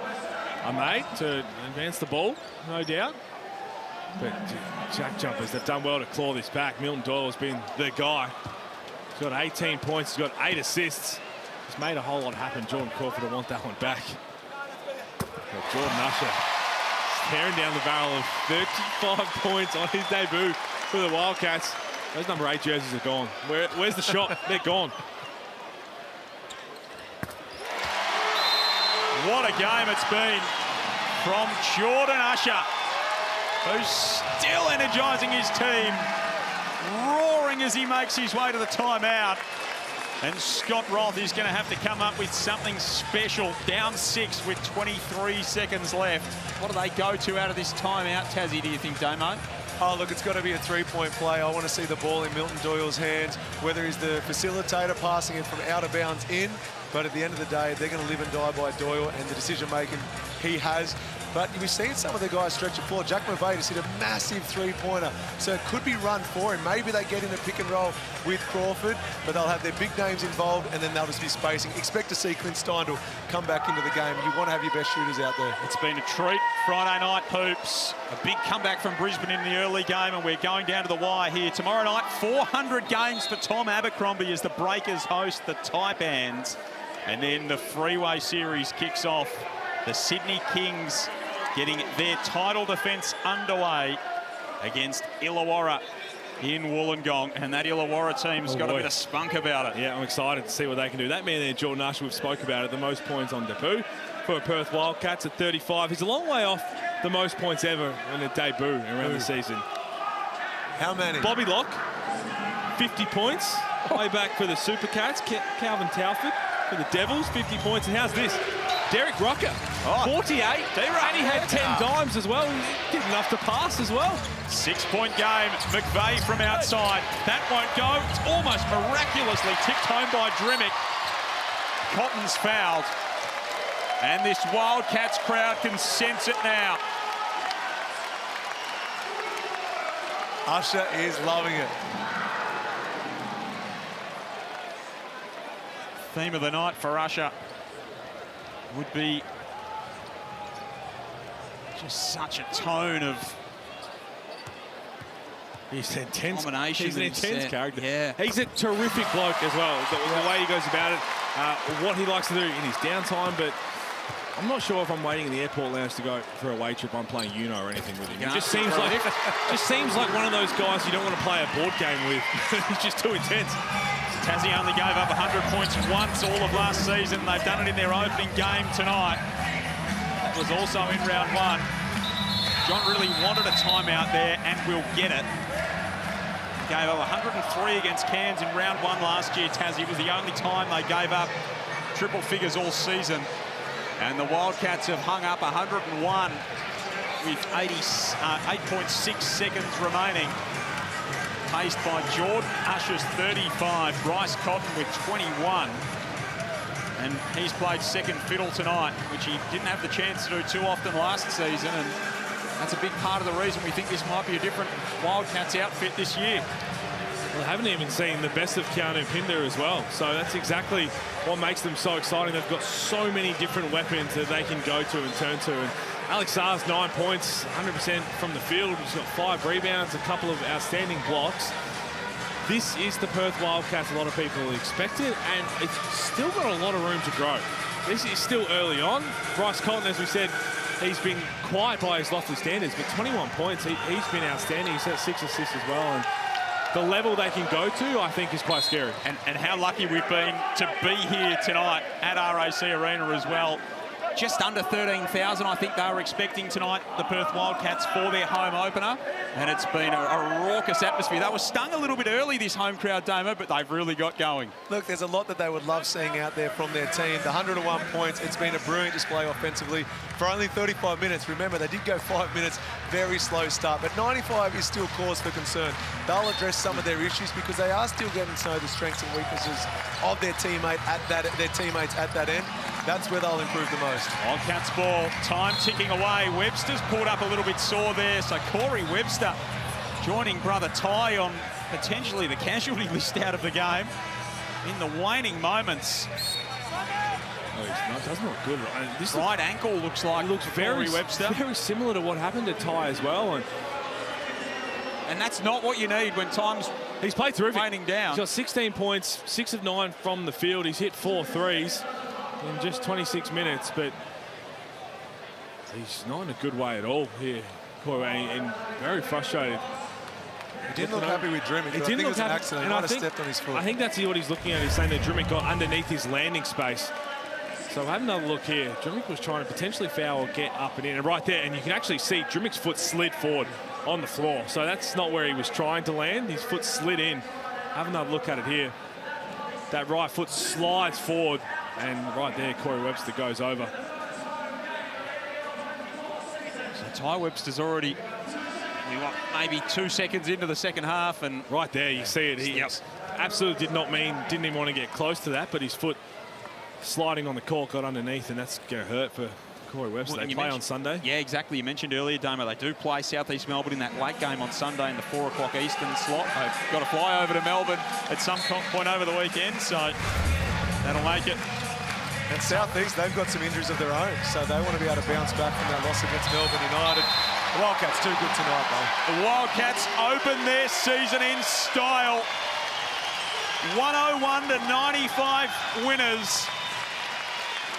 F: are made to advance the ball, no doubt. But JackJumpers have done well to claw this back. Milton Doyle has been the guy. He's got 18 points, he's got 8 assists. He's made a whole lot happen. Jordan Crawford will want that one back. But Jordan Usher tearing down the barrel of 35 points on his debut for the Wildcats. Those number 8 jerseys are gone. Where's the shot? They're gone.
E: What a game it's been from Jordan Usher, who's still energising his team, roaring as he makes his way to the timeout. And Scott Roth is going to have to come up with something special. Down 6 with 23 seconds left. What do they go to out of this timeout, Tassie, do you think, Damo?
B: Oh, look, it's got to be a 3-point play. I want to see the ball in Milton Doyle's hands, whether he's the facilitator passing it from out of bounds in. But at the end of the day, they're going to live and die by Doyle and the decision-making he has. But we've seen some of the guys stretch the floor. Jack McVeigh just hit a massive 3-pointer. So it could be run for him. Maybe they get in a pick and roll with Crawford, but they'll have their big names involved and then they'll just be spacing. Expect to see Clint Steindl come back into the game. You want to have your best shooters out there.
E: It's been a treat. Friday night hoops. A big comeback from Brisbane in the early game, and we're going down to the wire here. Tomorrow night, 400 games for Tom Abercrombie as the Breakers host the Taipans. And then the Freeway Series kicks off. The Sydney Kings getting their title defence underway against Illawarra in Wollongong, and that Illawarra team's got a bit of spunk about it.
F: Yeah, I'm excited to see what they can do. That man there, Jordan Usher, we've spoke about it, the most points on debut for Perth Wildcats at 35. He's a long way off the most points ever in a debut around the season.
B: How many?
F: Bobby Locke, 50 points. Way back for the Supercats. Calvin Tauford for the Devils, 50 points. And how's this? Derek Rucker, 48. And he had 10 dimes as well. He did enough to pass as well.
E: 6-point game. McVeigh from outside. That won't go. It's almost miraculously tipped home by Drimmick. Cotton's fouled. And this Wildcats crowd can sense it now.
B: Usher is loving it.
E: Theme of the night for Usher would be just such a tone of
F: he's intense.
E: Domination.
F: He's an intense character.
E: Yeah.
F: He's a terrific bloke as well. The way he goes about it, what he likes to do in his downtime, but I'm not sure if I'm waiting in the airport lounge to go for a wait trip. I'm playing Uno or anything with him. It just seems like one of those guys you don't want to play a board game with. He's just too intense.
E: Tassie only gave up 100 points once all of last season. They've done it in their opening game tonight. That was also in round one. John really wanted a timeout there and will get it. He gave up 103 against Cairns in round one last year. Tassie was the only time they gave up triple figures all season. And the Wildcats have hung up 101 with 8.6 seconds remaining. Paced by Jordan Usher's 35, Bryce Cotton with 21. And he's played second fiddle tonight, which he didn't have the chance to do too often last season. And that's a big part of the reason we think this might be a different Wildcats outfit this year.
F: Well, I haven't even seen the best of Keanu Pinder as well. So that's exactly what makes them so exciting. They've got so many different weapons that they can go to and turn to. And Alex Saar's 9 points, 100% from the field. He's got 5 rebounds, a couple of outstanding blocks. This is the Perth Wildcats a lot of people expected, and it's still got a lot of room to grow. This is still early on. Bryce Cotton, as we said, he's been quiet by his lofty standards, but 21 points, he's been outstanding. He's had 6 assists as well. And the level they can go to, I think, is quite scary.
E: And how lucky we've been to be here tonight at RAC Arena as well. Just under 13,000, I think they were expecting tonight, the Perth Wildcats, for their home opener. And it's been a raucous atmosphere. They were stung a little bit early, this home crowd, Damo, but they've really got going.
B: Look, there's a lot that they would love seeing out there from their team. The 101 points, it's been a brilliant display offensively for only 35 minutes. Remember, they did go 5 minutes, very slow start, but 95 is still cause for concern. They'll address some of their issues because they are still getting to know the strengths and weaknesses of their teammates at that end. That's where they'll improve the most.
E: Wildcats ball, time ticking away. Webster's pulled up a little bit sore there, so Corey Webster joining brother Ty on potentially the casualty list out of the game in the waning moments.
F: Oh, doesn't look good. This
E: right ankle looks like.
F: It looks very
E: Webster.
F: Very similar to what happened to Ty as well.
E: And that's not what you need when time's
F: he's played terrific.
E: Waning down.
F: He's got 16 points, 6 of 9 from the field. He's hit 4 threes in just 26 minutes, but he's not in a good way at all here, and very frustrated.
B: He didn't look happy with Drimmick. I think it was an accident. He might have stepped on his foot.
F: I think that's what he's looking at. He's saying that Drimmick got underneath his landing space. So have another look here. Drimmick was trying to potentially foul or get up and in. And right there, and you can actually see Drimmick's foot slid forward on the floor. So that's not where he was trying to land. His foot slid in. Have another look at it here. That right foot slides forward, and right there, Corey Webster goes over.
E: So Ty Webster's already maybe 2 seconds into the second half, and
F: right there you see it. He absolutely didn't even want to get close to that, but his foot sliding on the court got underneath, and that's going to hurt for Corey Webster. They play on Sunday.
E: Yeah, exactly. You mentioned earlier, Damo, they do play South East Melbourne in that late game on Sunday in the 4 o'clock Eastern slot. They've got to fly over to Melbourne at some point over the weekend, so that'll make it.
B: And South East, they've got some injuries of their own, so they want to be able to bounce back from that loss against Melbourne United. The Wildcats too good tonight, though.
E: The Wildcats open their season in style. 101 to 95 winners.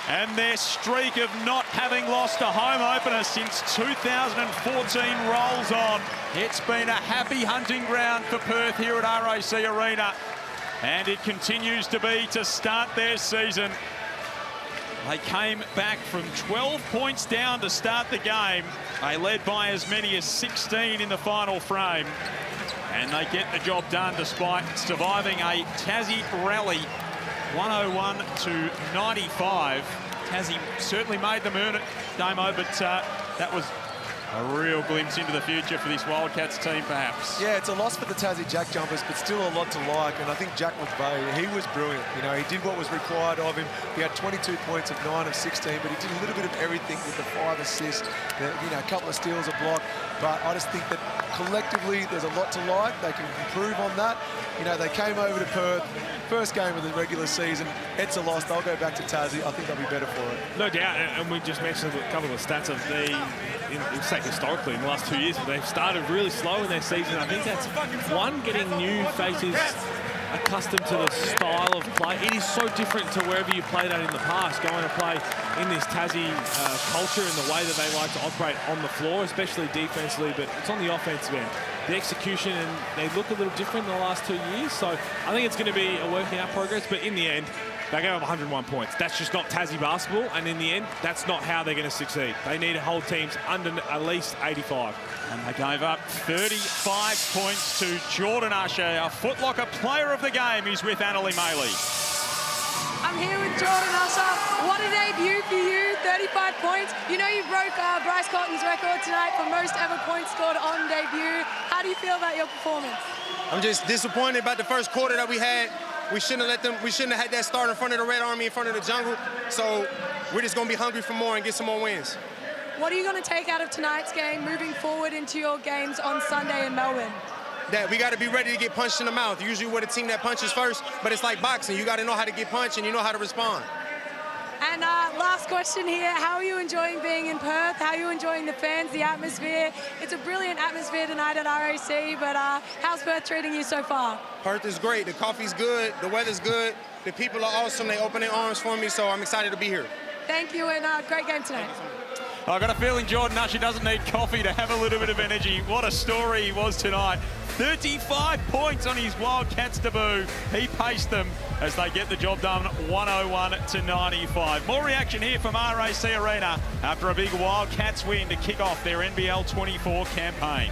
E: And their streak of not having lost a home opener since 2014 rolls on. It's been a happy hunting ground for Perth here at RAC Arena. And it continues to be to start their season. They came back from 12 points down to start the game. They led by as many as 16 in the final frame. And they get the job done despite surviving a Tassie rally, 101 to 95. Tassie certainly made them earn it, Damo, but that was a real glimpse into the future for this Wildcats team, perhaps.
B: Yeah, it's a loss for the Tassie JackJumpers, but still a lot to like. And I think Jack McVeigh, he was brilliant. You know, he did what was required of him. He had 22 points of 9 of 16, but he did a little bit of everything with the 5 assists, you know, a couple of steals, a block. But I just think that collectively, there's a lot to like. They can improve on that. You know, they came over to Perth, first game of the regular season. It's a loss. They'll go back to Tassie. I think they'll be better for it.
F: No doubt, and we just mentioned a couple of the stats of historically in the last 2 years, they've started really slow in their season. I think that's one, getting new faces accustomed to the style of play. It is so different to wherever you played at in the past, going to play in this Tassie culture and the way that they like to operate on the floor, especially defensively, but it's on the offensive end. The execution, and they look a little different in the last 2 years, so I think it's going to be a work in progress, but in the end, they go up 101 points. That's just not Tassie basketball, and in the end, that's not how they're going to succeed. They need to hold teams under at least 85.
E: And they gave up 35 points to Jordan Usher. Our Foot Locker player of the game. He's with Annalie Maley.
A: I'm here with Jordan Usher. What a debut for you, 35 points. You know you broke Bryce Cotton's record tonight for most ever points scored on debut. How do you feel about your performance?
J: I'm just disappointed about the first quarter that we had. We shouldn't have had that start in front of the Red Army, in front of the Jungle. So we're just going to be hungry for more and get some more wins.
A: What are you going to take out of tonight's game moving forward into your games on Sunday in Melbourne?
J: That we got to be ready to get punched in the mouth. Usually we're the team that punches first, but it's like boxing. You got to know how to get punched and you know how to respond.
A: And last question here, how are you enjoying being in Perth? How are you enjoying the fans, the atmosphere? It's a brilliant atmosphere tonight at RAC, but how's Perth treating you so far?
J: Perth is great. The coffee's good. The weather's good. The people are awesome. They open their arms for me, so I'm excited to be here.
A: Thank you, and great game tonight.
E: I've got a feeling Jordan Usher doesn't need coffee to have a little bit of energy. What a story he was tonight. 35 points on his Wildcats debut. He paced them as they get the job done, 101 to 95. More reaction here from RAC Arena after a big Wildcats win to kick off their NBL 24 campaign.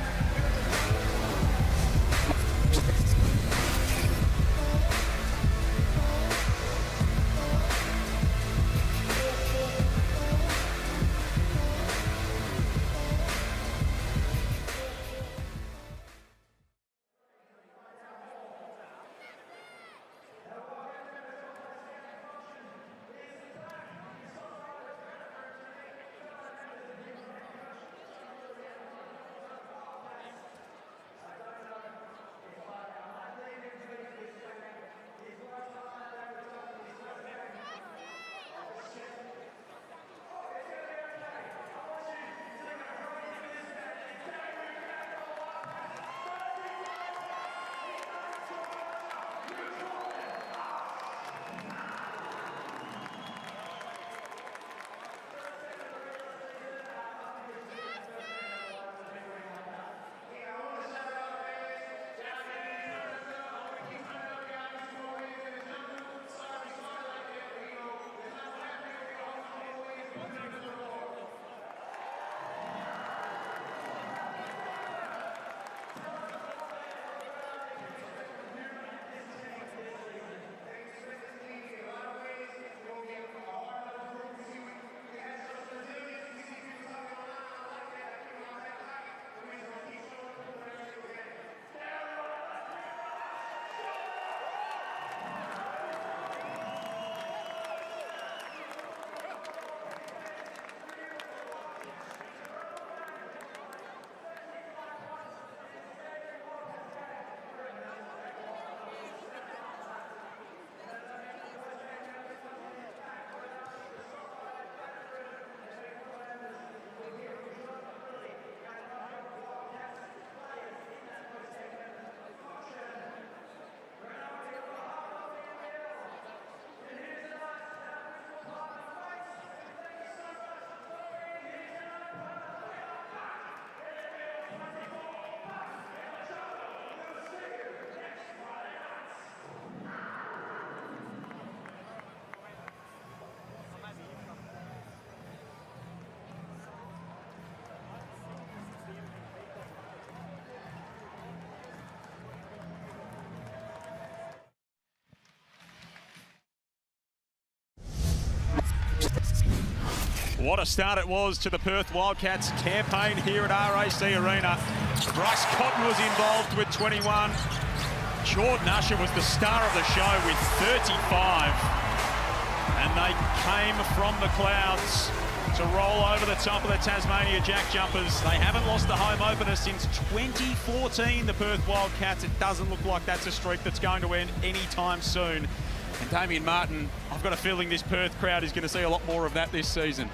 E: What a start it was to the Perth Wildcats campaign here at RAC Arena. Bryce Cotton was involved with 21. Jordan Usher was the star of the show with 35. And they came from the clouds to roll over the top of the Tasmania JackJumpers. They haven't lost the home opener since 2014, the Perth Wildcats. It doesn't look like that's a streak that's going to end anytime soon. And Damien Martin, I've got a feeling this Perth crowd is going to see a lot more of that this season.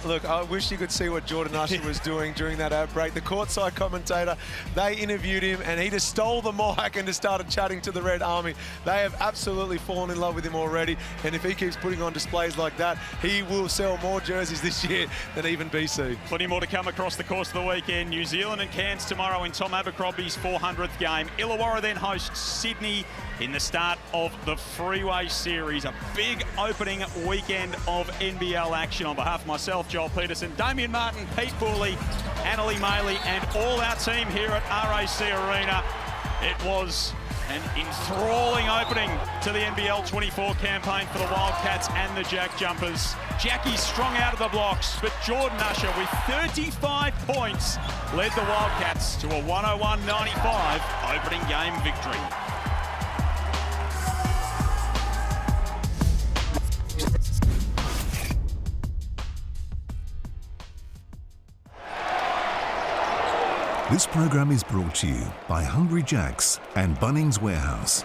B: Look, I wish you could see what Jordan Usher was doing during that outbreak. The courtside commentator, they interviewed him and he just stole the mic and just started chatting to the Red Army. They have absolutely fallen in love with him already. And if he keeps putting on displays like that, he will sell more jerseys this year than even BC.
E: Plenty more to come across the course of the weekend. New Zealand and Cairns tomorrow in Tom Abercrombie's 400th game. Illawarra then hosts Sydney in the start of the Freeway Series. A big opening weekend of NBL action. On behalf of myself, Joel Peterson, Damien Martin, Pete Pooley, Annalie Maley, and all our team here at RAC Arena. It was an enthralling opening to the NBL24 campaign for the Wildcats and the JackJumpers. Jackie strung out of the blocks, but Jordan Usher with 35 points led the Wildcats to a 101-95 opening game victory.
N: This program is brought to you by Hungry Jack's and Bunnings Warehouse.